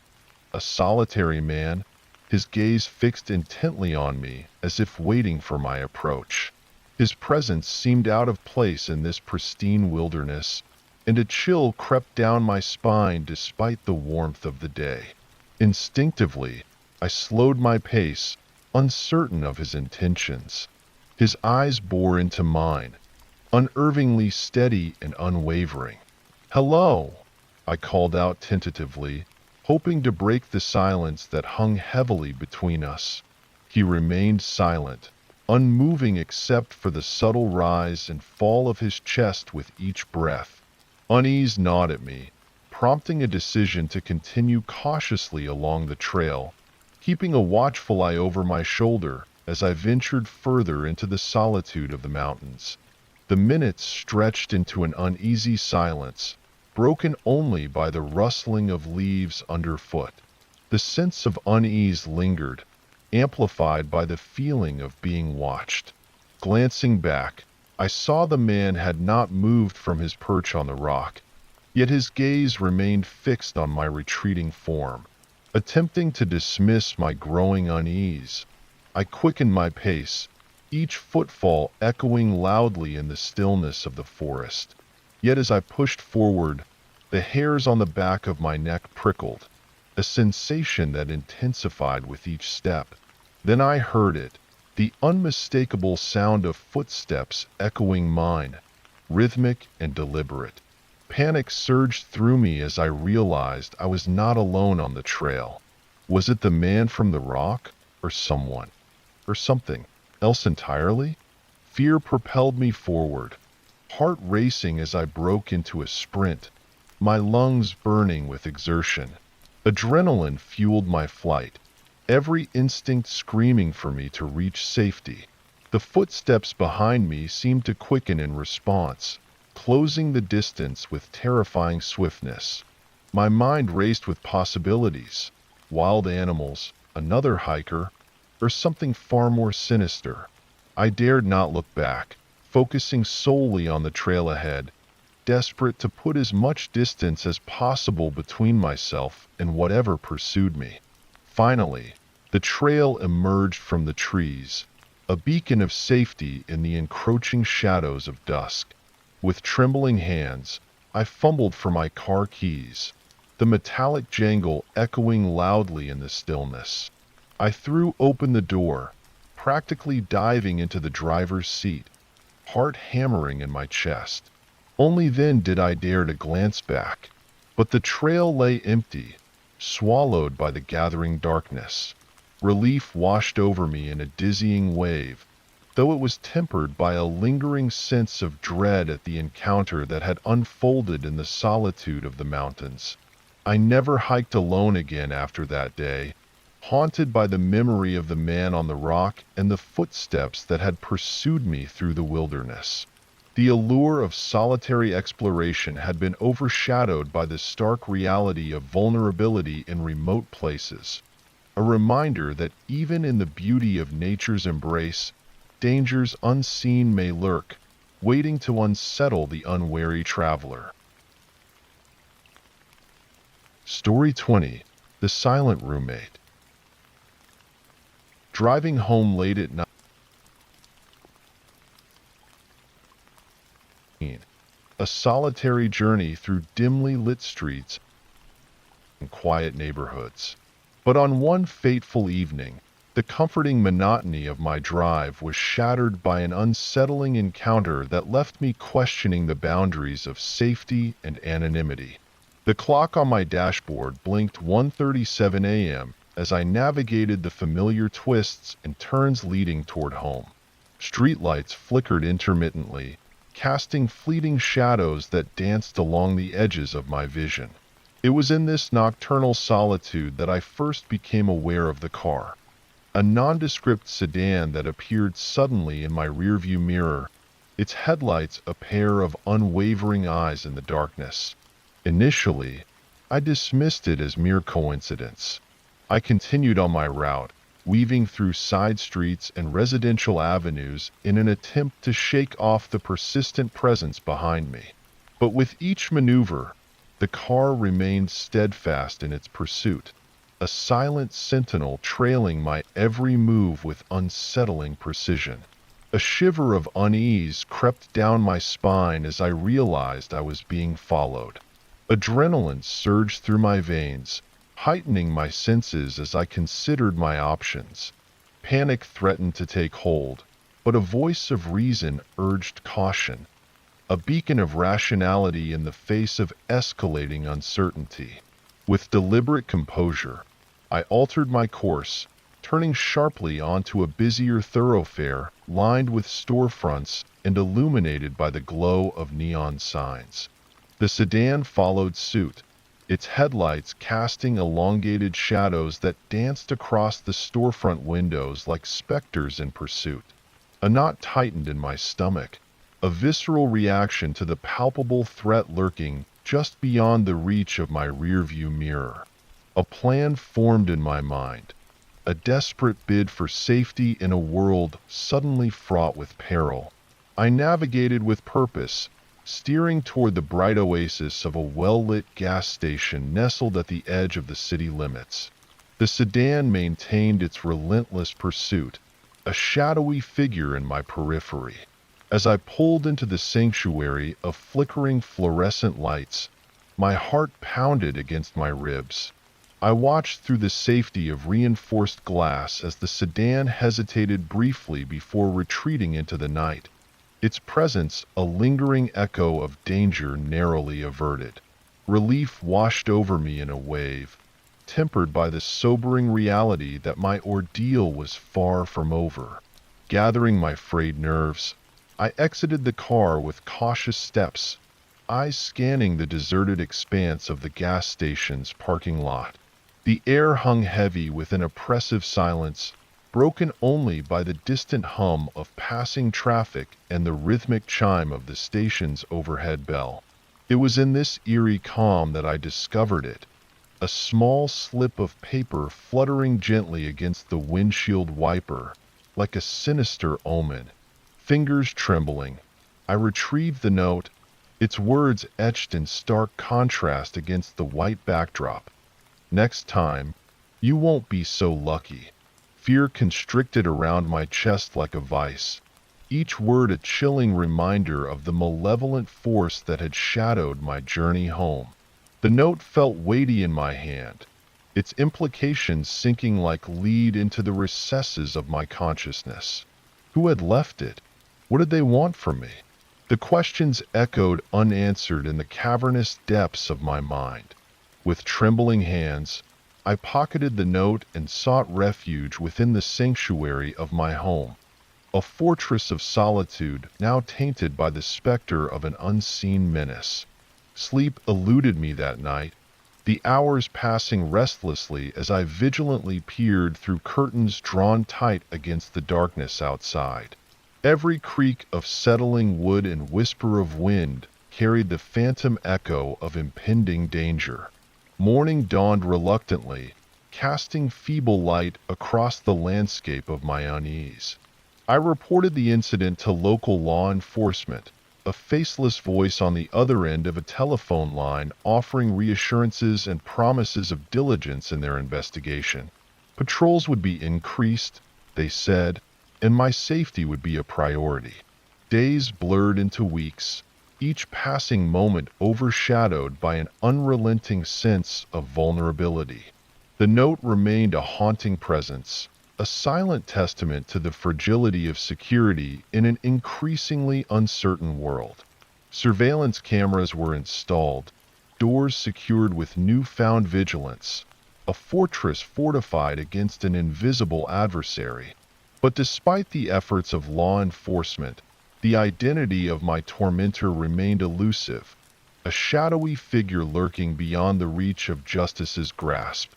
A solitary man, his gaze fixed intently on me as if waiting for my approach. His presence seemed out of place in this pristine wilderness, and a chill crept down my spine despite the warmth of the day. Instinctively, I slowed my pace, uncertain of his intentions. His eyes bore into mine, unervingly steady and unwavering. "Hello," I called out tentatively, hoping to break the silence that hung heavily between us. He remained silent, unmoving except for the subtle rise and fall of his chest with each breath. Unease gnawed at me, prompting a decision to continue cautiously along the trail, keeping a watchful eye over my shoulder as I ventured further into the solitude of the mountains. The minutes stretched into an uneasy silence, broken only by the rustling of leaves underfoot. The sense of unease lingered, amplified by the feeling of being watched. Glancing back, I saw the man had not moved from his perch on the rock, yet his gaze remained fixed on my retreating form. Attempting to dismiss my growing unease, I quickened my pace, each footfall echoing loudly in the stillness of the forest. Yet as I pushed forward, the hairs on the back of my neck prickled, a sensation that intensified with each step. Then I heard it, the unmistakable sound of footsteps echoing mine, rhythmic and deliberate. Panic surged through me as I realized I was not alone on the trail. Was it the man from the rock, or someone, or something else entirely? Fear propelled me forward, heart racing as I broke into a sprint, my lungs burning with exertion. Adrenaline fueled my flight, every instinct screaming for me to reach safety. The footsteps behind me seemed to quicken in response, closing the distance with terrifying swiftness. My mind raced with possibilities: wild animals, another hiker, or something far more sinister. I dared not look back, focusing solely on the trail ahead, desperate to put as much distance as possible between myself and whatever pursued me. Finally, the trail emerged from the trees, a beacon of safety in the encroaching shadows of dusk. With trembling hands, I fumbled for my car keys, the metallic jangle echoing loudly in the stillness. I threw open the door, practically diving into the driver's seat, heart hammering in my chest. Only then did I dare to glance back, but the trail lay empty, swallowed by the gathering darkness. Relief washed over me in a dizzying wave, though it was tempered by a lingering sense of dread at the encounter that had unfolded in the solitude of the mountains. I never hiked alone again after that day, haunted by the memory of the man on the rock and the footsteps that had pursued me through the wilderness. The allure of solitary exploration had been overshadowed by the stark reality of vulnerability in remote places, a reminder that even in the beauty of nature's embrace, dangers unseen may lurk, waiting to unsettle the unwary traveler. Story 20. The Silent Roommate. Driving home late at night, A solitary journey through dimly lit streets and quiet neighborhoods. But on one fateful evening, the comforting monotony of my drive was shattered by an unsettling encounter that left me questioning the boundaries of safety and anonymity. The clock on my dashboard blinked 1:37 a.m. as I navigated the familiar twists and turns leading toward home. Streetlights flickered intermittently, casting fleeting shadows that danced along the edges of my vision. It was in this nocturnal solitude that I first became aware of the car. A nondescript sedan that appeared suddenly in my rearview mirror, its headlights a pair of unwavering eyes in the darkness. Initially, I dismissed it as mere coincidence. I continued on my route, weaving through side streets and residential avenues in an attempt to shake off the persistent presence behind me. But with each maneuver, the car remained steadfast in its pursuit, a silent sentinel trailing my every move with unsettling precision. A shiver of unease crept down my spine as I realized I was being followed. Adrenaline surged through my veins, heightening my senses as I considered my options. Panic threatened to take hold, but a voice of reason urged caution, a beacon of rationality in the face of escalating uncertainty. With deliberate composure, I altered my course, turning sharply onto a busier thoroughfare lined with storefronts and illuminated by the glow of neon signs. The sedan followed suit, its headlights casting elongated shadows that danced across the storefront windows like specters in pursuit. A knot tightened in my stomach, a visceral reaction to the palpable threat lurking just beyond the reach of my rearview mirror. A plan formed in my mind, a desperate bid for safety in a world suddenly fraught with peril. I navigated with purpose, steering toward the bright oasis of a well-lit gas station nestled at the edge of the city limits. The sedan maintained its relentless pursuit, a shadowy figure in my periphery. As I pulled into the sanctuary of flickering fluorescent lights, my heart pounded against my ribs. I watched through the safety of reinforced glass as the sedan hesitated briefly before retreating into the night, its presence a lingering echo of danger narrowly averted. Relief washed over me in a wave, tempered by the sobering reality that my ordeal was far from over. Gathering my frayed nerves, I exited the car with cautious steps, eyes scanning the deserted expanse of the gas station's parking lot. The air hung heavy with an oppressive silence, broken only by the distant hum of passing traffic and the rhythmic chime of the station's overhead bell. It was in this eerie calm that I discovered it, a small slip of paper fluttering gently against the windshield wiper, like a sinister omen. Fingers trembling, I retrieved the note, its words etched in stark contrast against the white backdrop. Next time, you won't be so lucky. Fear constricted around my chest like a vice, each word a chilling reminder of the malevolent force that had shadowed my journey home. The note felt weighty in my hand, its implications sinking like lead into the recesses of my consciousness. Who had left it? What did they want from me? The questions echoed unanswered in the cavernous depths of my mind. With trembling hands, I pocketed the note and sought refuge within the sanctuary of my home, a fortress of solitude now tainted by the specter of an unseen menace. Sleep eluded me that night, the hours passing restlessly as I vigilantly peered through curtains drawn tight against the darkness outside. Every creak of settling wood and whisper of wind carried the phantom echo of impending danger. Morning dawned reluctantly, casting feeble light across the landscape of my unease. I reported the incident to local law enforcement, a faceless voice on the other end of a telephone line offering reassurances and promises of diligence in their investigation. Patrols would be increased, they said, and my safety would be a priority. Days blurred into weeks, each passing moment overshadowed by an unrelenting sense of vulnerability. The note remained a haunting presence, a silent testament to the fragility of security in an increasingly uncertain world. Surveillance cameras were installed, doors secured with newfound vigilance, a fortress fortified against an invisible adversary. But despite the efforts of law enforcement, the identity of my tormentor remained elusive, a shadowy figure lurking beyond the reach of justice's grasp.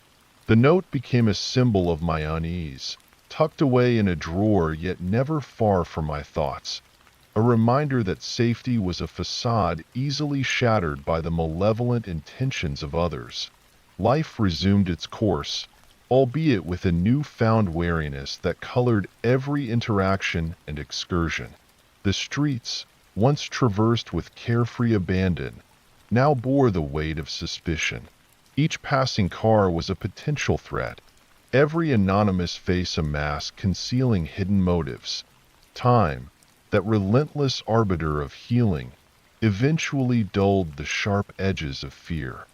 The note became a symbol of my unease, tucked away in a drawer yet never far from my thoughts, a reminder that safety was a facade easily shattered by the malevolent intentions of others. Life resumed its course, albeit with a newfound wariness that colored every interaction and excursion. The streets, once traversed with carefree abandon, now bore the weight of suspicion. Each passing car was a potential threat, every anonymous face a mask concealing hidden motives. Time, that relentless arbiter of healing, eventually dulled the sharp edges of fear.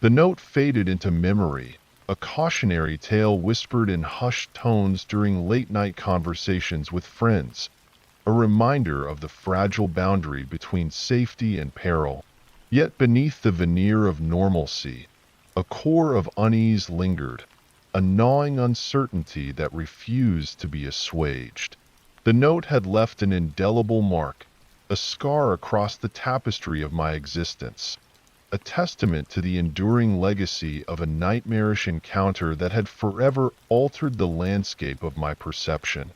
The note faded into memory, a cautionary tale whispered in hushed tones during late-night conversations with friends, a reminder of the fragile boundary between safety and peril. Yet beneath the veneer of normalcy, a core of unease lingered, a gnawing uncertainty that refused to be assuaged. The note had left an indelible mark, a scar across the tapestry of my existence, a testament to the enduring legacy of a nightmarish encounter that had forever altered the landscape of my perception.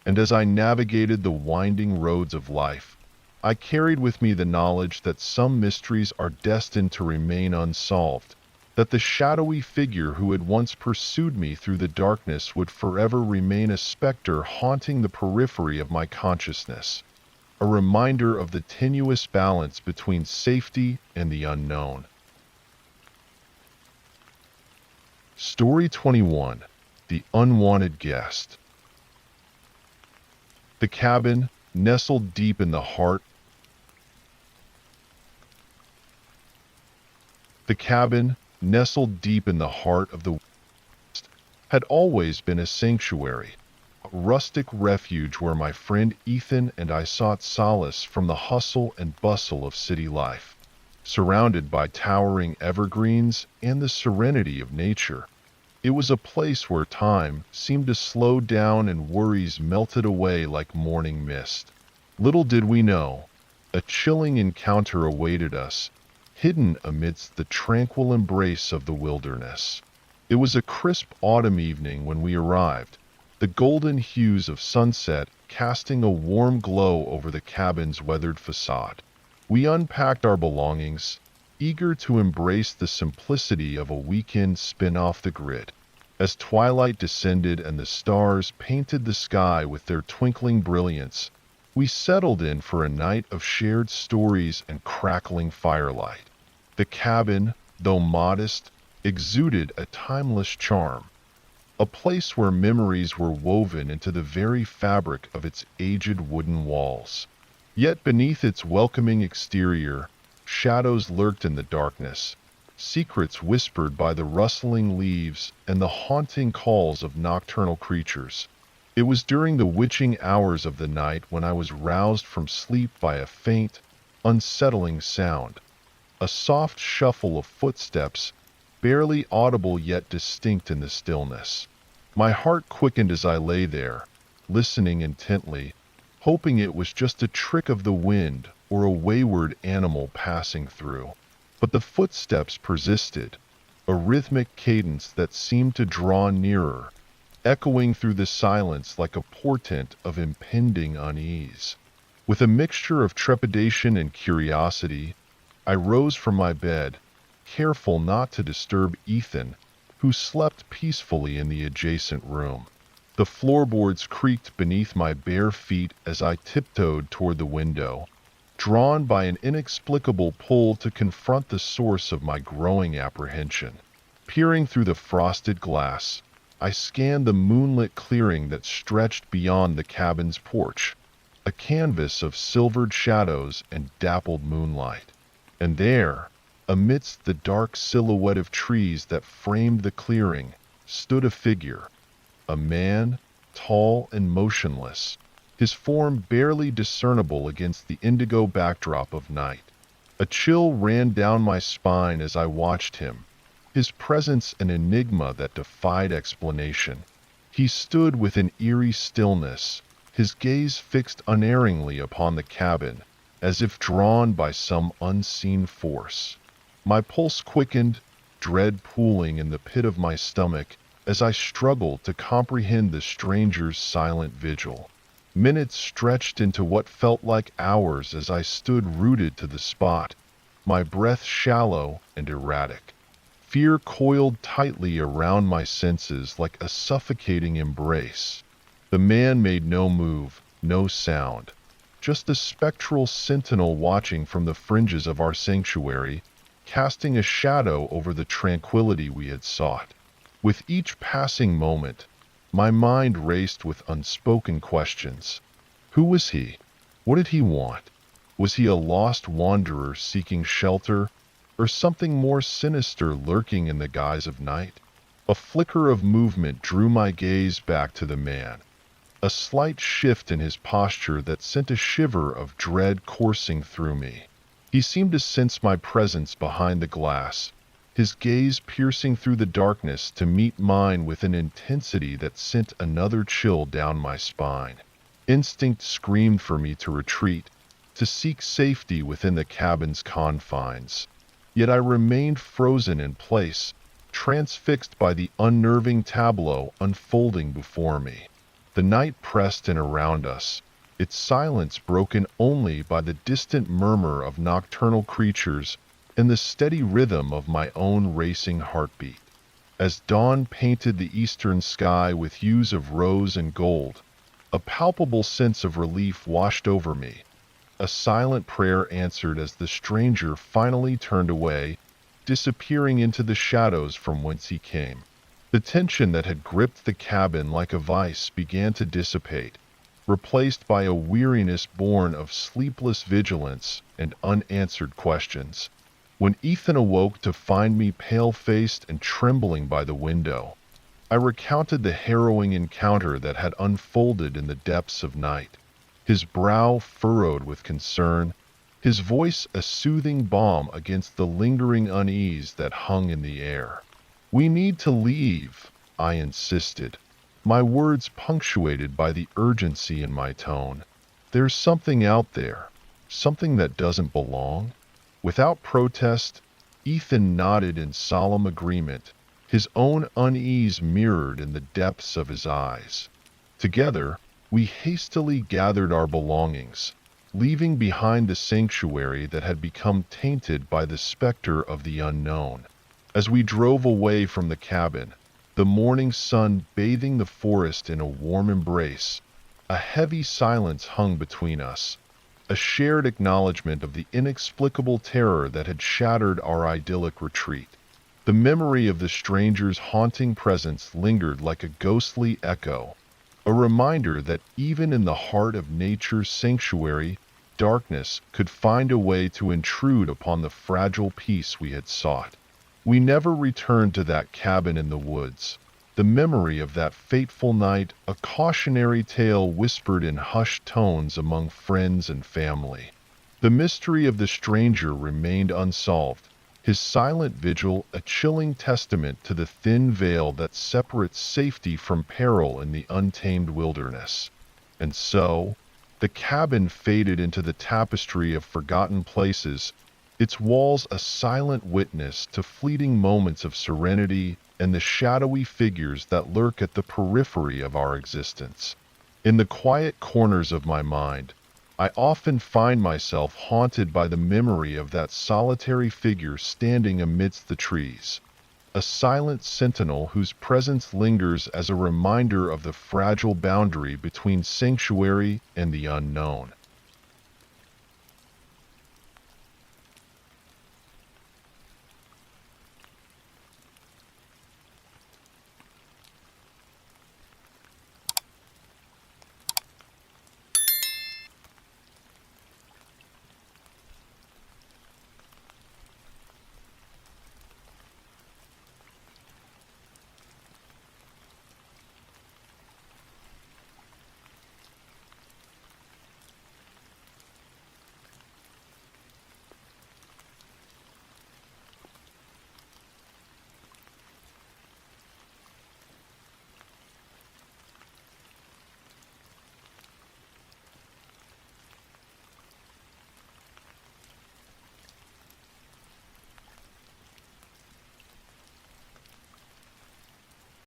And as I navigated the winding roads of life, I carried with me the knowledge that some mysteries are destined to remain unsolved, that the shadowy figure who had once pursued me through the darkness would forever remain a specter haunting the periphery of my consciousness, a reminder of the tenuous balance between safety and the unknown. Story 21: The Unwanted Guest. The cabin, nestled deep in the heart of the West, had always been a sanctuary, a rustic refuge where my friend Ethan and I sought solace from the hustle and bustle of city life. Surrounded by towering evergreens and the serenity of nature, it was a place where time seemed to slow down and worries melted away like morning mist. Little did we know, a chilling encounter awaited us, hidden amidst the tranquil embrace of the wilderness. It was a crisp autumn evening when we arrived, the golden hues of sunset casting a warm glow over the cabin's weathered facade. We unpacked our belongings, eager to embrace the simplicity of a weekend spin off the grid. As twilight descended and the stars painted the sky with their twinkling brilliance, we settled in for a night of shared stories and crackling firelight. The cabin, though modest, exuded a timeless charm, a place where memories were woven into the very fabric of its aged wooden walls. Yet beneath its welcoming exterior, shadows lurked in the darkness, secrets whispered by the rustling leaves and the haunting calls of nocturnal creatures. It was during the witching hours of the night when I was roused from sleep by a faint, unsettling sound, a soft shuffle of footsteps, barely audible yet distinct in the stillness. My heart quickened as I lay there, listening intently, hoping it was just a trick of the wind or a wayward animal passing through. But the footsteps persisted, a rhythmic cadence that seemed to draw nearer, echoing through the silence like a portent of impending unease. With a mixture of trepidation and curiosity, I rose from my bed, careful not to disturb Ethan, who slept peacefully in the adjacent room. The floorboards creaked beneath my bare feet as I tiptoed toward the window, drawn by an inexplicable pull to confront the source of my growing apprehension. Peering through the frosted glass, I scanned the moonlit clearing that stretched beyond the cabin's porch. a canvas of silvered shadows and dappled moonlight. And there, amidst the dark silhouette of trees that framed the clearing, stood a figure, a man, tall and motionless, his form barely discernible against the indigo backdrop of night. A chill ran down my spine as I watched him, his presence an enigma that defied explanation. He stood with an eerie stillness, his gaze fixed unerringly upon the cabin, as if drawn by some unseen force. My pulse quickened, dread pooling in the pit of my stomach as I struggled to comprehend the stranger's silent vigil. Minutes stretched into what felt like hours as I stood rooted to the spot, my breath shallow and erratic. Fear coiled tightly around my senses like a suffocating embrace. The man made no move, no sound, just a spectral sentinel watching from the fringes of our sanctuary, casting a shadow over the tranquility we had sought. With each passing moment, my mind raced with unspoken questions. Who was he? What did he want? Was he a lost wanderer seeking shelter, or something more sinister lurking in the guise of night? A flicker of movement drew my gaze back to the man, a slight shift in his posture that sent a shiver of dread coursing through me. He seemed to sense my presence behind the glass, his gaze piercing through the darkness to meet mine with an intensity that sent another chill down my spine. Instinct screamed for me to retreat, to seek safety within the cabin's confines. Yet I remained frozen in place, transfixed by the unnerving tableau unfolding before me. The night pressed in around us, its silence broken only by the distant murmur of nocturnal creatures and the steady rhythm of my own racing heartbeat. As dawn painted the eastern sky with hues of rose and gold, a palpable sense of relief washed over me. A silent prayer answered as the stranger finally turned away, disappearing into the shadows from whence he came. The tension that had gripped the cabin like a vice began to dissipate, replaced by a weariness born of sleepless vigilance and unanswered questions. When Ethan awoke to find me pale-faced and trembling by the window, I recounted the harrowing encounter that had unfolded in the depths of night, his brow furrowed with concern, his voice a soothing balm against the lingering unease that hung in the air. "We need to leave," I insisted, my words punctuated by the urgency in my tone. "There's something out there, something that doesn't belong." Without protest, Ethan nodded in solemn agreement, his own unease mirrored in the depths of his eyes. Together, we hastily gathered our belongings, leaving behind the sanctuary that had become tainted by the specter of the unknown. As we drove away from the cabin, the morning sun bathing the forest in a warm embrace, a heavy silence hung between us, a shared acknowledgement of the inexplicable terror that had shattered our idyllic retreat. The memory of the stranger's haunting presence lingered like a ghostly echo, a reminder that even in the heart of nature's sanctuary, darkness could find a way to intrude upon the fragile peace we had sought. We never returned to that cabin in the woods. The memory of that fateful night, a cautionary tale whispered in hushed tones among friends and family. The mystery of the stranger remained unsolved, his silent vigil a chilling testament to the thin veil that separates safety from peril in the untamed wilderness. And so, the cabin faded into the tapestry of forgotten places, its walls a silent witness to fleeting moments of serenity and the shadowy figures that lurk at the periphery of our existence. In the quiet corners of my mind, I often find myself haunted by the memory of that solitary figure standing amidst the trees, a silent sentinel whose presence lingers as a reminder of the fragile boundary between sanctuary and the unknown.